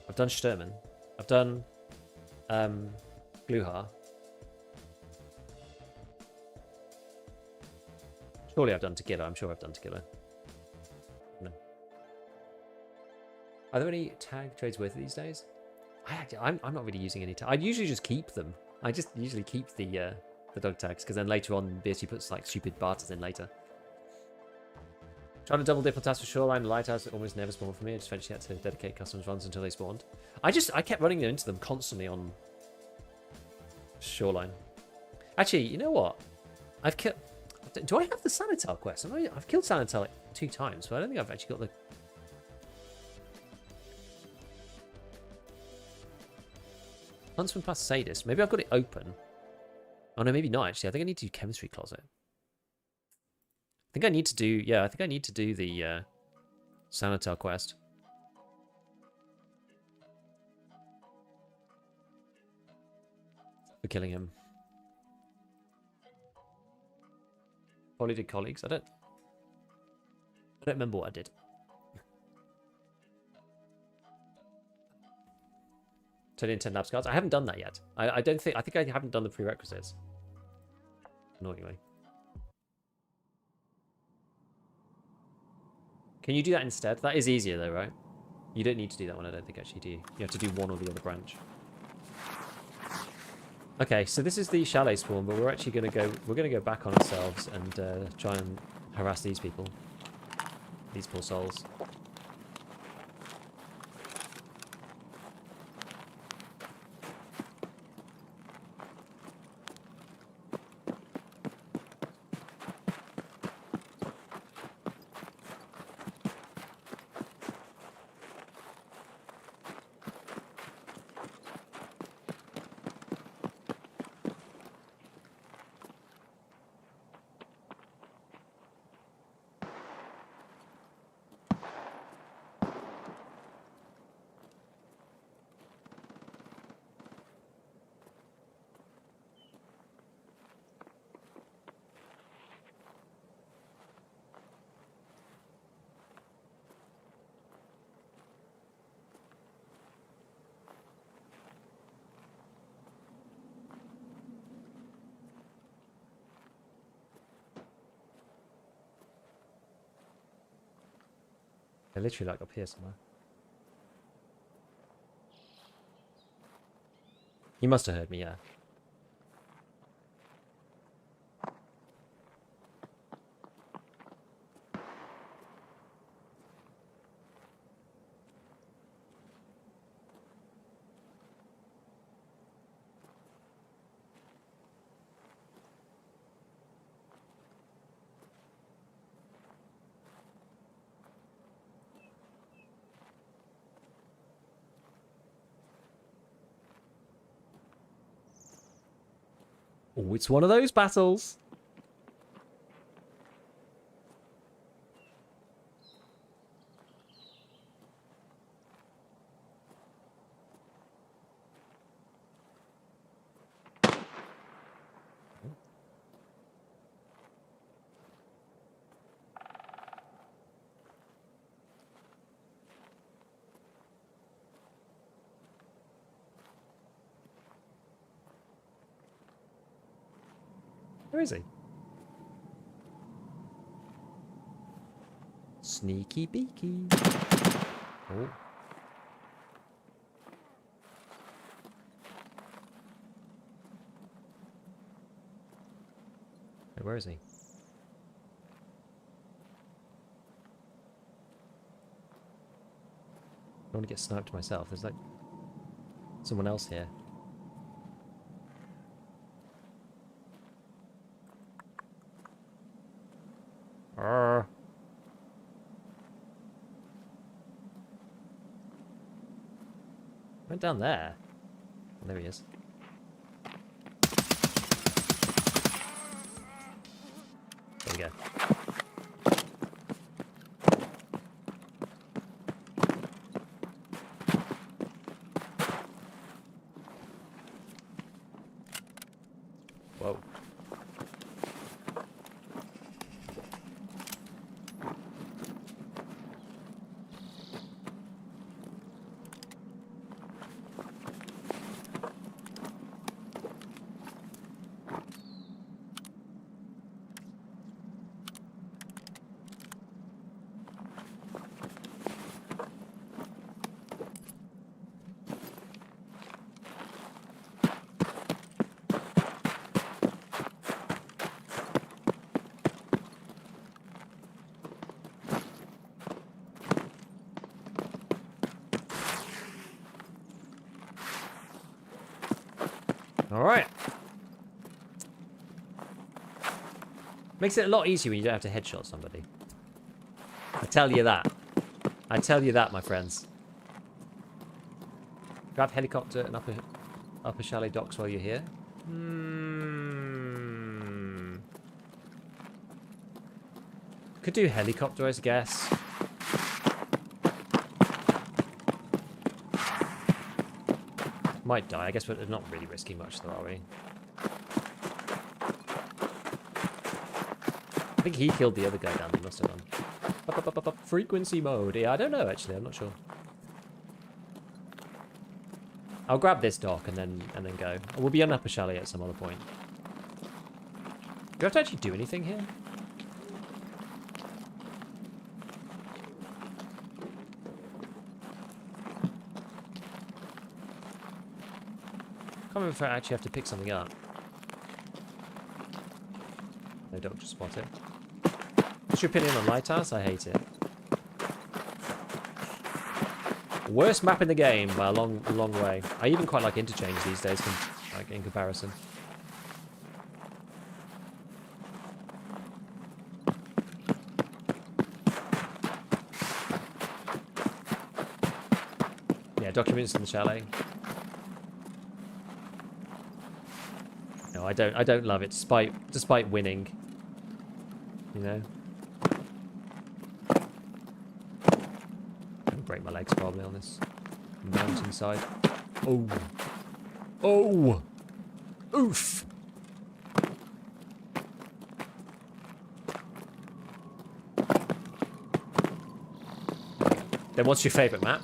I've done Sturman. I've done Gluhar. Surely I've done Tequila. I'm sure I've done Tequila. No. Are there any tag trades worth it these days? I'm not really using any tag. I usually just keep them. I just usually keep the dog tags because then later on BSG puts like stupid barters in later. Trying to double dip on tasks for Shoreline and Lighthouse almost never spawned for me. I just eventually had to dedicate customs runs until they spawned. I kept running into them constantly on Shoreline. Actually, you know what? I've killed... Do I have the Sanitar quest? I've killed Sanitar like 2 times, but I don't think I've actually got the... Huntsman plus Sadist. Maybe I've got it open. Oh no, maybe not actually. I think I need to do Chemistry Closet. I think I need to do... Yeah, I think I need to do the Sanitar quest. For killing him. Probably did colleagues. I don't remember what I did. Turn in 10 lab cards. I haven't done that yet. I think I haven't done the prerequisites. Annoyingly. Can you do that instead? That is easier though, right? You don't need to do that one, I don't think, actually, do you? You have to do one or the other branch. Okay, so this is the chalet spawn, but we're actually gonna go back on ourselves and try and harass these people. These poor souls. They're literally like up here somewhere. You must have heard me, yeah. Oh, it's one of those battles. Where is he? Sneaky beaky. Oh. Hey, where is he? I don't want to get sniped myself. There's like someone else here. Went down there. Oh, there he is. There we go. Whoa. All right. Makes it a lot easier when you don't have to headshot somebody. I tell you that. I tell you that, my friends. Grab helicopter and upper chalet docks while you're here. Could do helicopter, I guess. Might die. I guess we're not really risking much, though, are we? I think he killed the other guy down. He must have done. Frequency mode. Yeah, I don't know, actually. I'm not sure. I'll grab this dock and then go. We'll be on upper chalet at some other point. Do we have to actually do anything here? I can't remember if I actually have to pick something up. No, don't just spot it. What's your opinion on Lighthouse? I hate it. Worst map in the game by a long way. I even quite like Interchange these days, like in comparison. Yeah, documents in the chalet. No, I don't love it, despite winning. You know. Break my legs probably on this mountainside. Oh. Oh. Oof. Then what's your favourite map?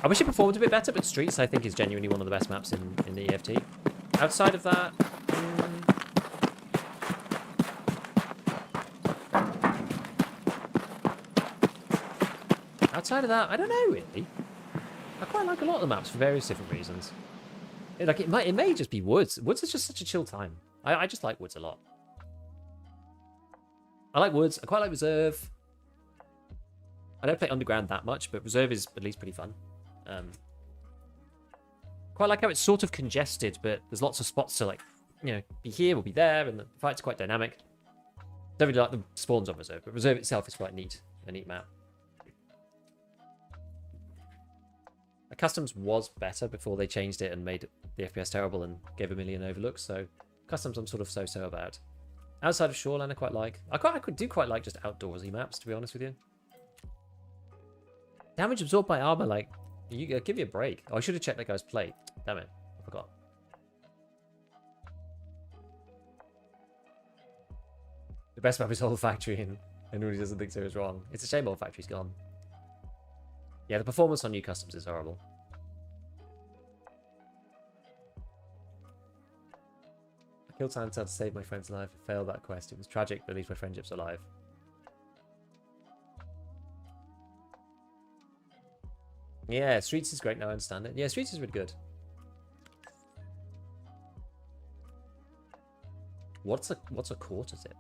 I wish it performed a bit better, but Streets I think is genuinely one of the best maps in the EFT. Outside of that... Outside of that, I don't know really. I quite like a lot of the maps for various different reasons. It may just be Woods. Woods is just such a chill time. I just like Woods a lot. I like Woods. I quite like Reserve. I don't play Underground that much, but Reserve is at least pretty fun. Quite like how it's sort of congested, but there's lots of spots to, like, you know, be here or be there, and the fight's quite dynamic. Don't really like the spawns on Reserve, but Reserve itself is quite neat. A neat map. Customs was better before they changed it and made the FPS terrible and gave a million overlooks, so Customs I'm sort of so-so about. Outside of Shoreline I quite like. I do quite like just outdoorsy maps, to be honest with you. Damage absorbed by armor, like, you give me a break. Oh, I should have checked that guy's plate. Damn it, I forgot. The best map is Old Factory, and nobody doesn't think so is wrong. It's a shame Old Factory's gone. Yeah, the performance on new customs is horrible. I killed Santa to save my friend's life. I failed that quest. It was tragic, but at least my friendship's alive. Yeah, Streets is great now, I understand it. Yeah, Streets is really good. What's a quarter tip?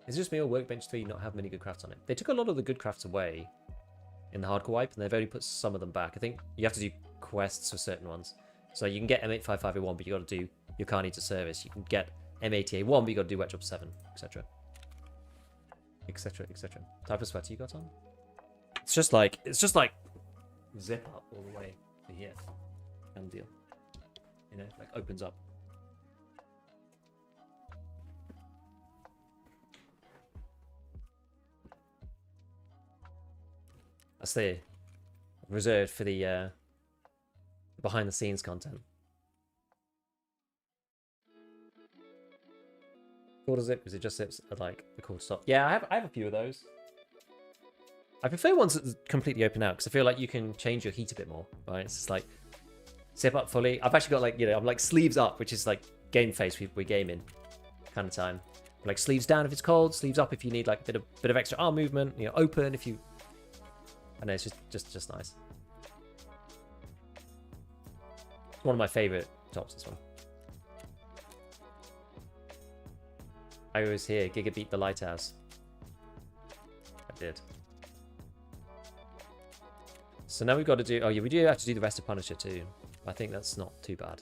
Is it just me or Workbench 3 not have many good crafts on it? They took a lot of the good crafts away in the hardcore wipe, and they've only put some of them back. I think you have to do quests for certain ones. So you can get M855A1, but you got to do your car needs a service. You can get M80A1, but you got to do Wet Job 7, etc. Etc, etc. Type of sweater you got on? It's just like zip up all the way to here. Kind of deal. You know, like opens up. That's the reserved for the behind the scenes content. Quarter zip? Is it just zips at like the quarter stop? Yeah, I have a few of those. I prefer ones that completely open out because I feel like you can change your heat a bit more. Right? It's just like zip up fully. I've actually got like, you know, I'm like sleeves up, which is like game face we're gaming kind of time. Like sleeves down if it's cold, sleeves up if you need like a bit of extra arm movement. You know, open if you. I know, it's just nice. It's one of my favorite tops, this one. I was here. Giga beat the Lighthouse. I did. So now we've got to do... Oh, yeah, we do have to do the rest of Punisher too. I think that's not too bad.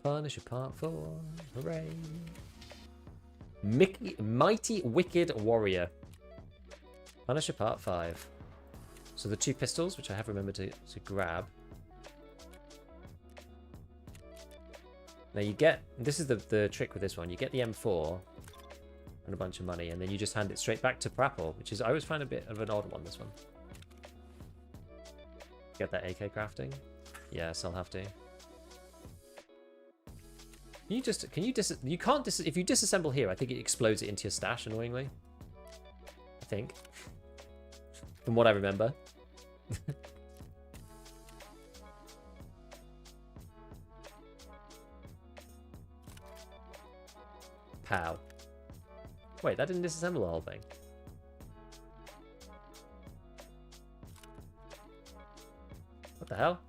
Punisher Part 4. Hooray. Mighty Wicked Warrior. Punisher Part 5. So the 2 pistols, which I have remembered to grab. Now you get, this is the trick with this one, you get the M4 and a bunch of money, and then you just hand it straight back to Prapple, which is, I always find a bit of an odd one, this one. Get that AK crafting? Yes, I'll have to. You can't if you disassemble here, I think it explodes it into your stash, annoyingly. I think. From what I remember. Pow. Wait, that didn't disassemble the whole thing. What the hell?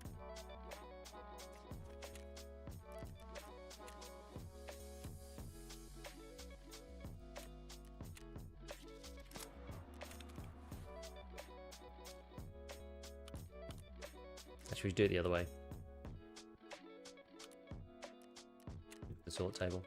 Actually, we do it the other way. The sort table.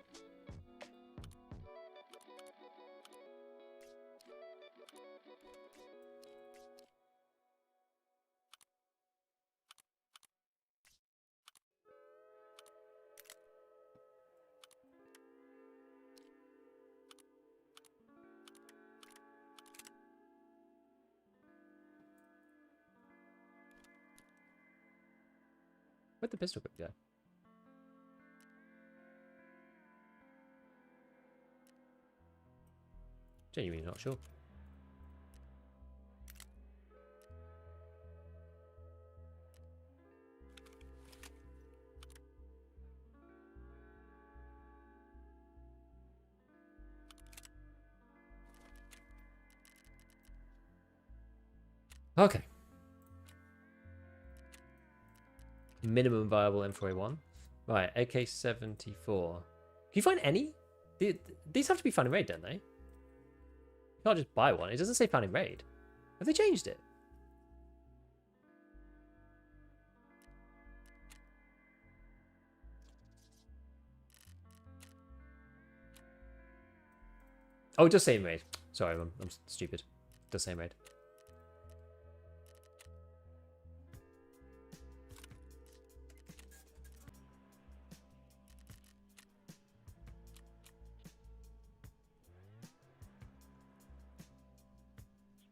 Where'd the pistol grip go? Genuinely not sure. Okay. Minimum viable M4A1. Right, AK-74. Can you find any? These have to be found in raid, don't they? You can't just buy one. It doesn't say found in raid. Have they changed it? Oh, it does say in raid. Sorry, I'm stupid. It does say in raid.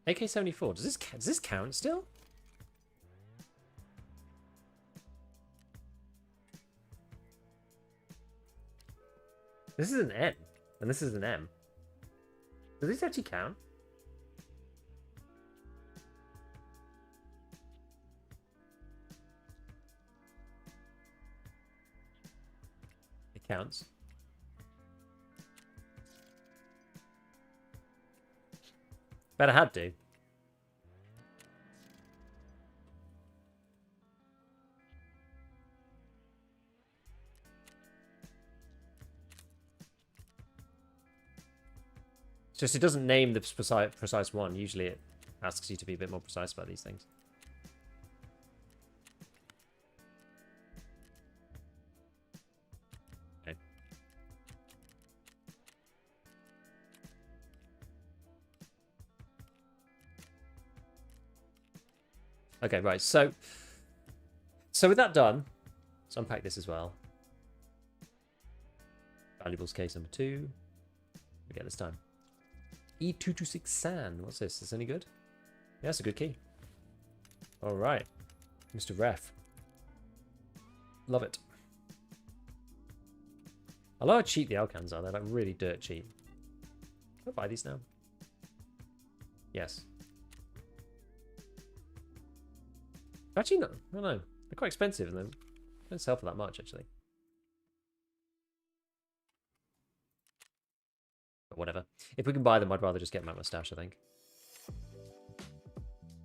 AK-74. Does this count still? This is an N, and this is an M. Does this actually count? It counts. Better had to. It's just it doesn't name the precise one. Usually it asks you to be a bit more precise about these things. Okay. Okay, right. So with that done, let's unpack this as well. Valuables case number 2. We get this time. E226 San. What's this? Is this any good? Yeah, that's a good key. All right, Mr. Ref. Love it. I love how cheap the Alcans are. They're like really dirt cheap. Can I buy these now? Yes. Actually, no. I don't know. They're quite expensive and they don't sell for that much, actually. But whatever. If we can buy them, I'd rather just get them out of my stash, I think.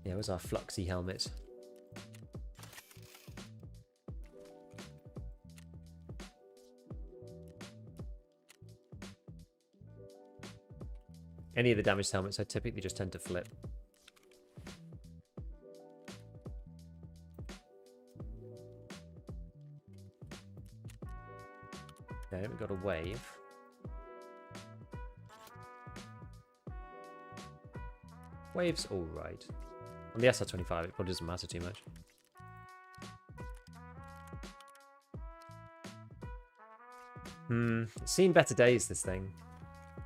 Yeah, where's our Fluxy helmet? Any of the damaged helmets, I typically just tend to flip. Okay, we've got a wave. Wave's alright. On the SR-25, it probably doesn't matter too much. It's seen better days, this thing.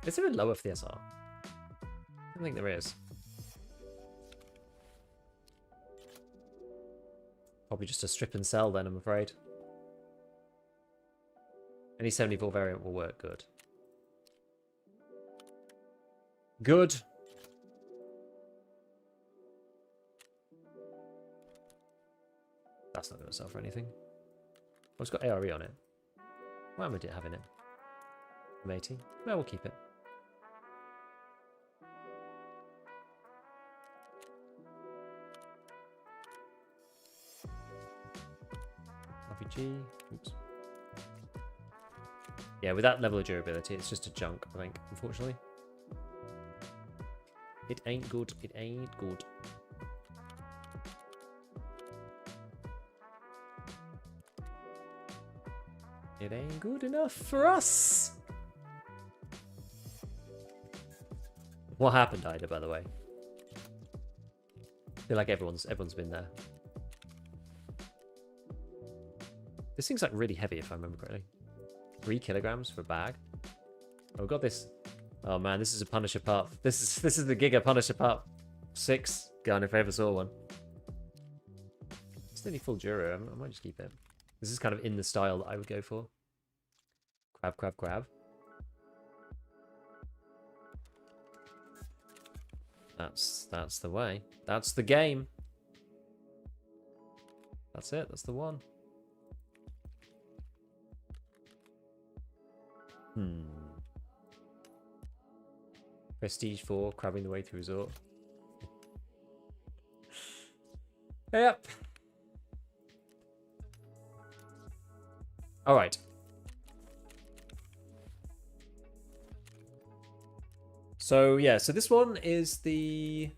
Is there a lower for the SR? I don't think there is. Probably just a strip and sell then, I'm afraid. Any 74 variant will work good. Good. That's not going to sell for anything. Oh, it's got ARE on it. Why am I having it? I'm 80. Well, we'll keep it. RPG. Oops. Yeah, with that level of durability, it's just a junk, I think, unfortunately. It ain't good. It ain't good. It ain't good enough for us. What happened, Ida, by the way? I feel like everyone's been there. This thing's like really heavy, if I remember correctly. 3 kilograms for a bag. Oh, we've got this. Oh man, this is a Punisher Part. This is the Giga Punisher Part 6 gun if I ever saw one. It's nearly full Duro. I might just keep it. This is kind of in the style that I would go for. Grab, grab, grab. That's the way. That's the game. That's it. That's the one. Prestige 4, crabbing the way through resort. Yep. All right. So yeah, so this one is the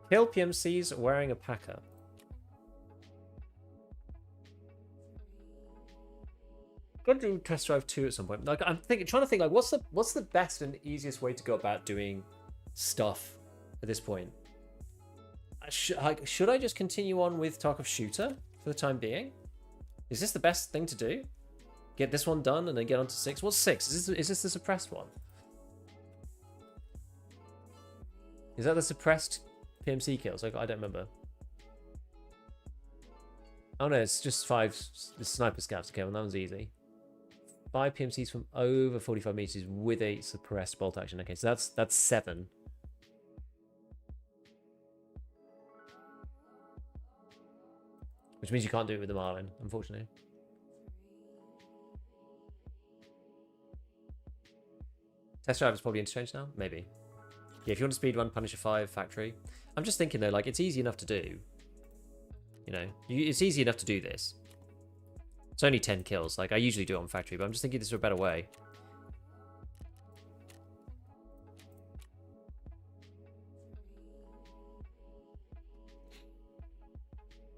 kill PMCs wearing a packer. Gotta do test drive 2 at some point. Like I'm trying to think like what's the best and easiest way to go about doing stuff at this point? Should I just continue on with Tarkov Shooter for the time being? Is this the best thing to do? Get this one done and then get on to 6? What's 6? Is this the suppressed one? Is that the suppressed PMC kills? Like I don't remember. Oh no, it's just 5 the sniper scouts. Okay, well that one's easy. 5 PMCs from over 45 meters with a suppressed bolt action. Okay, so that's 7. Which means you can't do it with the Marlin, unfortunately. Test drive is probably interchanged now? Maybe. Yeah, if you want to speed run Punisher 5 factory. I'm just thinking though, like, it's easy enough to do. You know, it's easy enough to do this. It's only 10 kills. Like, I usually do it on factory, but I'm just thinking this is a better way.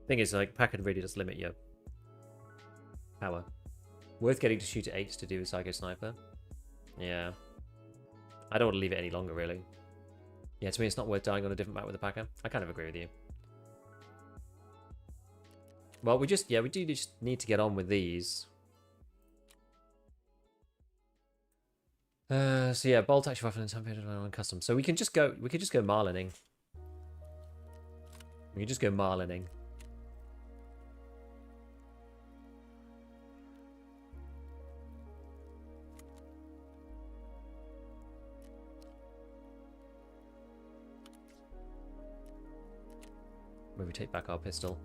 Thing is, like, Packard really does limit your power. Worth getting to shoot at 8 to do a Psycho Sniper. Yeah. I don't want to leave it any longer, really. Yeah, to me, it's not worth dying on a different map with a Packer. I kind of agree with you. Well, we do just need to get on with these. So yeah, bolt action weapon and temperature on custom. So we could just go Marlining. We could just go Marlining. Maybe take back our pistol.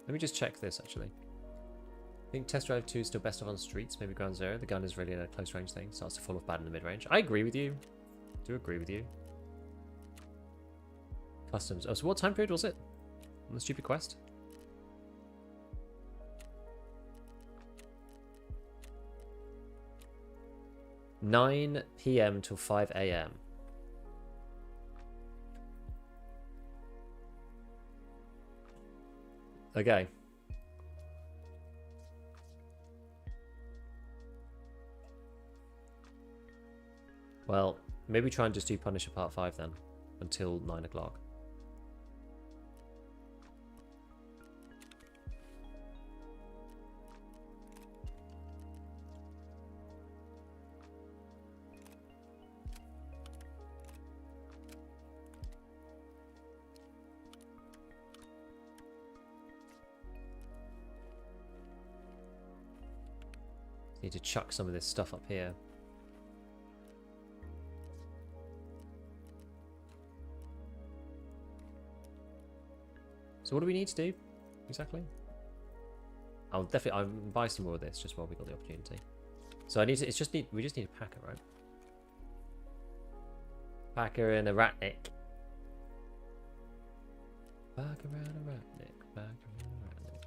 Let me just check this, actually. I think Test Drive 2 is still best of on streets, maybe Ground Zero. The gun is really a close range thing. Starts to fall off bad in the mid-range. I agree with you. I do agree with you. Customs. Oh, so what time period was it on the stupid quest? (9 PM till 5 AM). Okay. Well, maybe try and just do Punisher Part 5 then, until 9 o'clock. Need to chuck some of this stuff up here. So what do we need to do exactly? I'll buy some more of this just while we got the opportunity. So we just need a packer, right? Packer and a ratnik. Packer and a ratnik. Packer and a ratnik.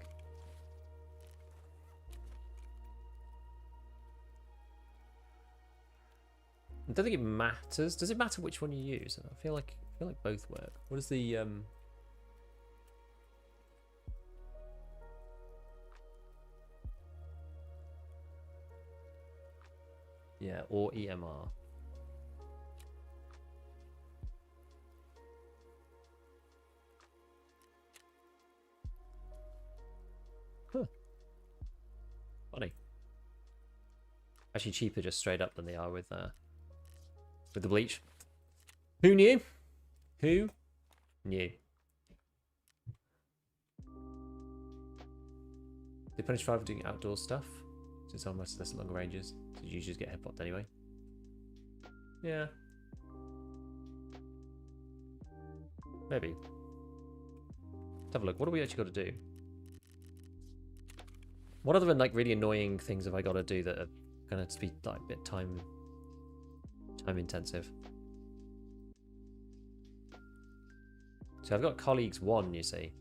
I don't think it matters. Does it matter which one you use? I feel like both work. What is the yeah, or EMR. Huh. Funny. Actually cheaper just straight up than they are with the bleach. Who knew? Who knew? They punish 5 for doing outdoor stuff. So it's almost less longer ranges. So you usually just get headpopped anyway. Yeah. Maybe. Let's have a look. What do we actually got to do? What other like really annoying things have I got to do that are going to be like a bit time intensive? So I've got colleagues 1, you see.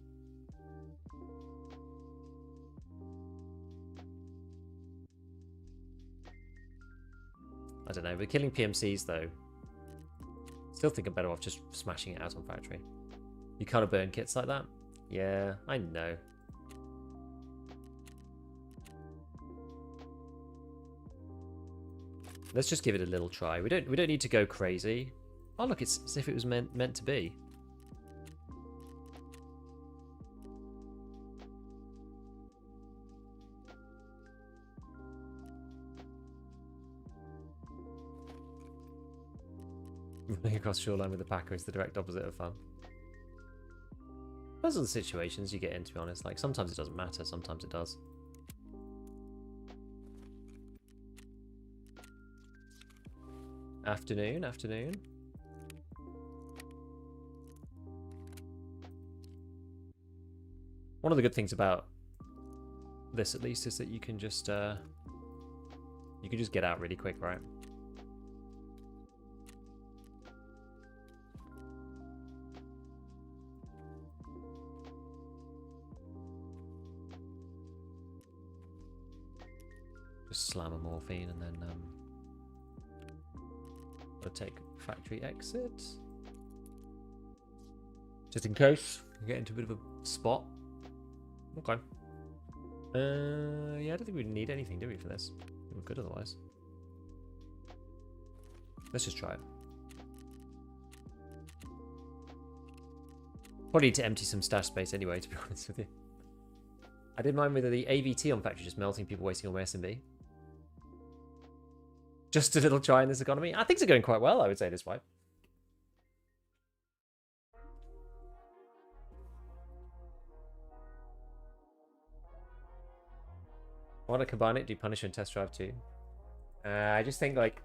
I don't know, we're killing PMCs though. Still think I'm better off just smashing it out on factory. You can't burn kits like that? Yeah, I know. Let's just give it a little try. We don't need to go crazy. Oh look, it's as if it was meant to be. Running across shoreline with the packer is the direct opposite of fun. Those are the situations you get in, to be honest. Like, sometimes it doesn't matter, sometimes it does. Afternoon. One of the good things about this, at least, is that you can just get out really quick, right? Just slam a morphine and then gotta take factory exit. Just in case you get into a bit of a spot. Okay. Yeah, I don't think we need anything, do we, for this? We're good otherwise. Let's just try it. Probably need to empty some stash space anyway, to be honest with you. I didn't mind with the AVT on factory just melting, people wasting all my SMB. Just a little try in this economy. Things are going quite well, I would say, this wipe. I want to combine it, do Punisher and Test Drive too. I just think, like,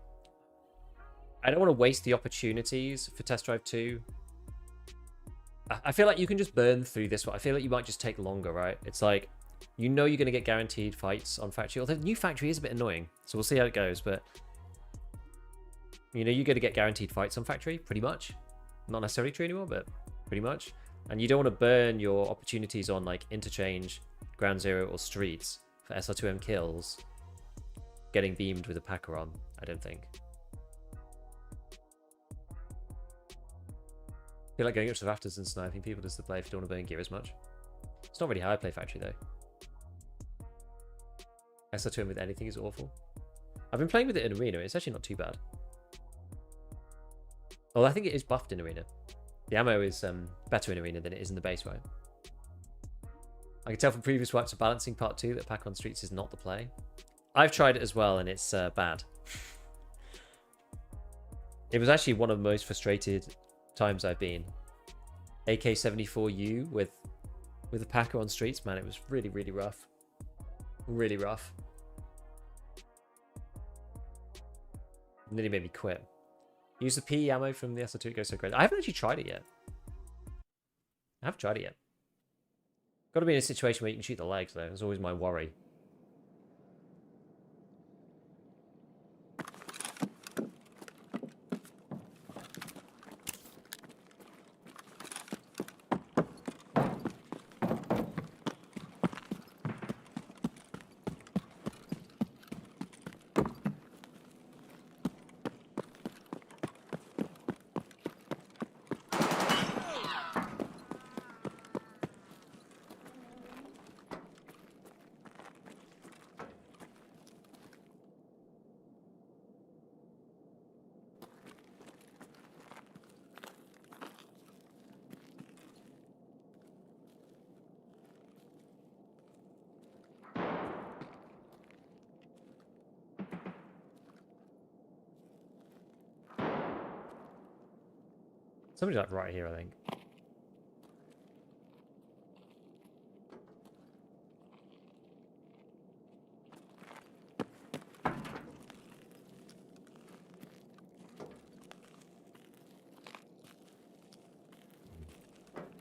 I don't want to waste the opportunities for Test Drive 2. I feel like you can just burn through this one. I feel like you might just take longer, right? It's like, you know you're going to get guaranteed fights on factory. Although the new factory is a bit annoying, so we'll see how it goes, but you know you're going to get guaranteed fights on factory, pretty much. Not necessarily true anymore, but pretty much. And you don't want to burn your opportunities on, like, interchange, ground zero, or streets for SR2M kills getting beamed with a packer on, I don't think. I feel like going up to the rafters and sniping people just to play if you don't want to burn gear as much. It's not really how I play Factory though. SR2 with anything is awful. I've been playing with it in Arena. It's actually not too bad. Well, I think it is buffed in Arena. The ammo is better in Arena than it is in the base, right? I can tell from previous wipes of Balancing Part 2 that Pack on Streets is not the play. I've tried it as well, and it's bad. It was actually one of the most frustrated times I've been. AK-74U with a Packer on Streets, man, it was really, really rough. Really rough. Nearly made me quit. Use the PE ammo from the SR2, it goes so great. I haven't actually tried it yet. I haven't tried it yet. Got to be in a situation where you can shoot the legs, though. That's always my worry. Somebody's like right here, I think.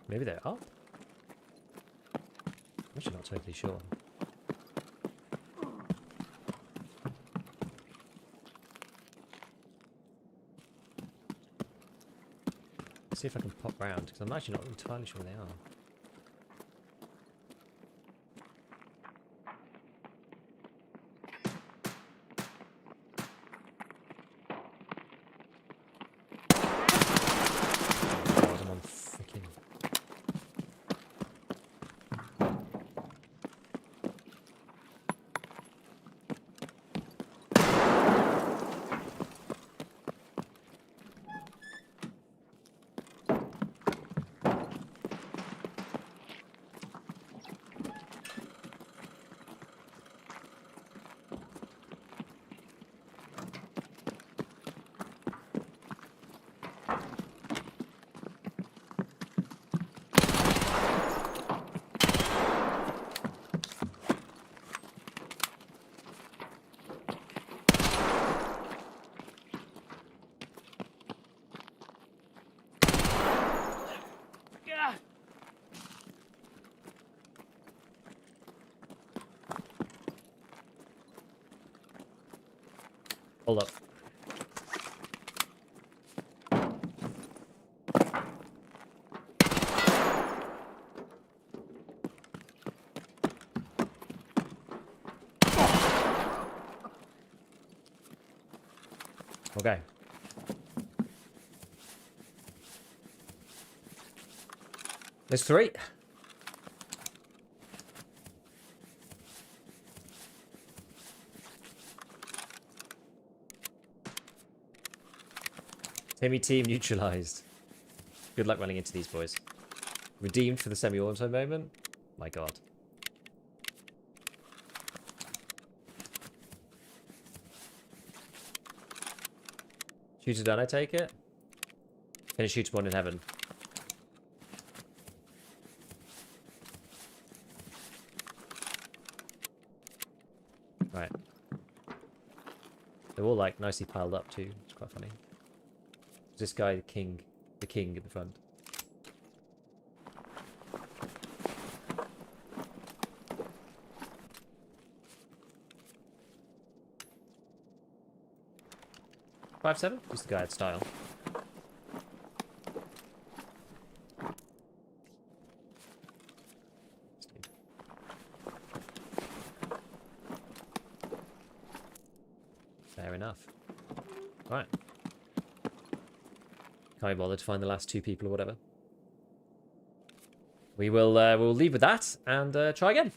Maybe they're up? I'm actually not totally sure. See if I can pop round, because I'm actually not entirely sure they are. Oh, I'm on freaking... Hold up. Okay. There's 3. Timmy team neutralized. Good luck running into these boys. Redeemed for the semi-auto moment? My god. Shooter done, I take it? Finish ShooterBorn in heaven. Right. They're all like nicely piled up too. It's quite funny. This guy, the king at the front. Five seven? Just the guy at style. Fair enough. Right. Can't be bothered to find the last 2 people or whatever. we'll leave with that and try again.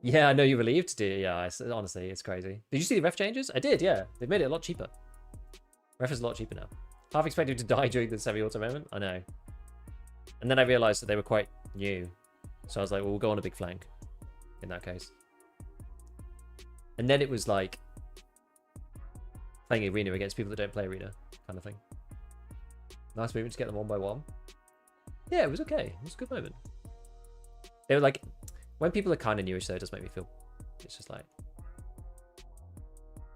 Yeah, I know you're relieved. Yeah, honestly, it's crazy. Did you see the ref changes? I did, yeah. They've made it a lot cheaper. Ref is a lot cheaper now. Half expected to die during the semi-auto moment. I know. And then I realized that they were quite new. So I was like, well, we'll go on a big flank in that case. And then it was like playing arena against people that don't play arena kind of thing. Nice movement to get them one by one. Yeah, it was okay. It was a good moment. They were like, when people are kind of newish though, it does make me feel, it's just like,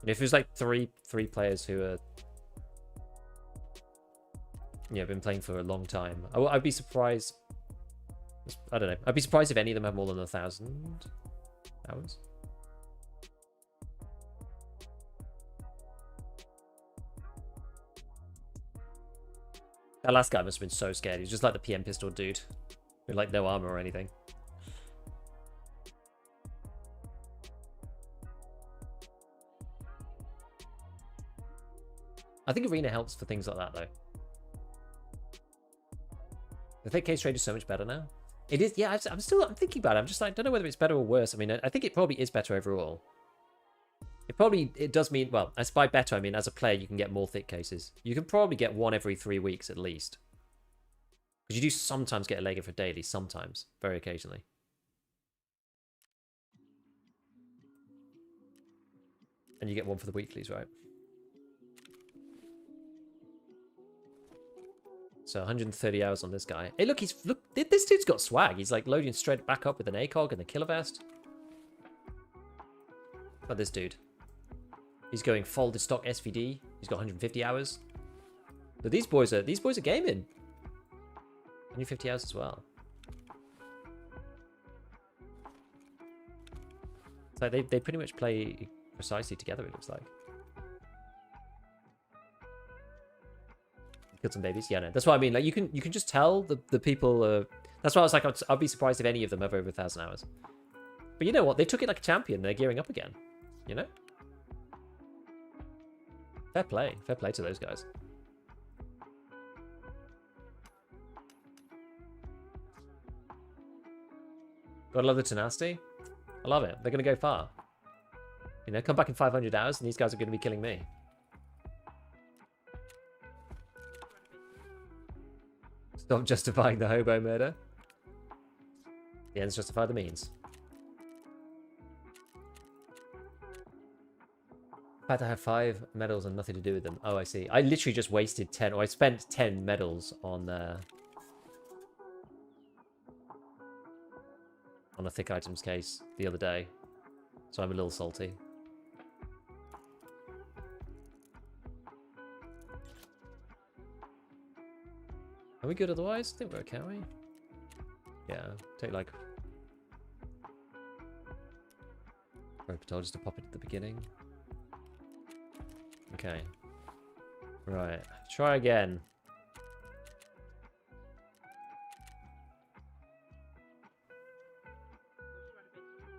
if it was like three players who are, yeah, been playing for a long time, I'd be surprised. I don't know. I'd be surprised if any of them have more than 1,000 hours. That last guy must have been so scared. He's just like the PM pistol dude with like no armor or anything. I think arena helps for things like that though. The thick case trade is so much better now. It is, yeah. I'm thinking about it. I'm just like, don't know whether it's better or worse. I mean, I think it probably is better overall. It does mean, well, as by better, I mean as a player you can get more thick cases. You can probably get one every 3 weeks at least. Because you do sometimes get a Lego for daily, sometimes, very occasionally. And you get one for the weeklies, right? So 130 hours on this guy. Hey, look, this dude's got swag. He's like loading straight back up with an ACOG and a killer vest. Look at this dude. He's going folded stock SVD. He's got 150 hours. But these boys are gaming. 150 hours as well. It's like they pretty much play precisely together, it looks like. Killed some babies. Yeah, no. That's what I mean. Like you can just tell the people. That's why I was like, I'd be surprised if any of them have over 1,000 hours. But you know what? They took it like a champion. They're gearing up again. You know. Fair play. Fair play to those guys. Gotta love the tenacity. I love it. They're gonna go far. You know, come back in 500 hours, and these guys are gonna be killing me. Stop justifying the hobo murder. The ends justify the means. Had to have 5 medals and nothing to do with them. Oh, I see. I literally just wasted 10, or I spent 10 medals on a thick items case the other day. So I'm a little salty. Are we good otherwise? I think we're okay, are we? Yeah, take like Ropetal just to pop it at the beginning. Okay. Right. Try again.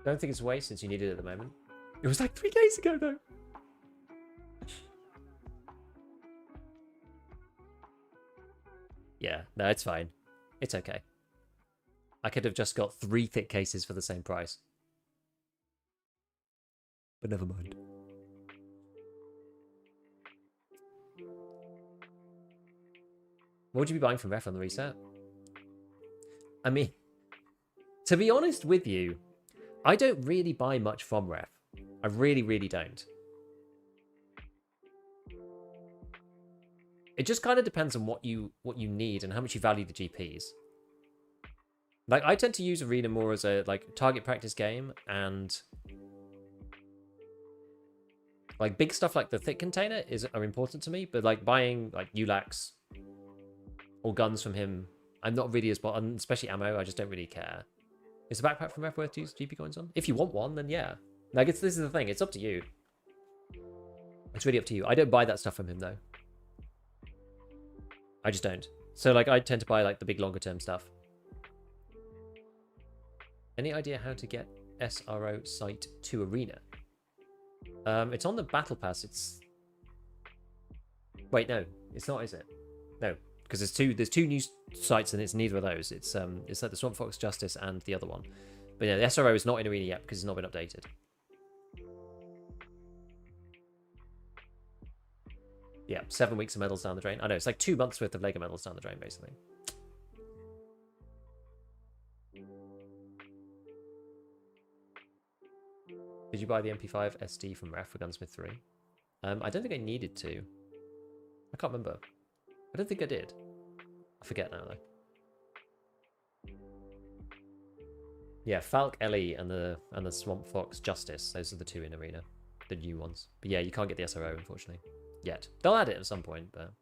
Don't think it's waste since you need it at the moment. It was like 3 days ago though. Yeah, no, it's fine. It's okay. I could have just got 3 thick cases for the same price. But never mind. What would you be buying from Ref on the reset? I mean, to be honest with you, I don't really buy much from Ref. I really, really don't. It just kind of depends on what you need and how much you value the GPs. Like, I tend to use Arena more as a like target practice game, and like big stuff like the thick container are important to me. But like buying like ULAX or guns from him, I'm not really as well, especially ammo. I just don't really care. Is the backpack from Ref worth to use GP coins on? If you want one, then yeah. Like this is the thing. It's up to you. It's really up to you. I don't buy that stuff from him though. I just don't. So like I tend to buy like the big longer term stuff. Any idea how to get SRO site to Arena? It's on the battle pass. It's... Wait, no. It's not, is it? No. because there's two new sites and it's neither of those. It's like the Swamp Fox Justice and the other one. But yeah, the SRO is not in arena yet because it's not been updated. Yeah, 7 weeks of medals down the drain. I know, it's like 2 months worth of Lego medals down the drain, basically. Did you buy the MP5 SD from Ref for Gunsmith 3? I don't think I needed to. I can't remember. I don't think I did. I forget now, though. Yeah, Falk LE and the Swamp Fox Justice. Those are the two in arena. The new ones. But yeah, you can't get the SRO, unfortunately. Yet. They'll add it at some point, but...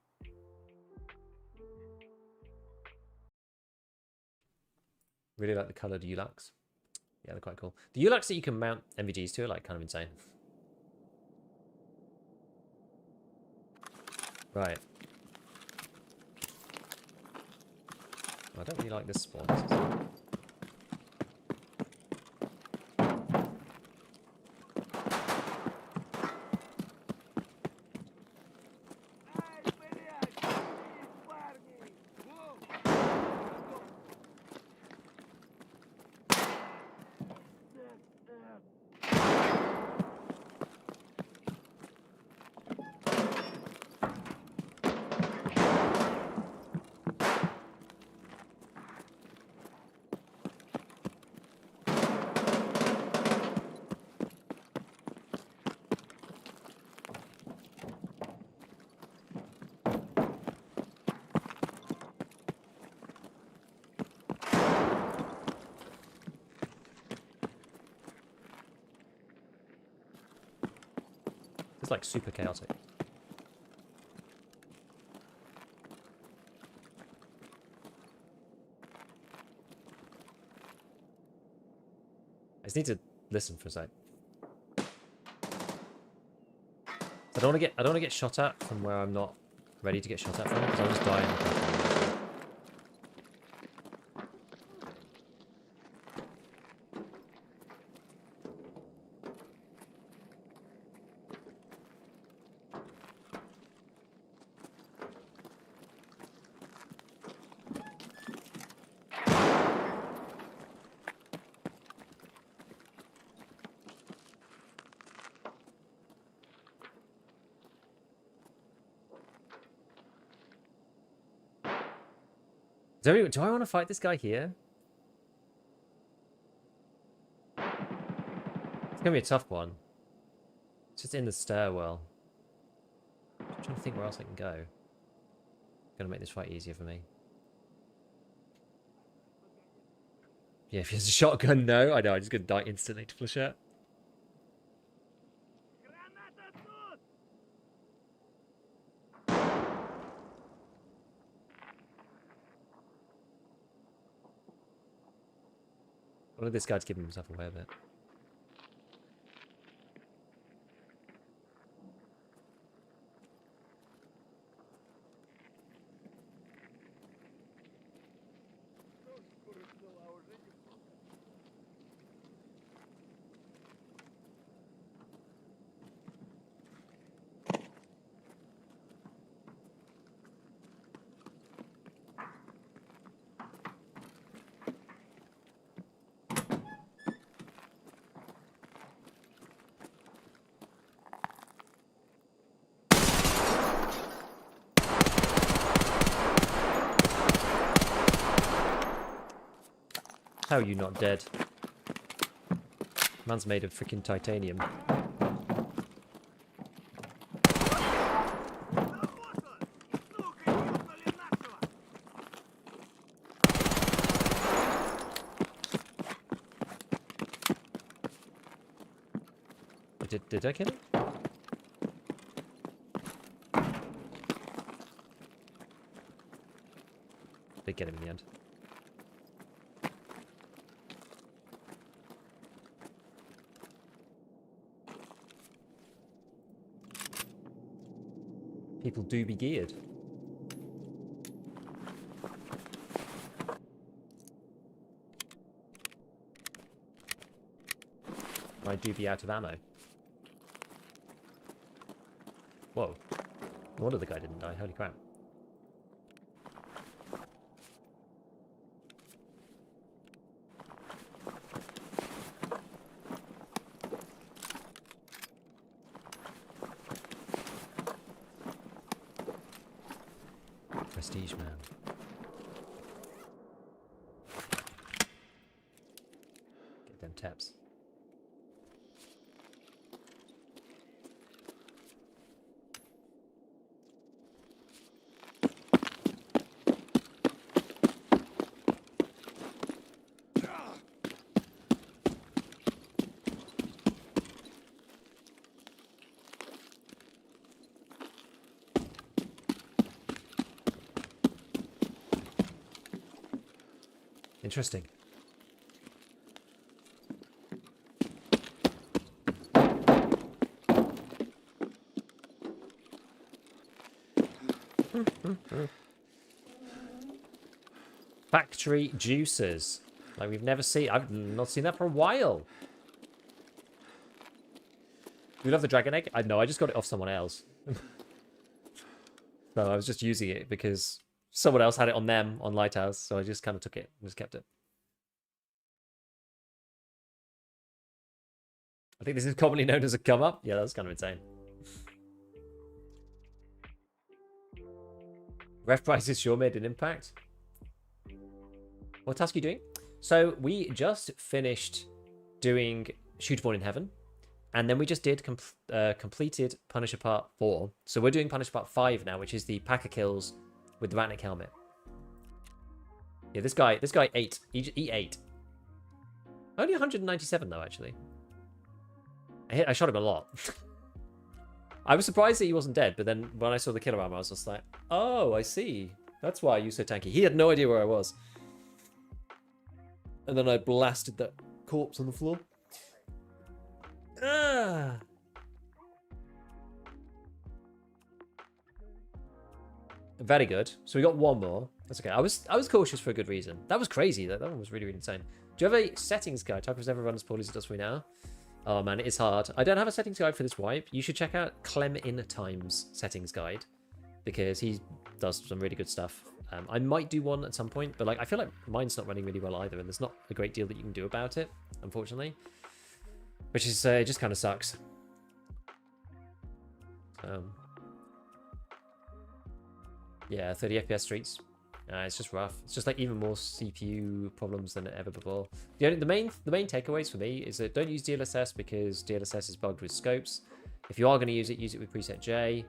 Really like the coloured ULACs. Yeah, they're quite cool. The ULACs that you can mount MVGs to are like kind of insane. Right. I don't really like this spawn. It's like super chaotic. I just need to listen for a sec. I don't want to get shot at from where I'm not ready to get shot at from, because I'll just die in the platform. Do I want to fight this guy here? It's gonna be a tough one. It's just in the stairwell. I'm trying to think where else I can go. Gonna make this fight easier for me. Yeah, if he has a shotgun, no. I know, I'm just gonna die instantly to Flechette. I wanted this guy to give himself away a bit. How are you not dead? Man's made of freaking titanium. Did I kill him? Did get him in the end. People do be geared. I do be out of ammo. Whoa. No wonder the guy didn't die. Holy crap. Prestige, man. Get them taps. Interesting. Factory juicers. Like we've never seen. I've not seen that for a while. You love the dragon egg? I know. I just got it off someone else. So I was just using it because someone else had it on them on Lighthouse, so I just kind of took it and just kept it. I think this is commonly known as a come up. Yeah, that's kind of insane. Ref prices sure made an impact. What task are you doing? So we just finished doing ShooterBorn in Heaven, and then we just did completed Punisher Part 4. So we're doing Punisher Part 5 now, which is the Packer kills with the Ratnik helmet. Yeah, this guy ate. He ate. Only 197 though, actually. I shot him a lot. I was surprised that he wasn't dead, but then when I saw the killer armor, I was just like, oh, I see. That's why you so tanky. He had no idea where I was. And then I blasted that corpse on the floor. Ah. Very good. So we got one more. That's okay. I was cautious for a good reason. That was crazy. That one was really, really insane. Do you have a settings guide? Tarkov's never run as poorly as it does for me now. Oh man, it is hard. I don't have a settings guide for this wipe. You should check out Clem in Time's settings guide because he does some really good stuff. I might do one at some point, but like I feel like mine's not running really well either, and there's not a great deal that you can do about it, unfortunately. Which is it just kind of sucks. Yeah, 30 FPS streets. It's just rough. It's just like even more CPU problems than ever before. The main takeaways for me is that don't use DLSS because DLSS is bugged with scopes. If you are going to use it with preset J,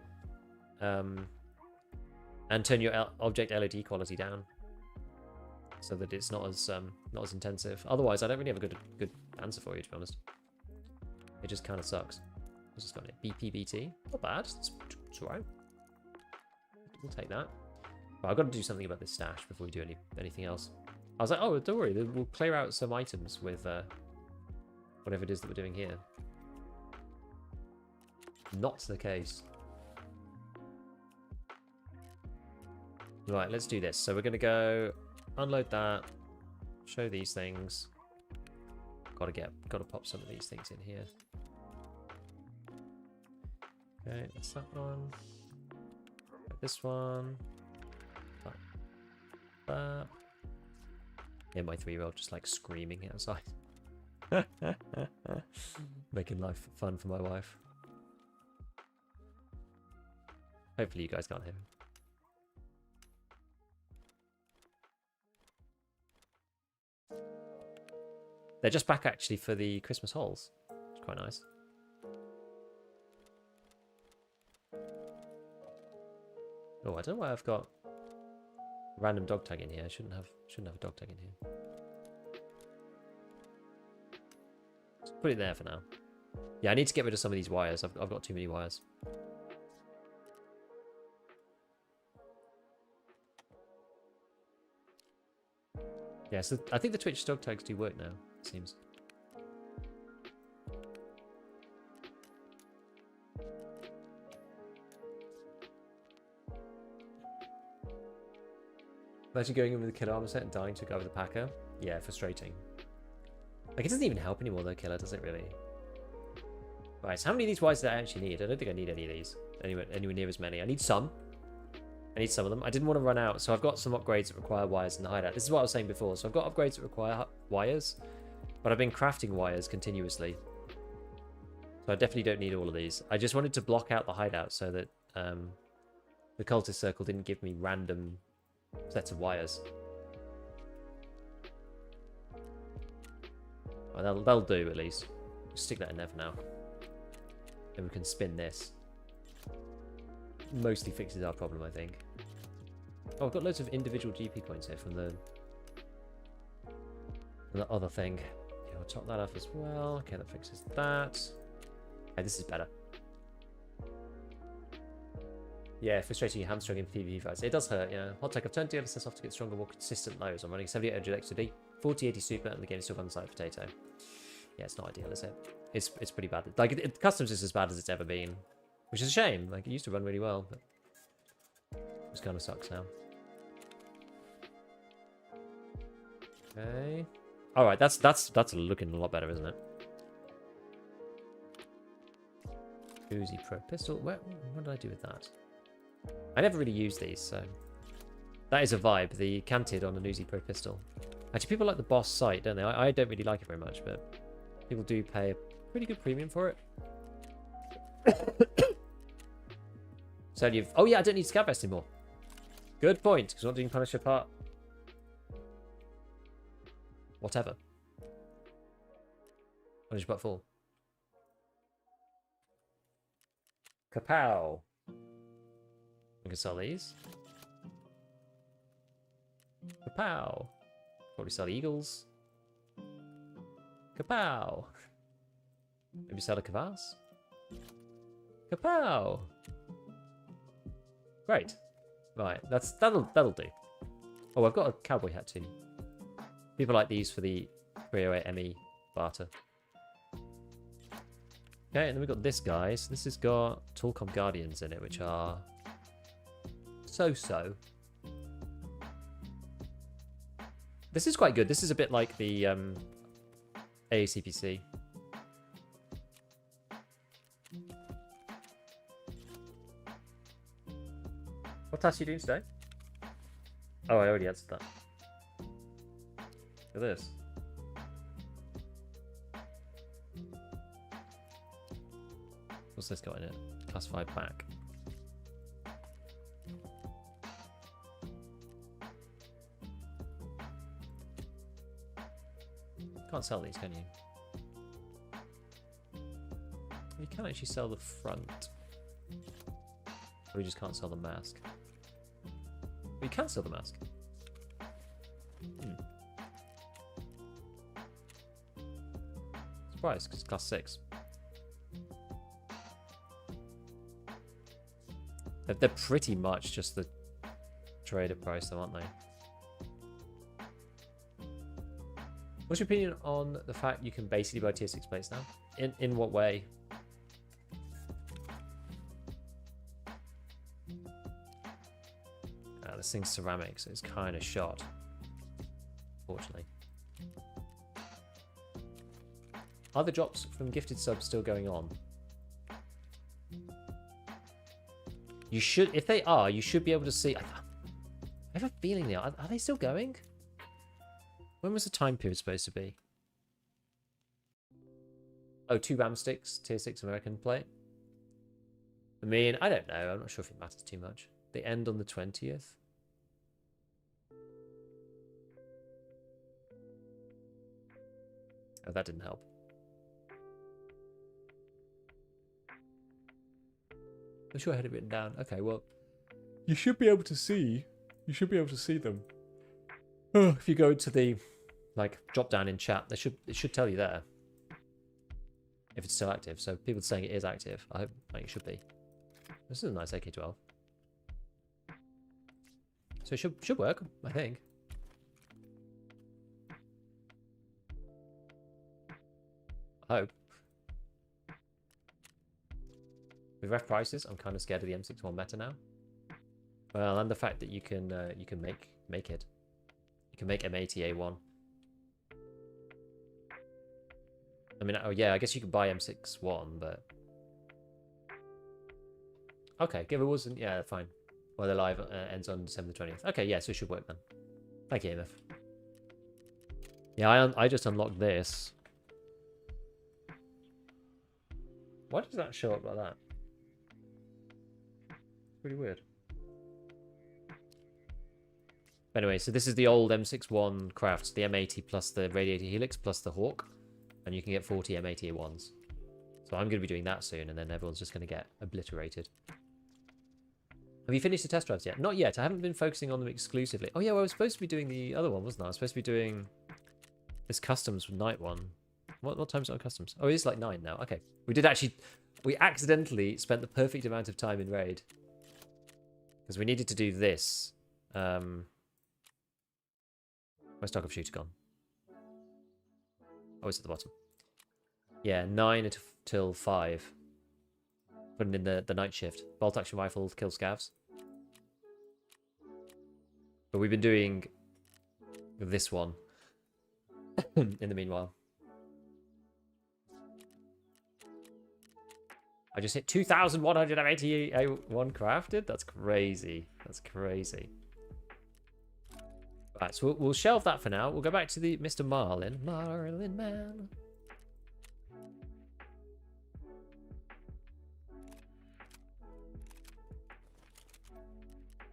and turn your object LED quality down so that it's not as intensive. Otherwise, I don't really have a good answer for you, to be honest. It just kind of sucks. I just got it. BPBT, not bad. It's alright. We'll take that. But I've got to do something about this stash before we do anything else. I was like, oh, don't worry, we'll clear out some items with whatever it is that we're doing here. Not the case. Right, let's do this. So we're going to go unload that, show these things. Got to pop some of these things in here. Okay, that's that one. This one. That. Yeah, my 3-year-old just like screaming outside. Making life fun for my wife. Hopefully you guys can't hear him. They're just back actually for the Christmas hauls. It's quite nice. Oh, I don't know why I've got a random dog tag in here. I shouldn't have a dog tag in here. Let's put it there for now. Yeah, I need to get rid of some of these wires. I've got too many wires. Yeah, so I think the Twitch dog tags do work now, it seems. Imagine going in with the killer armor set and dying to go with the Packer. Yeah, frustrating. Like, it doesn't even help anymore, though, killer, does it really? Right, so how many of these wires do I actually need? I don't think I need any of these. Anywhere near as many. I need some. I need some of them. I didn't want to run out, so I've got some upgrades that require wires in the hideout. This is what I was saying before. So I've got upgrades that require wires, but I've been crafting wires continuously. So I definitely don't need all of these. I just wanted to block out the hideout so that The cultist circle didn't give me random sets of wires. Well, that'll do at least. Stick that in there for now. Then we can spin this. Mostly fixes our problem, I think. Oh, I've got loads of individual GP points here from the other thing. Okay, I'll top that off as well. Okay, that fixes that. Okay, this is better. Yeah, frustrating you hamstring in PvP fights. It does hurt, yeah. Hot take, I've turned DLSS off to get stronger, more consistent lows. I'm running 78 XD, 4080 super, and the game's still on the side of potato. Yeah, it's not ideal, is it? It's pretty bad. Like, customs is as bad as it's ever been. Which is a shame. Like, it used to run really well, but it just kind of sucks now. Okay. Alright, that's looking a lot better, isn't it? Uzi Pro Pistol. What did I do with that? I never really used these, so... That is a vibe, the canted on an Uzi Pro Pistol. Actually, people like the Boss sight, don't they? I don't really like it very much, but people do pay a pretty good premium for it. So you've... Oh yeah, I don't need Scav Vest anymore. Good point, because I'm not doing Punisher part. Whatever. Punisher part 4. Kapow. We can sell these. Kapow. Probably sell eagles. Kapow. Maybe sell a Kavass. Kapow. Great. Right, that'll do. Oh, I've got a cowboy hat too. People like these for the 308 ME barter. Okay, and then we've got this guy. So this has got Tarkov Guardians in it, which are so-so. This is quite good. This is a bit like the AACPC. What task are you doing today? Oh, I already answered that. Look at this. What's this got in it? Classified back. Can't sell these, can you? You can actually sell the front. Or you just can't sell the mask. But you can sell the mask. Surprised, because it's class 6. They're pretty much just the trader price, though, aren't they? What's your opinion on the fact you can basically buy tier 6 plates now? In what way? This thing's ceramic, so it's kind of shot. Unfortunately. Are the drops from gifted subs still going on? You should, if they are, you should be able to see. I have a feeling they are. Are they still going? When was the time period supposed to be? Oh, 2 RAM sticks, tier 6 American plate. I mean, I don't know. I'm not sure if it matters too much. They end on the 20th. Oh, that didn't help. I'm sure I had it written down. Okay, well, you should be able to see. You should be able to see them. Oh, if you go to the drop down in chat, it should tell you there if it's still active. So people saying it is active. I hope it should be. This is a nice AK-12. So it should work, I think. I hope. With ref prices, I'm kind of scared of the M61 meta now. Well, and the fact that you can make it. You can make M80A1. I mean, oh yeah, I guess you could buy M61, but okay, give it wasn't. Yeah, fine. Well, the live ends on December 20th. Okay, yeah, so it should work then. Thank you, MF. Yeah, I just unlocked this. Why does that show up like that? It's pretty weird. But anyway, so this is the old M61 craft, the M80 plus the Radiator Helix plus the Hawk. And you can get 40 M80A1s. So I'm going to be doing that soon, and then everyone's just going to get obliterated. Have you finished the test drives yet? Not yet. I haven't been focusing on them exclusively. Oh yeah, well, I was supposed to be doing the other one, wasn't I? I was supposed to be doing this customs night one. What time is it on customs? Oh, it is like 9 now. Okay. We accidentally spent the perfect amount of time in raid. Because we needed to do this. Where's Tarkov Shooter gone? Oh, it's at the bottom. Yeah, 9 till 5. Putting in the night shift. Bolt action rifle, kill scavs. But we've been doing this one in the meanwhile. I just hit 2,181 crafted. That's crazy. That's crazy. Right, so we'll shelve that for now. We'll go back to the Mr. Marlin. Marlin man.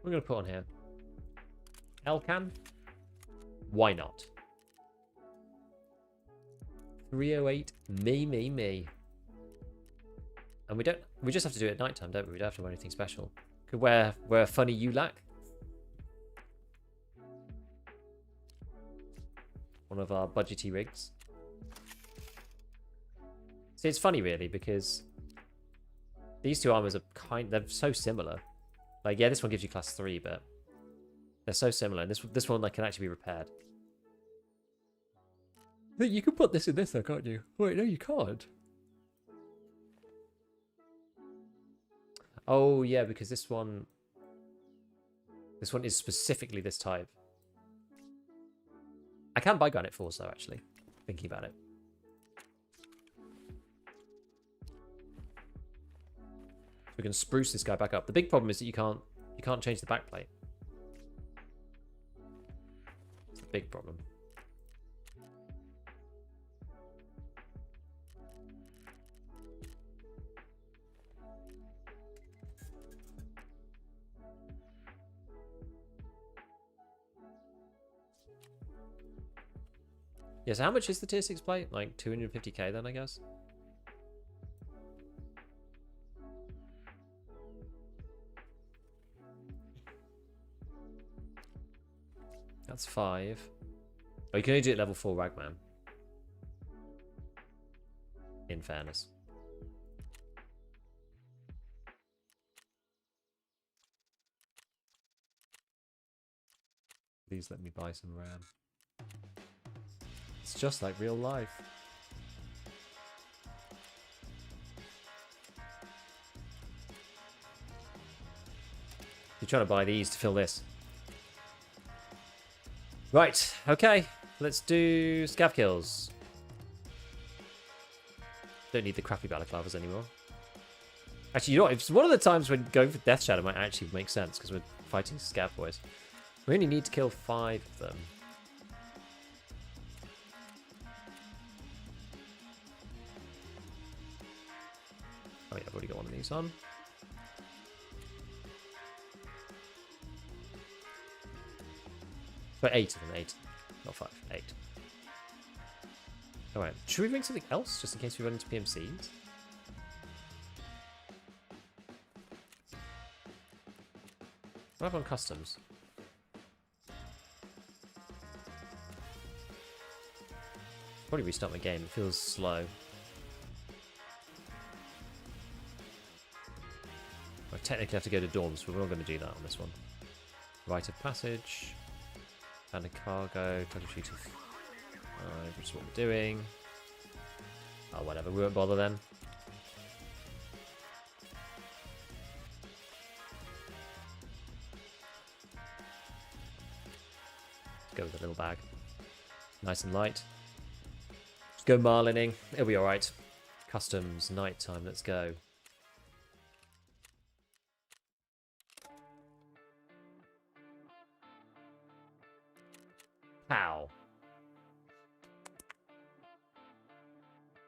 We're going to put on here. Elcan? Why not? 308. Me. And we just have to do it at night time, don't we? We don't have to wear anything special. Could wear a funny ULAC. One of our budgety rigs. See, it's funny really because these two armors are they're so similar. Like, yeah, this one gives you class 3, but they're so similar. And this one like can actually be repaired. You can put this in this though, can't you? Wait, no, you can't. Oh yeah, because this one is specifically this type. I can buy Granite Force though, actually. Thinking about it. So we can spruce this guy back up. The big problem is that you can't change the backplate. It's the big problem. Yeah, so how much is the tier 6 plate? Like 250k then, I guess? That's 5. Oh, you can only do it level 4 Ragman. In fairness. Please let me buy some RAM. It's just like real life. You're trying to buy these to fill this. Right, okay. Let's do scav kills. Don't need the crappy balaclavas anymore. Actually, you know what? It's one of the times when going for Death Shadow might actually make sense because we're fighting scav boys. We only need to kill 5 of them. Oh yeah, I've already got one of these on. So 8 of them, 8. Not 5, 8. Alright, should we bring something else just in case we run into PMCs? What have on customs? Probably restart my game, it feels slow. I technically have to go to dorms, but we're not going to do that on this one. Rite of passage. And a cargo. Tarkov Shooter 5, which is what we're doing. Oh, whatever, we won't bother then. Let's go with a little bag. Nice and light. Let's go marlining. It'll be alright. Customs, nighttime, let's go. How?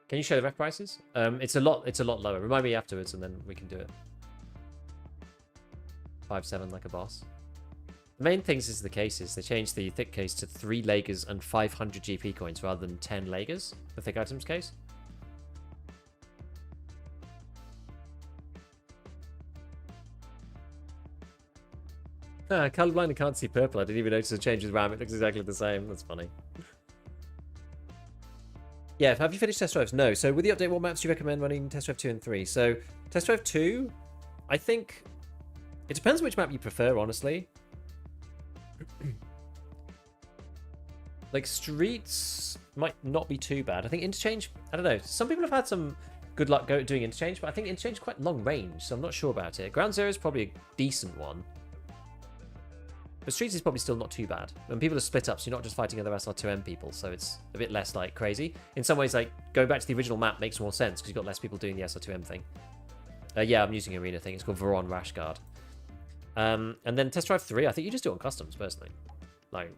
Can you show the ref prices? It's a lot lower. Remind me afterwards and then we can do it. 5-7 like a boss. The main things is the cases. They changed the thick case to 3 Lagers and 500 GP coins rather than 10 Lagers, the thick items case. Colorblind and can't see purple. I didn't even notice a change with RAM. It looks exactly the same. That's funny. Yeah, have you finished test drives? No. So with the update, what maps do you recommend running test drive 2 and 3? So test drive 2, I think it depends which map you prefer, honestly. Like streets might not be too bad. I think interchange, I don't know. Some people have had some good luck doing interchange, but I think interchange is quite long range, so I'm not sure about it. Ground Zero is probably a decent one. But streets is probably still not too bad. And people are split up, so you're not just fighting other SR2M people, so it's a bit less like crazy. In some ways, like going back to the original map makes more sense because you've got less people doing the SR2M thing. Yeah, I'm using arena thing. It's called Veron Rashguard. And then test drive 3, I think you just do it on customs personally. Like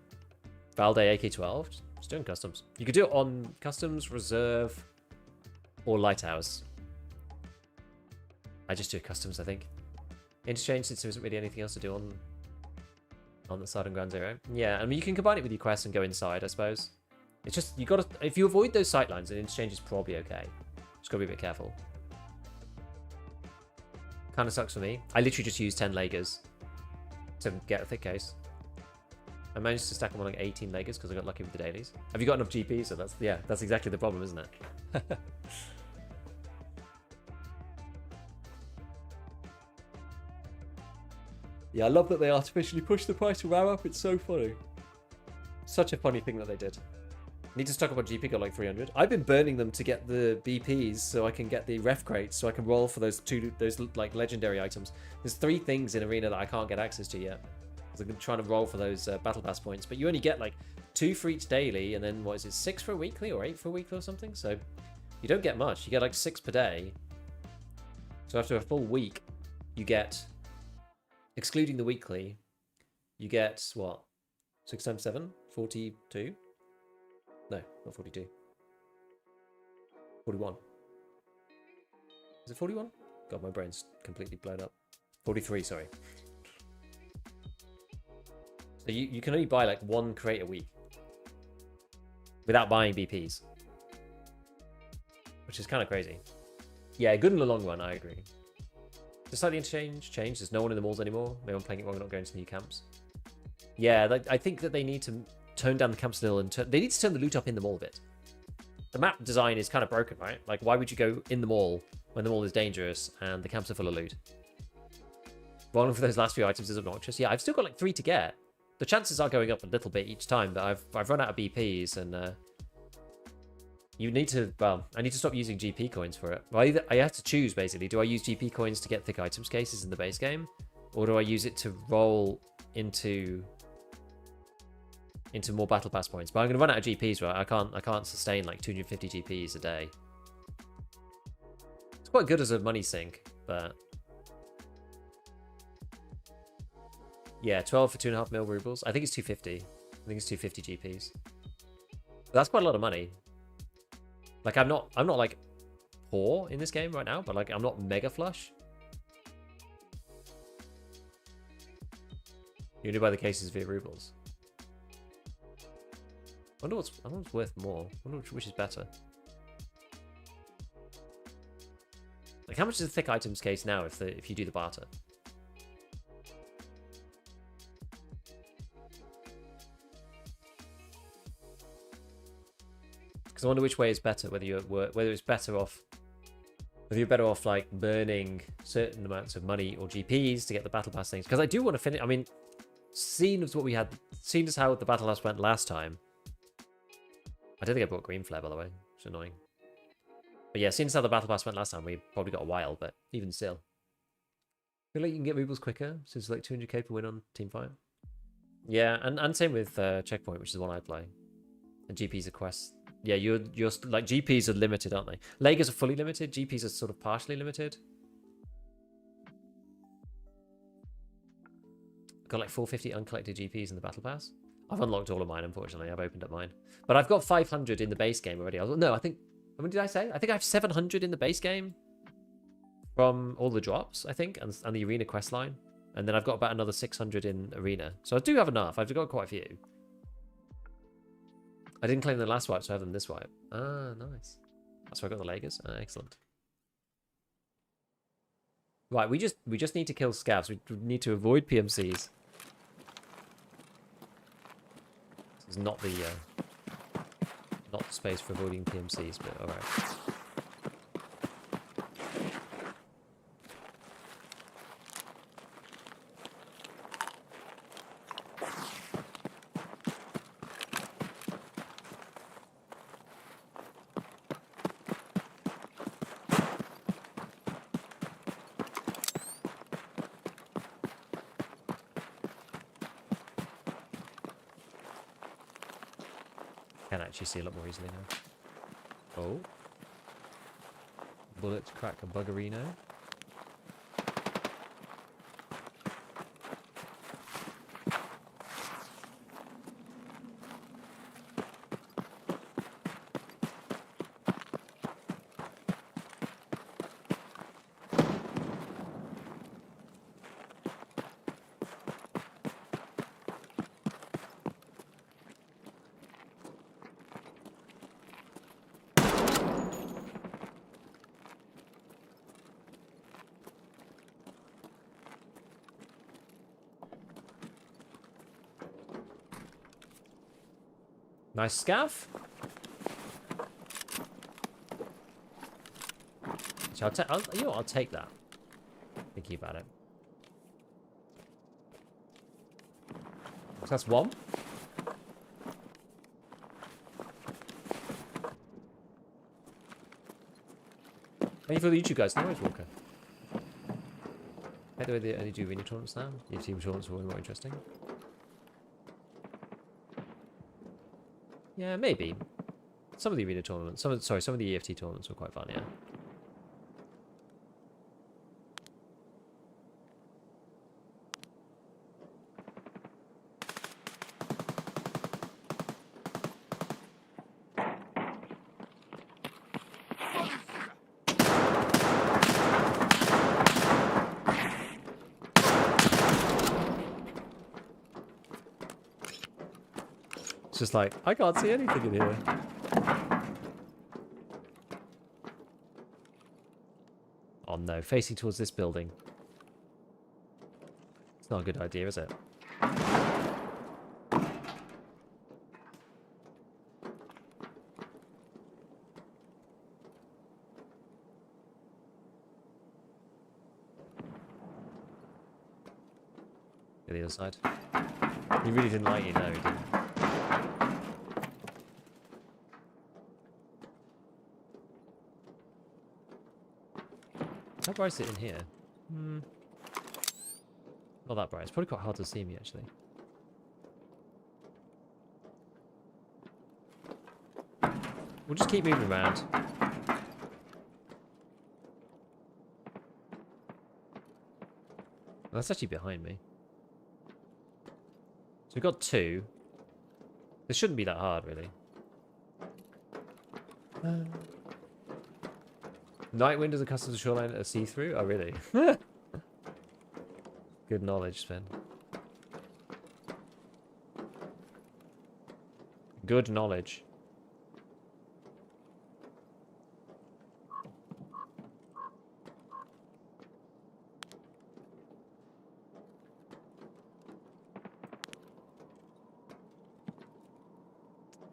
Valde AK-12, just doing customs. You could do it on customs, reserve, or lighthouse. I just do customs, I think. Interchange, since there isn't really anything else to do on the side on Ground Zero. Yeah, I mean, you can combine it with your quests and go inside, I suppose. It's just, you gotta, if you avoid those sight lines, then interchange is probably okay. Just gotta be a bit careful. Kinda sucks for me. I literally just used 10 Lagers to get a thick case. I managed to stack them on like 18 Lagers because I got lucky with the dailies. Have you got enough GP? So that's, yeah, that's exactly the problem, isn't it? Yeah, I love that they artificially pushed the price of RAM up. It's so funny. Such a funny thing that they did. Need to stock up on GP, got like 300. I've been burning them to get the BPs so I can get the ref crates so I can roll for those like legendary items. There's 3 things in arena that I can't get access to yet. So I'm trying to roll for those battle pass points, but you only get like 2 for each daily, and then what is it, 6 for a weekly or 8 for a weekly or something? So you don't get much. You get like 6 per day. So after a full week, you get, excluding the weekly, you get what? 6 times 7? 42? No, not 42. 41. Is it 41? God, my brain's completely blown up. 43, sorry. So you can only buy like 1 crate a week without buying BPs, which is kind of crazy. Yeah, good in the long run, I agree. Just like the interchange changed, there's no one in the malls anymore. Maybe I'm playing it wrong, not going to new camps. Yeah, I think that they need to tone down the camps a little, and they need to turn the loot up in the mall a bit. The map design is kind of broken, right? Like, why would you go in the mall when the mall is dangerous and the camps are full of loot? Rolling for those last few items is obnoxious. Yeah, I've still got like 3 to get. The chances are going up a little bit each time, but I've run out of BPs, and you need to, well, I need to stop using GP coins for it. Well, I have to choose, basically. Do I use GP coins to get thick items cases in the base game? Or do I use it to roll into more battle pass points? But I'm going to run out of GPs, right? I can't sustain like 250 GPs a day. It's quite good as a money sink, but yeah, 12 for 2.5 mil rubles. I think it's 250. I think it's 250 GPs. But that's quite a lot of money. Like, I'm not like poor in this game right now, but like I'm not mega flush. You only buy the cases via rubles. I wonder what's worth more. I wonder which is better. Like, how much is a thick items case now if you do the barter? Because I wonder which way is better, whether it's better off, whether you're better off like burning certain amounts of money or GPs to get the battle pass things. Because I do want to finish. I mean, seeing as how the battle pass went last time. I don't think I brought green flare, by the way. It's annoying. But yeah, seeing as how the battle pass went last time, we probably got a while, but even still. I feel like you can get rubles quicker, since like 200k per win on teamfight. Yeah, and same with Checkpoint, which is the one I play. And GPs are quests. Yeah, you're like, GPs are limited, aren't they? Lagers are fully limited. GPs are sort of partially limited. Got like 450 uncollected GPs in the battle pass. I've unlocked all of mine, unfortunately. I've opened up mine. But I've got 500 in the base game already. No, I think... What did I say? I think I have 700 in the base game from all the drops, I think, and the arena quest line. And then I've got about another 600 in arena. So I do have enough. I've got quite a few. I didn't claim the last wipe, so I have them this wipe. Ah, nice. That's why I got the Lakers. Ah, excellent. Right, we just need to kill scavs. We need to avoid PMCs. This is not the space for avoiding PMCs, but all right. Can actually see a lot more easily now. Oh. Bullets crack a buggerino. Nice scav. So I'll take that. Thinking about it. So that's one. Thank you for the YouTube guys. No worries, Walker. By the way, they only do arena tournaments now. Your team tournaments are way more interesting. Yeah, maybe. Some of the arena tournaments, some of the EFT tournaments were quite fun, yeah. It's just like, I can't see anything in here. Oh no, facing towards this building. It's not a good idea, is it? Get the other side. He really didn't like you, no, he didn't. How bright is it in here? Not that bright. It's probably quite hard to see me, actually. We'll just keep moving around. That's actually behind me. So we've got two. This shouldn't be that hard, really. Night windows and custom shoreline are see-through? Oh, really? Good knowledge, Sven. Good knowledge.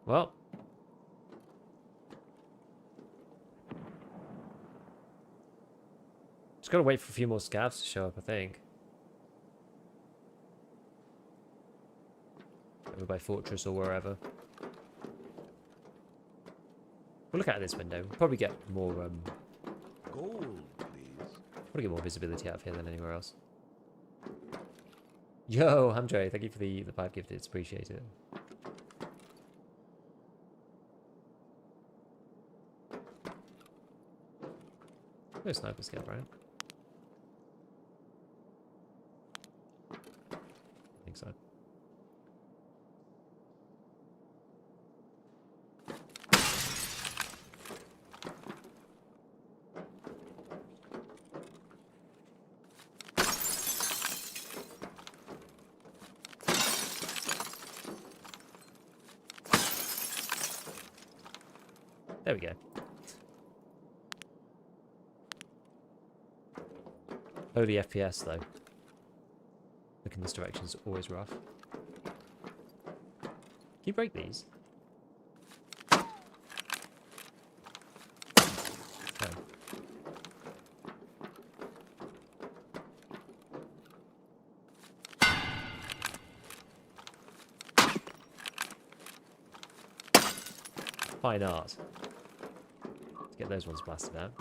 Well. Just gotta wait for a few more scavs to show up, I think. Over by Fortress or wherever. We'll look out this window. We'll probably get more Gold, please. probably get more visibility out of here than anywhere else. Yo, Hamjay, thank you for the 5 gifted. It's appreciated. No sniper scav, right? I think so. There we go. Holy FPS, though. Looking this direction is always rough. Can you break these? No. Fine art. Let's get those ones blasted out.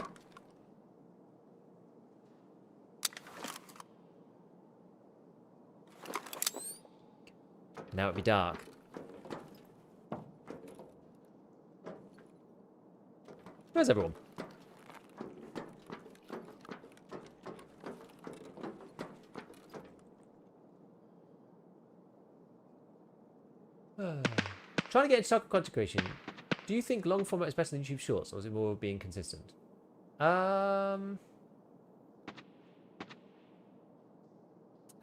Now it'd be dark. Where's everyone? Trying to get into Tarkov content creation. Do you think long format is better than YouTube Shorts, or is it more being consistent? I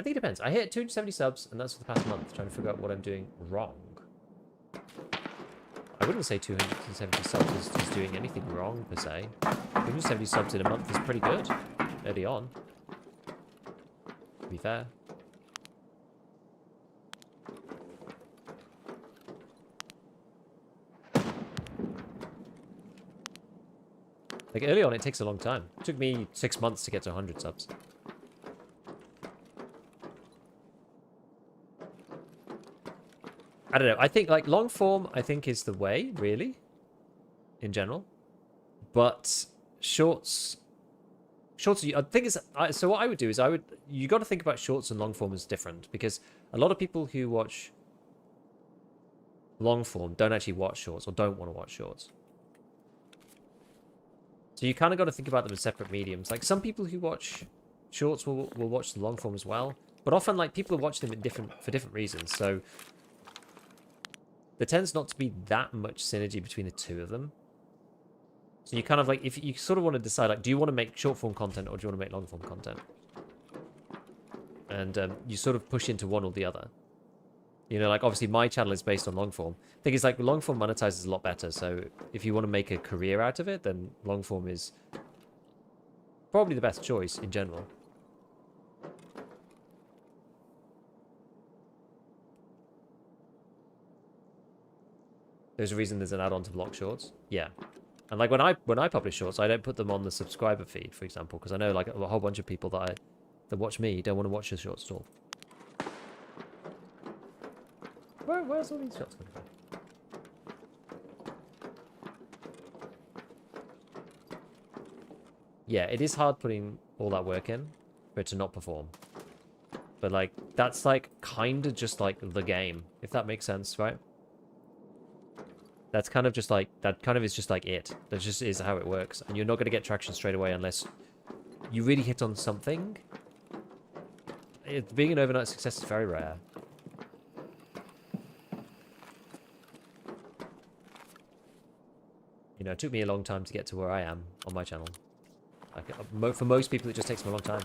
think it depends. I hit 270 subs, and that's for the past month, trying to figure out what I'm doing wrong. I wouldn't say 270 subs is doing anything wrong, per se. 270 subs in a month is pretty good, early on. To be fair. Like, early on, it takes a long time. It took me 6 months to get to 100 subs. I don't know. I think, like, long form, I think, is the way, really, in general. But shorts... Shorts, I think it's... So what I would do is you got to think about shorts and long form as different. Because a lot of people who watch long form don't actually watch shorts or don't want to watch shorts. So you kind of got to think about them as separate mediums. Like, some people who watch shorts will watch the long form as well. But often, like, people watch them for different reasons. So there tends not to be that much synergy between the two of them. So you kind of, like, if you sort of want to decide, like, do you want to make short form content or do you want to make long form content? And you sort of push into one or the other. You know, like, obviously my channel is based on long form. I think it's like long form monetizes a lot better. So if you want to make a career out of it, then long form is probably the best choice in general. There's a reason there's an add-on to block shorts. Yeah. And like when I publish shorts, I don't put them on the subscriber feed, for example, because I know like a whole bunch of people that watch me don't want to watch the shorts at all. Where's all these shots coming from? Yeah, it is hard putting all that work in for it to not perform. But like, that's like kind of just like the game, if that makes sense, right? That's kind of just like, that kind of is just like it. That just is how it works. And you're not going to get traction straight away unless you really hit on something. Being an overnight success is very rare. You know, it took me a long time to get to where I am on my channel. Like, for most people, it just takes them a long time.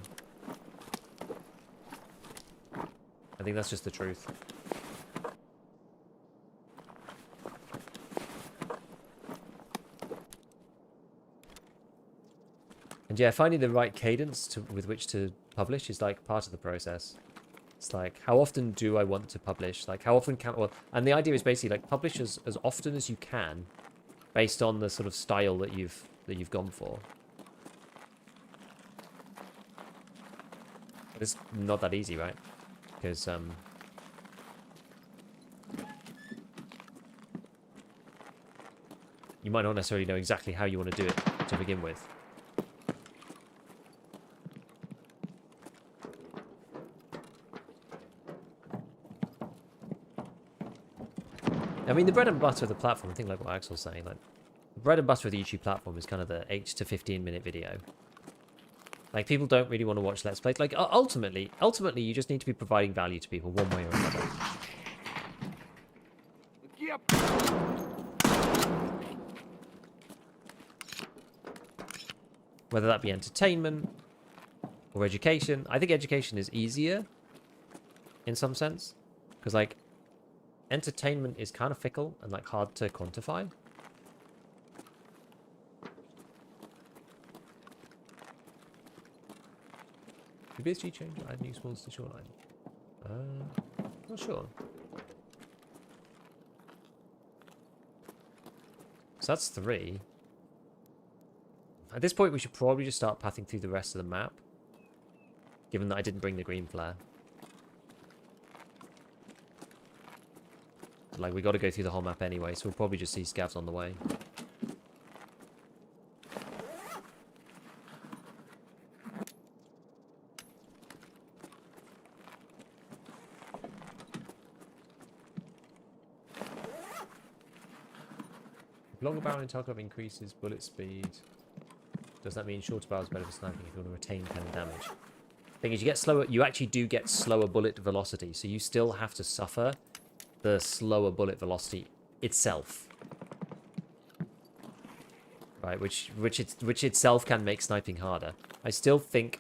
I think that's just the truth. And yeah, finding the right cadence with which to publish is like part of the process. It's like, how often do I want to publish? Like, how often can... Well, and the idea is basically like publish as often as you can, based on the sort of style that you've gone for. It's not that easy, right? Because you might not necessarily know exactly how you want to do it to begin with. I mean, the bread and butter of the platform, I think like what Axel's saying, like, the bread and butter of the YouTube platform is kind of the 8 to 15 minute video. Like, people don't really want to watch Let's Plays. Like, ultimately, you just need to be providing value to people one way or another. Yep. Whether that be entertainment or education. I think education is easier in some sense. Because, like, entertainment is kind of fickle and, like, hard to quantify. BSG change add new spawns to shoreline? Not sure. So that's 3. At this point, we should probably just start pathing through the rest of the map. Given that I didn't bring the green flare. Like, we got to go through the whole map anyway, so we'll probably just see scavs on the way. If longer barrel in Tarkov increases bullet speed, does that mean shorter barrel is better for sniping if you want to retain kind of damage? Thing is, you get slower. You actually do get slower bullet velocity, so you still have to suffer the slower bullet velocity itself, right? Which itself can make sniping harder. I still think,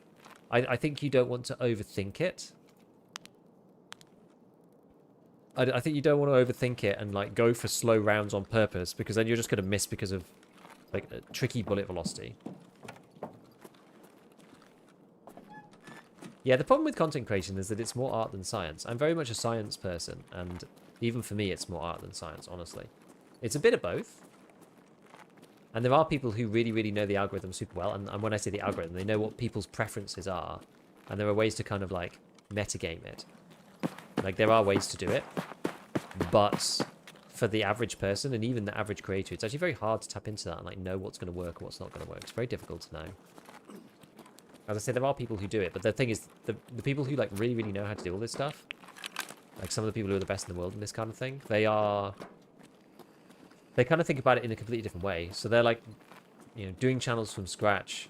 I think you don't want to overthink it. I think you don't want to overthink it and like go for slow rounds on purpose, because then you're just going to miss because of like a tricky bullet velocity. Yeah, the problem with content creation is that it's more art than science. I'm very much a science person, and even for me, it's more art than science, honestly. It's a bit of both. And there are people who really, really know the algorithm super well, and when I say the algorithm, they know what people's preferences are, and there are ways to kind of like metagame it. Like, there are ways to do it, but for the average person and even the average creator, it's actually very hard to tap into that and like know what's going to work or what's not going to work. It's very difficult to know. As I say, there are people who do it, but the thing is, the people who like really, really know how to do all this stuff, like some of the people who are the best in the world in this kind of thing, they kind of think about it in a completely different way. So they're like, you know, doing channels from scratch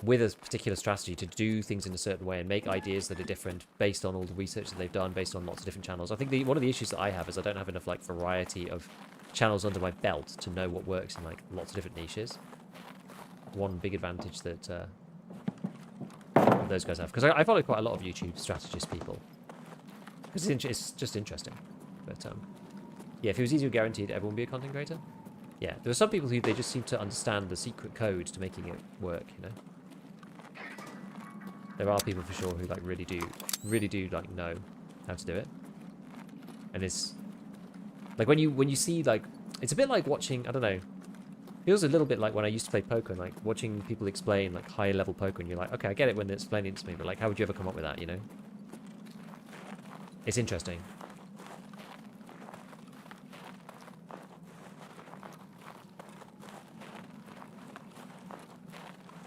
with a particular strategy to do things in a certain way and make ideas that are different based on all the research that they've done, based on lots of different channels. I think one of the issues that I have is I don't have enough like variety of channels under my belt to know what works in like lots of different niches. One big advantage that those guys have, because I follow quite a lot of YouTube strategist people, because it's just interesting. But yeah, if it was easier guaranteed, everyone would be a content creator. Yeah, there are some people who they just seem to understand the secret code to making it work, you know. There are people for sure who like really do like know how to do it. And it's like when you see, like, it's a bit like watching, I don't know, feels a little bit like when I used to play poker and like watching people explain like higher level poker, and you're like, okay, I get it when they're explaining it to me, but like, how would you ever come up with that, you know? It's interesting.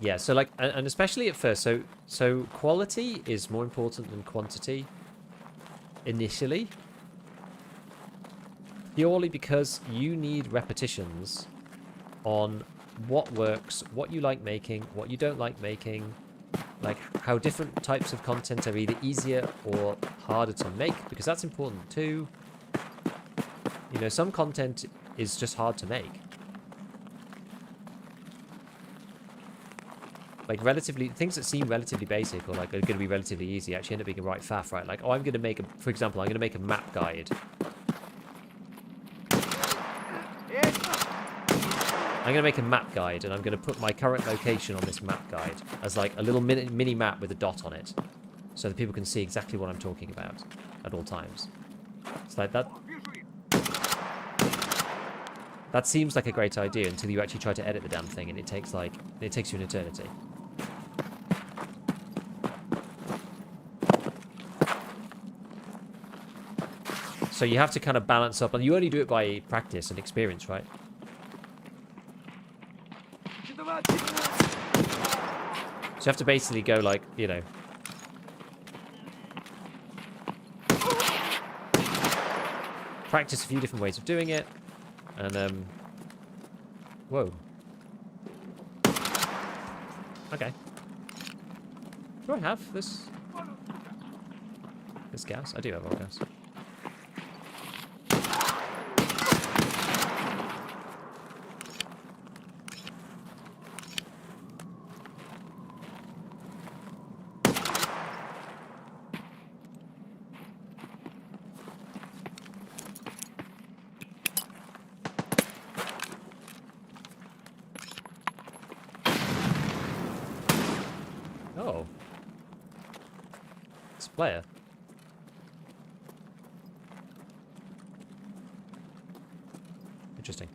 Yeah, so like, and especially at first, so quality is more important than quantity initially, purely because you need repetitions on what works, what you like making, what you don't like making, like how different types of content are either easier or harder to make, because that's important too. You know, some content is just hard to make. Like relatively, things that seem relatively basic or like are going to be relatively easy actually end up being a right faff, right? Like, oh, I'm going to make a, for example, I'm going to make a map guide. I'm going to make a map guide, and I'm going to put my current location on this map guide as like a little mini map with a dot on it, so that people can see exactly what I'm talking about at all times. It's like that. That seems like a great idea until you actually try to edit the damn thing, and it takes you an eternity. So you have to kind of balance up, and you only do it by practice and experience, right? So you have to basically go like, you know, practice a few different ways of doing it, and whoa. Okay. Do I have this gas? I do have all gas. player. Interesting.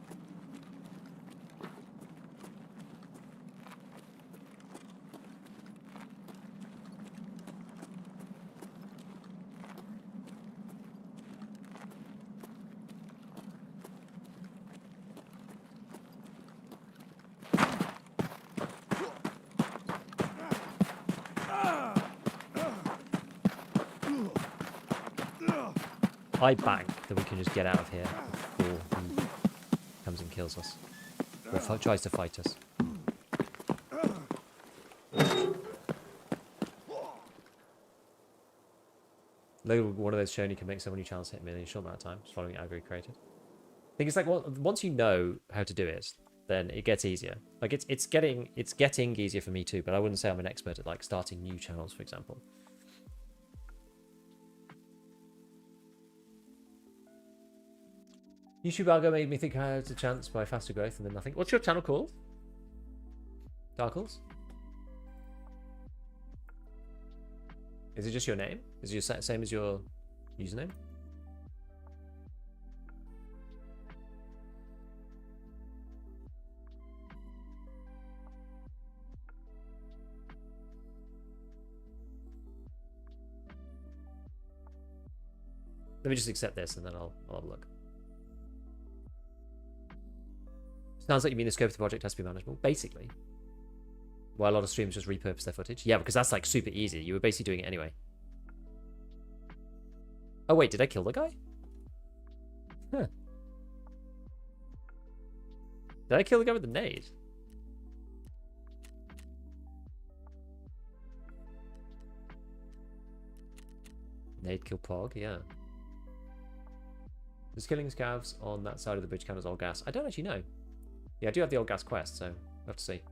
I bank that we can just get out of here before he comes and kills us. Or tries to fight us. Look, one of those shown you can make someone new channels hit a million in a short amount of time, just following aggro created. I think it's like, well, once you know how to do it, then it gets easier. Like it's getting easier for me too, but I wouldn't say I'm an expert at like starting new channels, for example. YouTube algo made me think I had a chance by faster growth and then nothing. What's your channel called? Darkles? Is it just your name? Is it your same as your username? Let me just accept this and then I'll have a look. Sounds like you mean the scope of the project has to be manageable. Basically. Well, a lot of streams just repurpose their footage. Yeah, because that's like super easy. You were basically doing it anyway. Oh wait, did I kill the guy? Huh. Did I kill the guy with the nade? Nade kill Pog, yeah. Does killing scavs on that side of the bridge count as all gas? I don't actually know. Yeah, I do have the old gas quest, so we'll have to see.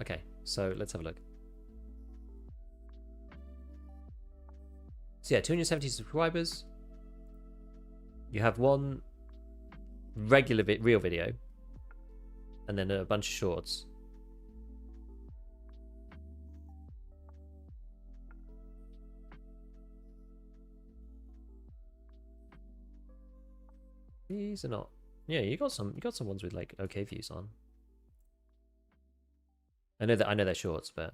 Okay, so let's have a look. So yeah, 270 subscribers. You have one regular real video, and then a bunch of shorts. These are not. Yeah, you got some ones with like okay views on. I know they're shorts, but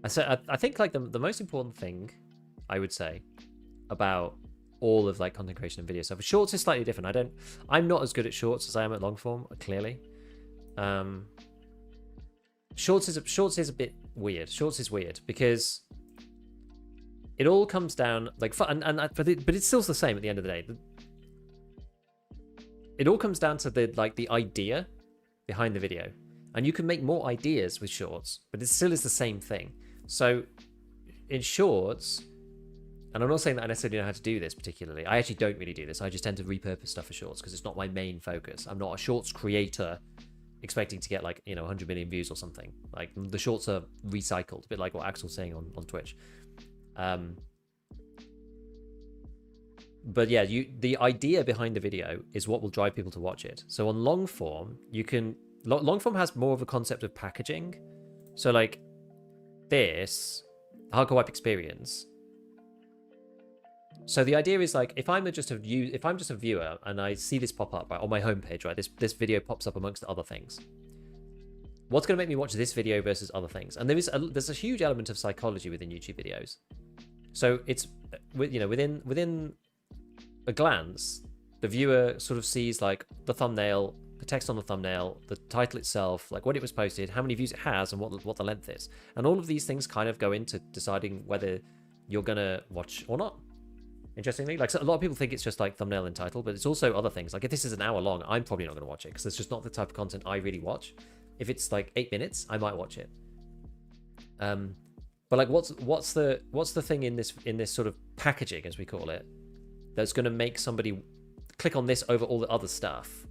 I think like the most important thing I would say about all of like content creation and video stuff. Shorts is slightly different. I'm not as good at shorts as I am at long form, clearly. Shorts is a bit weird. Shorts is weird because it all comes down like but it's still the same at the end of the day. It all comes down to the idea behind the video, and you can make more ideas with shorts, but it still is the same thing. So in shorts, and I'm not saying that I necessarily know how to do this particularly. I actually don't really do this. I just tend to repurpose stuff for shorts because it's not my main focus. I'm not a shorts creator expecting to get like 100 million views or something. Like the shorts are recycled, a bit like what Axel's saying on Twitch. But yeah, the idea behind the video is what will drive people to watch it. So on long form, long form has more of a concept of packaging. So like this hardcore wipe experience. So the idea is like if I'm just a viewer and I see this pop up right, on my homepage, right? This video pops up amongst other things. What's going to make me watch this video versus other things? And there's a huge element of psychology within YouTube videos. So it's within a glance, the viewer sort of sees like the thumbnail, the text on the thumbnail, the title itself, like when it was posted, how many views it has, and what the length is. And all of these things kind of go into deciding whether you're gonna watch or not. Interestingly, like so a lot of people think it's just like thumbnail and title, but it's also other things. Like if this is an hour long, I'm probably not gonna watch it because it's just not the type of content I really watch. If it's like 8 minutes, I might watch it. But like what's the thing in this sort of packaging, as we call it, that's going to make somebody click on this over all the other stuff?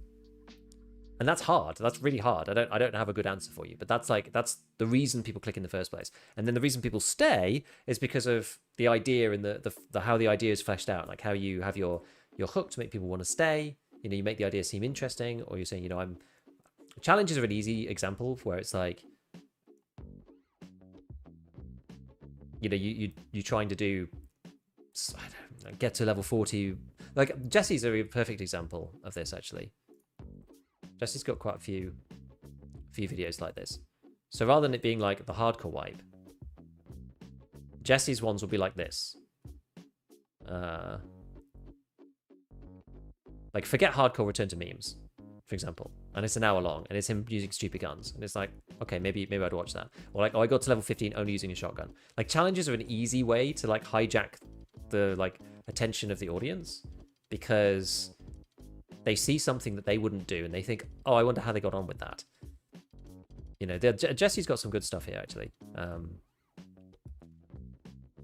And that's hard. That's really hard. I don't have a good answer for you, but that's the reason people click in the first place. And then the reason people stay is because of the idea and the how the idea is fleshed out, like how you have your hook to make people want to stay. You know, you make the idea seem interesting, or you're saying, you know, challenges are an easy example where it's like, you know, you're trying to do, I don't know, get to level 40. Like Jesse's a perfect example of this actually. Jesse's got quite a few videos like this. So rather than it being like the hardcore wipe, Jesse's ones will be like this. Like forget hardcore, return to memes, for example. And it's an hour long, and it's him using stupid guns. And it's like, okay, maybe I'd watch that. Or like, oh, I got to level 15 only using a shotgun. Like challenges are an easy way to like hijack the like attention of the audience, because they see something that they wouldn't do, and they think, oh, I wonder how they got on with that. You know, Jesse's got some good stuff here actually.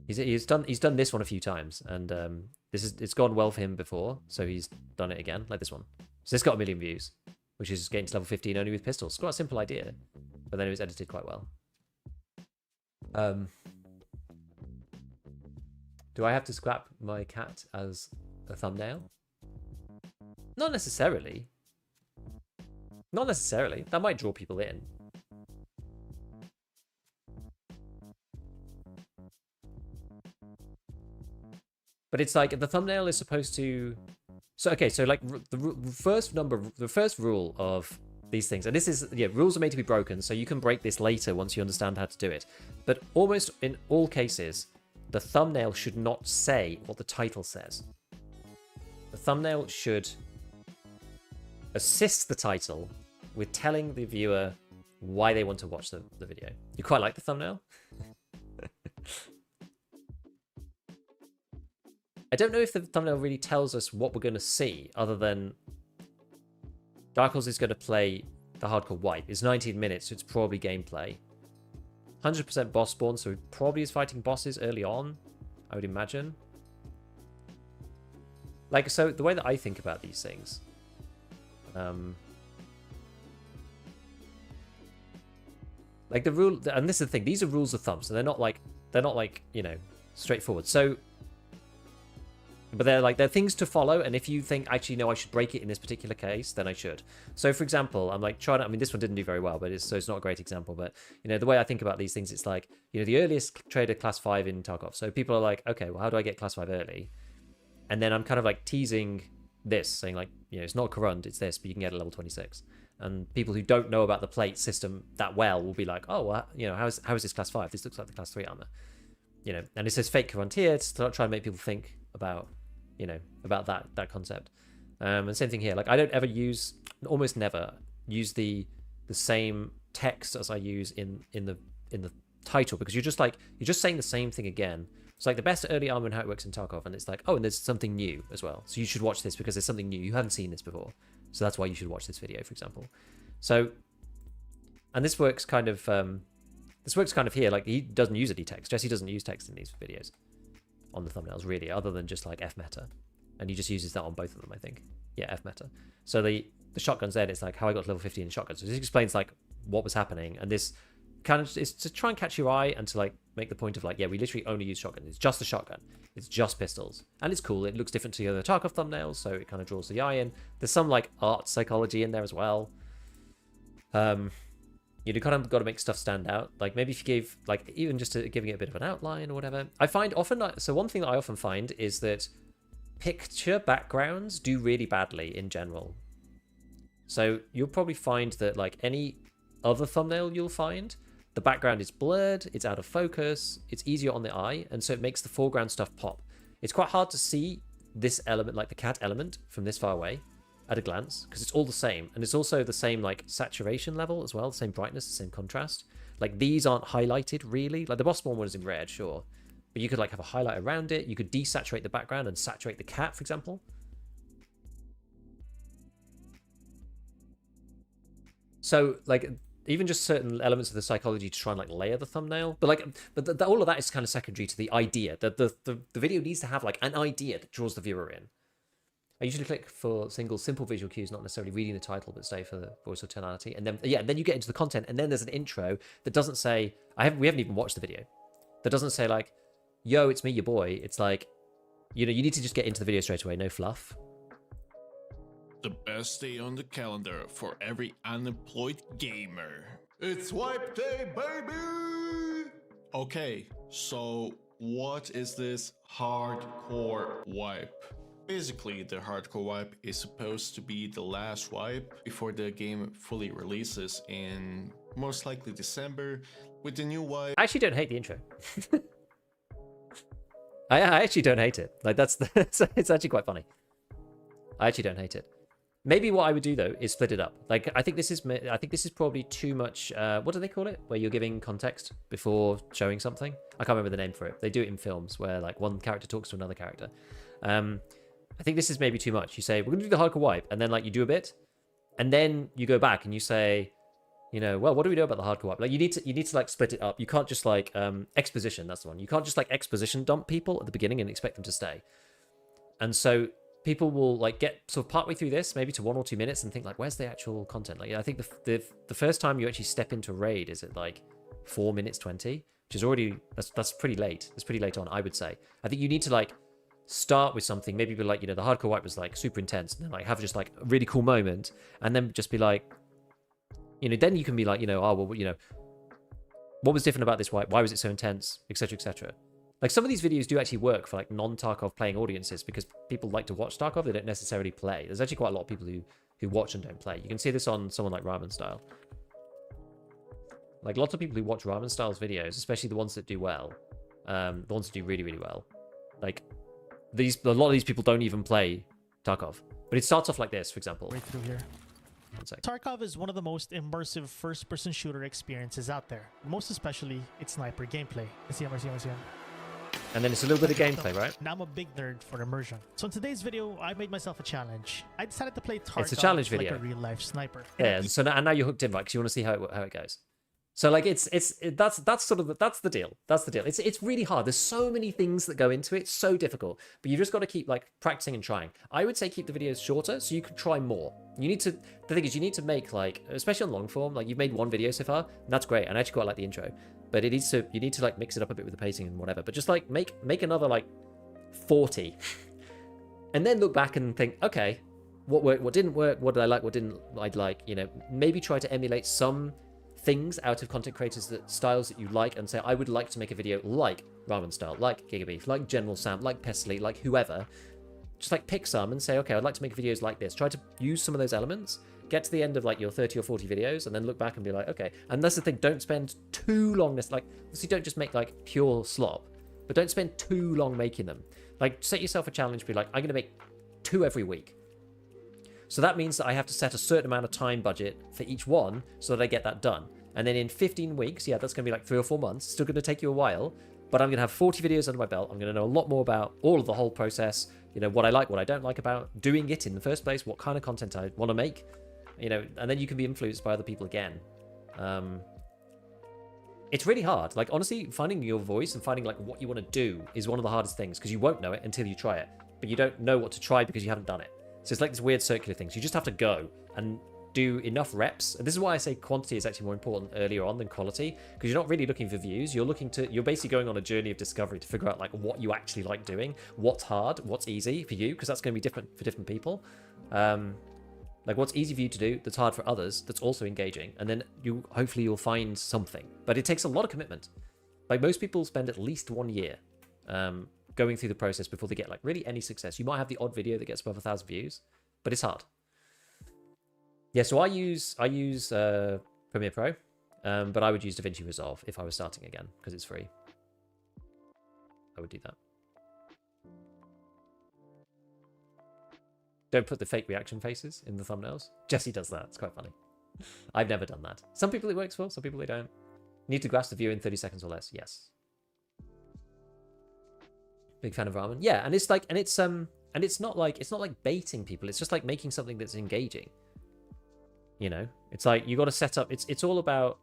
He's done this one a few times, and it's gone well for him before, so he's done it again, like this one. So this got 1 million views, which is getting to level 15 only with pistols. It's quite a simple idea, but then it was edited quite well. Do I have to scrap my cat as a thumbnail? Not necessarily. Not necessarily. That might draw people in. But it's like the thumbnail is supposed to. So okay, so like the first rule of these things, and this is, yeah, rules are made to be broken, so you can break this later once you understand how to do it. But almost in all cases, the thumbnail should not say what the title says. The thumbnail should assist the title with telling the viewer why they want to watch the video. You quite like the thumbnail? I don't know if the thumbnail really tells us what we're going to see, other than Dark Horse is going to play the hardcore wipe. It's 19 minutes, so it's probably gameplay. 100% boss spawn, so he probably is fighting bosses early on, I would imagine. Like, so the way that I think about these things, like the rule, and this is the thing, these are rules of thumb, so they're not like, you know, straightforward. So, but they're things to follow, and if you think, actually, no, I should break it in this particular case, then I should. So, for example, I'm like trying to, I mean, this one didn't do very well, but it's not a great example, but, you know, the way I think about these things, it's like, you know, the earliest trader class 5 in Tarkov. So people are like, okay, well, how do I get class 5 early? And then I'm kind of like teasing this, saying like, you know, it's not Corund, it's this, but you can get a level 26. And people who don't know about the plate system that well will be like, oh, well, you know, how is this class 5? This looks like the class 3 armor. You know, and it says fake Corund here to try and make people think about, you know, about that concept. And same thing here. Like, I don't ever almost never use the same text as I use in the title, because you're just saying the same thing again. It's like the best early armor and how it works in Tarkov, and it's like, oh, and there's something new as well. So you should watch this because there's something new. You haven't seen this before. So that's why you should watch this video, for example. So, and this works kind of here. Like, he doesn't use any text. Jesse doesn't use text in these videos on the thumbnails, really, other than just like F meta. And he just uses that on both of them, I think. Yeah, F meta. So the shotguns then, it's like how I got to level 15 in shotguns. So this explains like what was happening, and this kind of is to try and catch your eye and to like make the point of like, yeah, we literally only use shotguns. It's just a shotgun. It's just pistols. And it's cool. It looks different to the other Tarkov thumbnails, so it kind of draws the eye in. There's some like art psychology in there as well. You kind of got to make stuff stand out. Like maybe if you gave like even just giving it a bit of an outline or whatever. I find often, so one thing that I often find is that picture backgrounds do really badly in general. So you'll probably find that like any other thumbnail you'll find, the background is blurred, it's out of focus, it's easier on the eye, and so it makes the foreground stuff pop. It's quite hard to see this element, like the cat element, from this far away at a glance, because it's all the same, and it's also the same like saturation level as well, the same brightness, the same contrast. Like these aren't highlighted really. Like the boss spawn one is in red, sure, but you could like have a highlight around it. You could desaturate the background and saturate the cat, for example. So like even just certain elements of the psychology to try and like layer the thumbnail, but all of that is kind of secondary to the idea that the video needs to have like an idea that draws the viewer in. I usually click for simple visual cues, not necessarily reading the title, but stay for the voice or tonality. And then, yeah, then you get into the content, and then there's an intro that doesn't say, we haven't even watched the video. That doesn't say like, yo, it's me, your boy. It's like, you know, you need to just get into the video straight away, no fluff. The best day on the calendar for every unemployed gamer. It's wipe day, baby! Okay, so what is this hardcore wipe? Basically, the hardcore wipe is supposed to be the last wipe before the game fully releases in most likely December. With the new wipe, I actually don't hate the intro. I actually don't hate it. Like it's actually quite funny. I actually don't hate it. Maybe what I would do though is split it up. Like I think this is probably too much. What do they call it? Where you're giving context before showing something. I can't remember the name for it. They do it in films where like one character talks to another character. I think this is maybe too much. You say we're gonna do the hardcore wipe, and then like you do a bit, and then you go back and you say, you know, well, what do we know about the hardcore wipe? Like you need to like split it up. You can't just like exposition. That's the one. You can't just like exposition dump people at the beginning and expect them to stay. And so people will like get sort of partway through this, maybe to 1 or 2 minutes, and think like, where's the actual content? Like I think the first time you actually step into a raid is at like 4 minutes 20, which is already that's pretty late. That's pretty late on, I would say. I think you need to like start with something, maybe be like, you know, the hardcore wipe was like super intense, and then like have just like a really cool moment, and then just be like, you know, then you can be like, you know, oh well, you know, what was different about this wipe? Why was it so intense, etc., etc. Like some of these videos do actually work for like non-Tarkov playing audiences because people like to watch Tarkov, they don't necessarily play. There's actually quite a lot of people who watch and don't play. You can see this on someone like Ramen Style. Like lots of people who watch Ramen Style's videos, especially the ones that do well, the ones that do really, really well. Like a lot of these people don't even play Tarkov. But it starts off like this, for example. Right through here. Tarkov is one of the most immersive first-person shooter experiences out there. Most especially its sniper gameplay. And then it's a little bit of gameplay, right? Now I'm a big nerd for immersion. So in today's video, I made myself a challenge. I decided to play Tarkov it's a challenge video. like a real-life sniper. Yeah, so now you're hooked in, right? Because you want to see how it goes. So like that's the deal. That's the deal. It's really hard. There's so many things that go into it. It's so difficult. But you've just got to keep like practicing and trying. I would say keep the videos shorter so you can try more. The thing is you need to make like, especially on long form, like you've made one video so far, and that's great. And I actually quite like the intro. But you need to like mix it up a bit with the pacing and whatever. But just like make another like 40. And then look back and think, okay, what worked, what didn't work, what did I like, what didn't I like, you know, maybe try to emulate some things out of content creators styles that you like, and say I would like to make a video like Ramen Style, like Gigabeef, like General Sam, like Pestily, like whoever. Just like pick some and say, okay, I'd like to make videos like this. Try to use some of those elements, get to the end of like your 30 or 40 videos, and then look back and be like, okay. And that's the thing, don't spend too long. Like obviously don't just make like pure slop, but don't spend too long making them. Like set yourself a challenge, be like, I'm gonna make 2 every week. So that means that I have to set a certain amount of time budget for each one so that I get that done. And then in 15 weeks, yeah, that's going to be like 3 or 4 months. It's still going to take you a while, but I'm going to have 40 videos under my belt. I'm going to know a lot more about all of the whole process, you know, what I like, what I don't like about doing it in the first place, what kind of content I want to make, you know, and then you can be influenced by other people again. It's really hard. Like, honestly, finding your voice and finding like what you want to do is one of the hardest things because you won't know it until you try it, but you don't know what to try because you haven't done it. So it's like this weird circular thing. So you just have to go and do enough reps. And this is why I say quantity is actually more important earlier on than quality, because you're not really looking for views. You're basically going on a journey of discovery to figure out like what you actually like doing, what's hard, what's easy for you, because that's going to be different for different people. Like what's easy for you to do that's hard for others that's also engaging, and then hopefully you'll find something. But it takes a lot of commitment. Like most people spend at least 1 year going through the process before they get like really any success. You might have the odd video that gets above 1,000 views, but it's hard. Yeah, so I use Premiere Pro, but I would use DaVinci Resolve if I was starting again because it's free. I would do that. Don't put the fake reaction faces in the thumbnails. Jesse does that. It's quite funny. I've never done that. Some people it works for, some people they don't. Need to grasp the view in 30 seconds or less. Yes. Big fan of ramen. Yeah, and it's like, and it's not like baiting people. It's just like making something that's engaging. You know, it's like you got to set up. It's all about.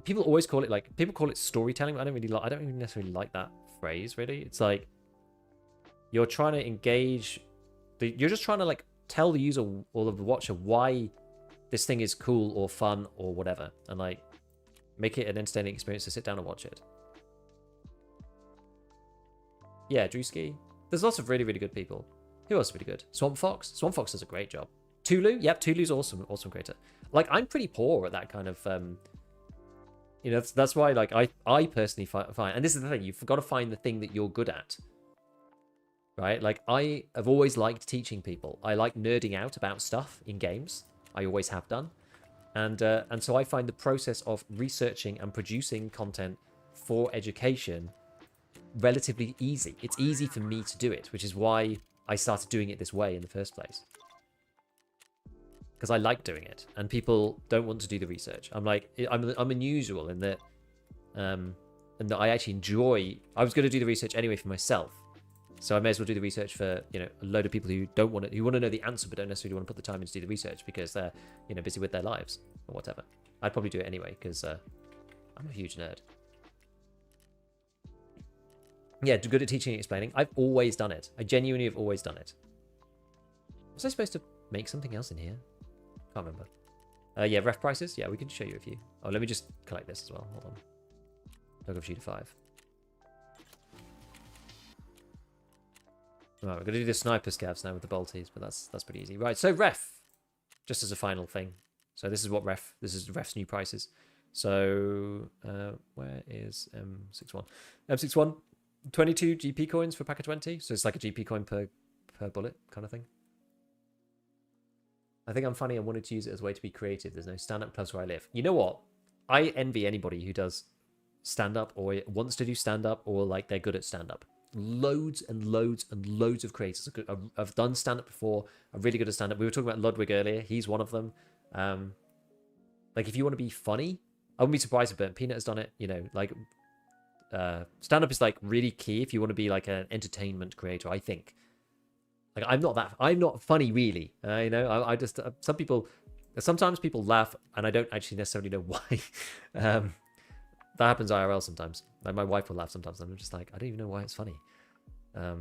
People always call it storytelling. But I don't even necessarily like that phrase. Really, it's like you're trying to engage You're just trying to like tell the user or the watcher why this thing is cool or fun or whatever, and like make it an entertaining experience to sit down and watch it. Yeah, Drewski. There's lots of really, really good people. Who else is really good? Swamp Fox. Swamp Fox does a great job. Tulu. Yep, Tulu's awesome creator. Like, I'm pretty poor at that kind of, you know, that's why, like, I personally find, and this is the thing, you've got to find the thing that you're good at, right? Like, I have always liked teaching people. I like nerding out about stuff in games. I always have done. And so I find the process of researching and producing content for education relatively easy. It's easy for me to do it, which is why I started doing it this way in the first place. Because I like doing it, and people don't want to do the research. I'm like, I'm unusual in that, and that I actually enjoy. I was going to do the research anyway for myself, so I may as well do the research for, you know, a load of people who don't want it, who want to know the answer but don't necessarily want to put the time in to do the research because they're, you know, busy with their lives or whatever. I'd probably do it anyway because I'm a huge nerd. Yeah, good at teaching and explaining. I've always done it. I genuinely have always done it. Was I supposed to make something else in here? Can't remember. Yeah, ref prices. Yeah, we can show you a few. Oh, let me just collect this as well. Hold on. Tarkov Shooter 5. Right, we're going to do the sniper scavs now with the bolties, but that's pretty easy. Right, so ref. Just as a final thing. So this is what this is ref's new prices. So, where is M61? M61, 22 GP coins for pack of 20. So it's like a GP coin per bullet kind of thing. I think I'm funny. I wanted to use it as a way to be creative. There's no stand-up clubs where I live. You know what? I envy anybody who does stand-up or wants to do stand-up or like they're good at stand-up. Loads and loads and loads of creators. I've done stand-up before. I'm really good at stand-up. We were talking about Ludwig earlier. He's one of them. Like if you want to be funny, I wouldn't be surprised if Burnt Peanut has done it. You know, like stand-up is like really key if you want to be like an entertainment creator, I think. Like I'm not funny really. You know, I just sometimes people laugh and I don't actually necessarily know why. That happens IRL sometimes. Like my wife will laugh sometimes and I'm just like, I don't even know why it's funny.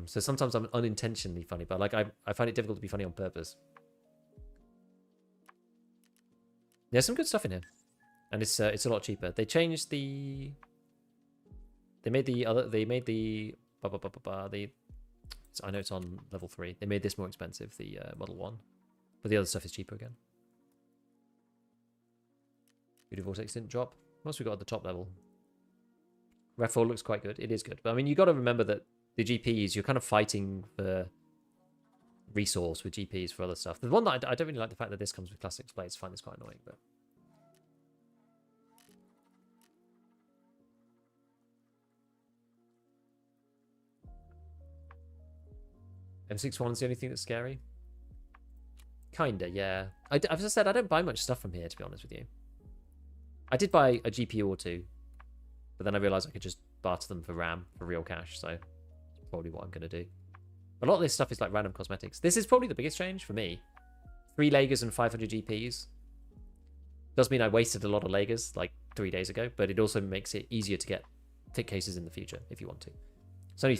So sometimes I'm unintentionally funny, but like I find it difficult to be funny on purpose. There's some good stuff in here, and it's a lot cheaper. They changed the. They made the I know it's on level 3. They made this more expensive, the Model 1. But the other stuff is cheaper again. Beauty Vortex didn't drop. What else we got at the top level? Ref 4 looks quite good. It is good. But I mean, you got to remember that the GPs, you're kind of fighting for resource with GPs for other stuff. The one that I don't really like the fact that this comes with classic blades. I find this quite annoying, but... M61 is the only thing that's scary. Kinda, yeah. As I said, I don't buy much stuff from here, to be honest with you. I did buy a GPU or two, but then I realized I could just barter them for RAM, for real cash, so that's probably what I'm going to do. A lot of this stuff is like random cosmetics. This is probably the biggest change for me. 3 Lagers and 500 GPs. Does mean I wasted a lot of Lagers, like 3 days ago, but it also makes it easier to get thick cases in the future, if you want to. So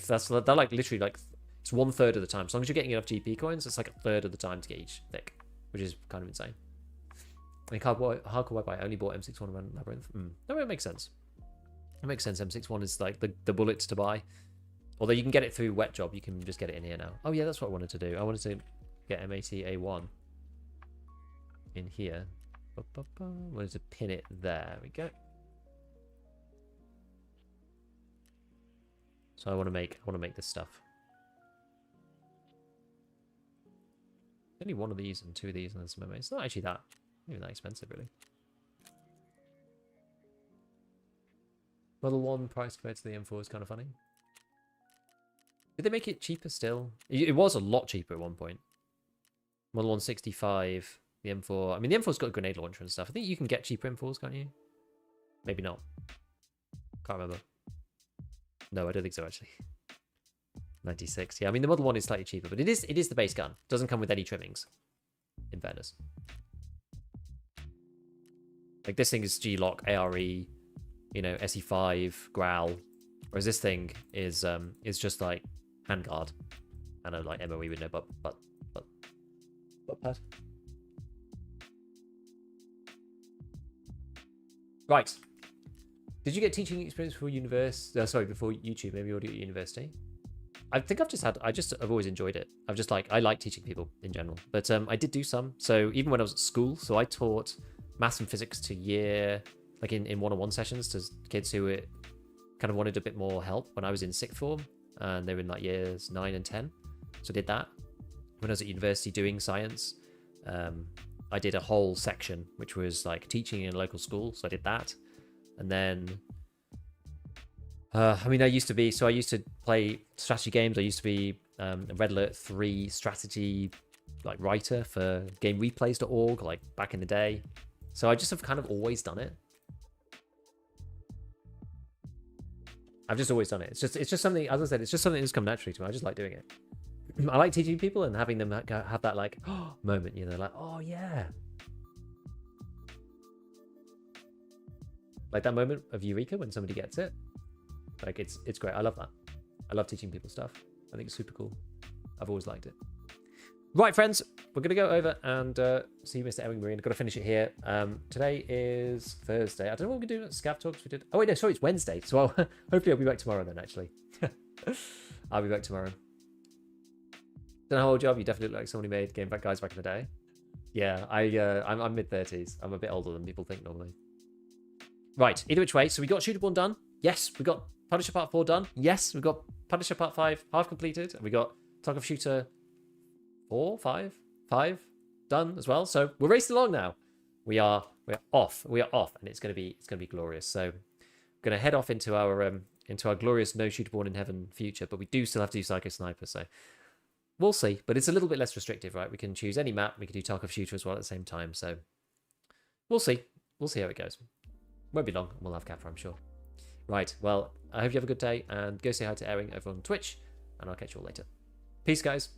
they're like literally like... It's 1/3 of the time. As long as you're getting enough GP coins, it's like 1/3 of the time to get each thick, which is kind of insane. And hardcore wipe, I only bought M61 around Labyrinth. No, it makes sense. It makes sense. M61 is like the bullet to buy. Although you can get it through Wet Job, you can just get it in here now. Oh yeah, that's what I wanted to do. I wanted to get M80A1 in here. I wanted to pin it there. There we go. So I want to make this stuff. Only one of these and 2 of these and then some MMA. It's not actually that even that expensive, really. Model 1 price compared to the M4 is kind of funny. Did they make it cheaper still? It was a lot cheaper at one point. Model 165, the M4. I mean, the M4's got a grenade launcher and stuff. I think you can get cheaper M4s, can't you? Maybe not. Can't remember. No, I don't think so, actually. 96. Yeah, I mean, the Model 1 is slightly cheaper, but it is the base gun. Doesn't come with any trimmings, in fairness. Like, this thing is G-Lock, ARE, you know, SE5, Growl. Whereas this thing is just, like, handguard. And a, like, MOE with no butt What part? Right. Did you get teaching experience before university? Sorry, before YouTube, maybe already at university? I think I've always enjoyed it. I like teaching people in general. But I did do some. So even when I was at school, so I taught maths and physics to like in one-on-one sessions to kids who kind of wanted a bit more help when I was in sixth form. And they were in like years 9 and 10. So I did that. When I was at university doing science, I did a whole section, which was like teaching in a local school. So I did that. And then, I used to play strategy games. I used to be a Red Alert 3 strategy like writer for GameReplays.org, like back in the day. So I just have kind of always done it. I've just always done it. It's just something, as I said, it's just something that's come naturally to me. I just like doing it. I like teaching people and having them have that like moment, like, oh yeah. Like that moment of eureka when somebody gets it. Like it's great. I love that. I love teaching people stuff. I think it's super cool. I've always liked it. Right, friends, we're going to go over and see Mr. Ewing Marine. I've got to finish it here. Today is Thursday. I don't know what we're going to do at ScavTalks. We did. Oh, wait, no, sorry, it's Wednesday. So hopefully I'll be back tomorrow then, actually. I'll be back tomorrow. Don't know how old you are, but you definitely look like someone who made Game Back Guys back in the day. Yeah, I'm mid-30s. I'm a bit older than people think normally. Right, either which way. So we got ShooterBorn done. Yes, we got Punisher Part 4 done. Yes, we got Punisher Part 5 half completed. And we got Tarkov Shooter 4, 5 done as well. So we're racing along now. We're off, and it's gonna be glorious. So we're gonna head off into our glorious no ShooterBorn in heaven future, but we do still have to do Psycho Sniper, so we'll see. But it's a little bit less restrictive, right? We can choose any map, we can do Tarkov Shooter as well at the same time, so we'll see. We'll see how it goes. Won't be long, we'll have Capra, I'm sure. Right, well, I hope you have a good day, and go say hi to Ewing over on Twitch, and I'll catch you all later. Peace, guys.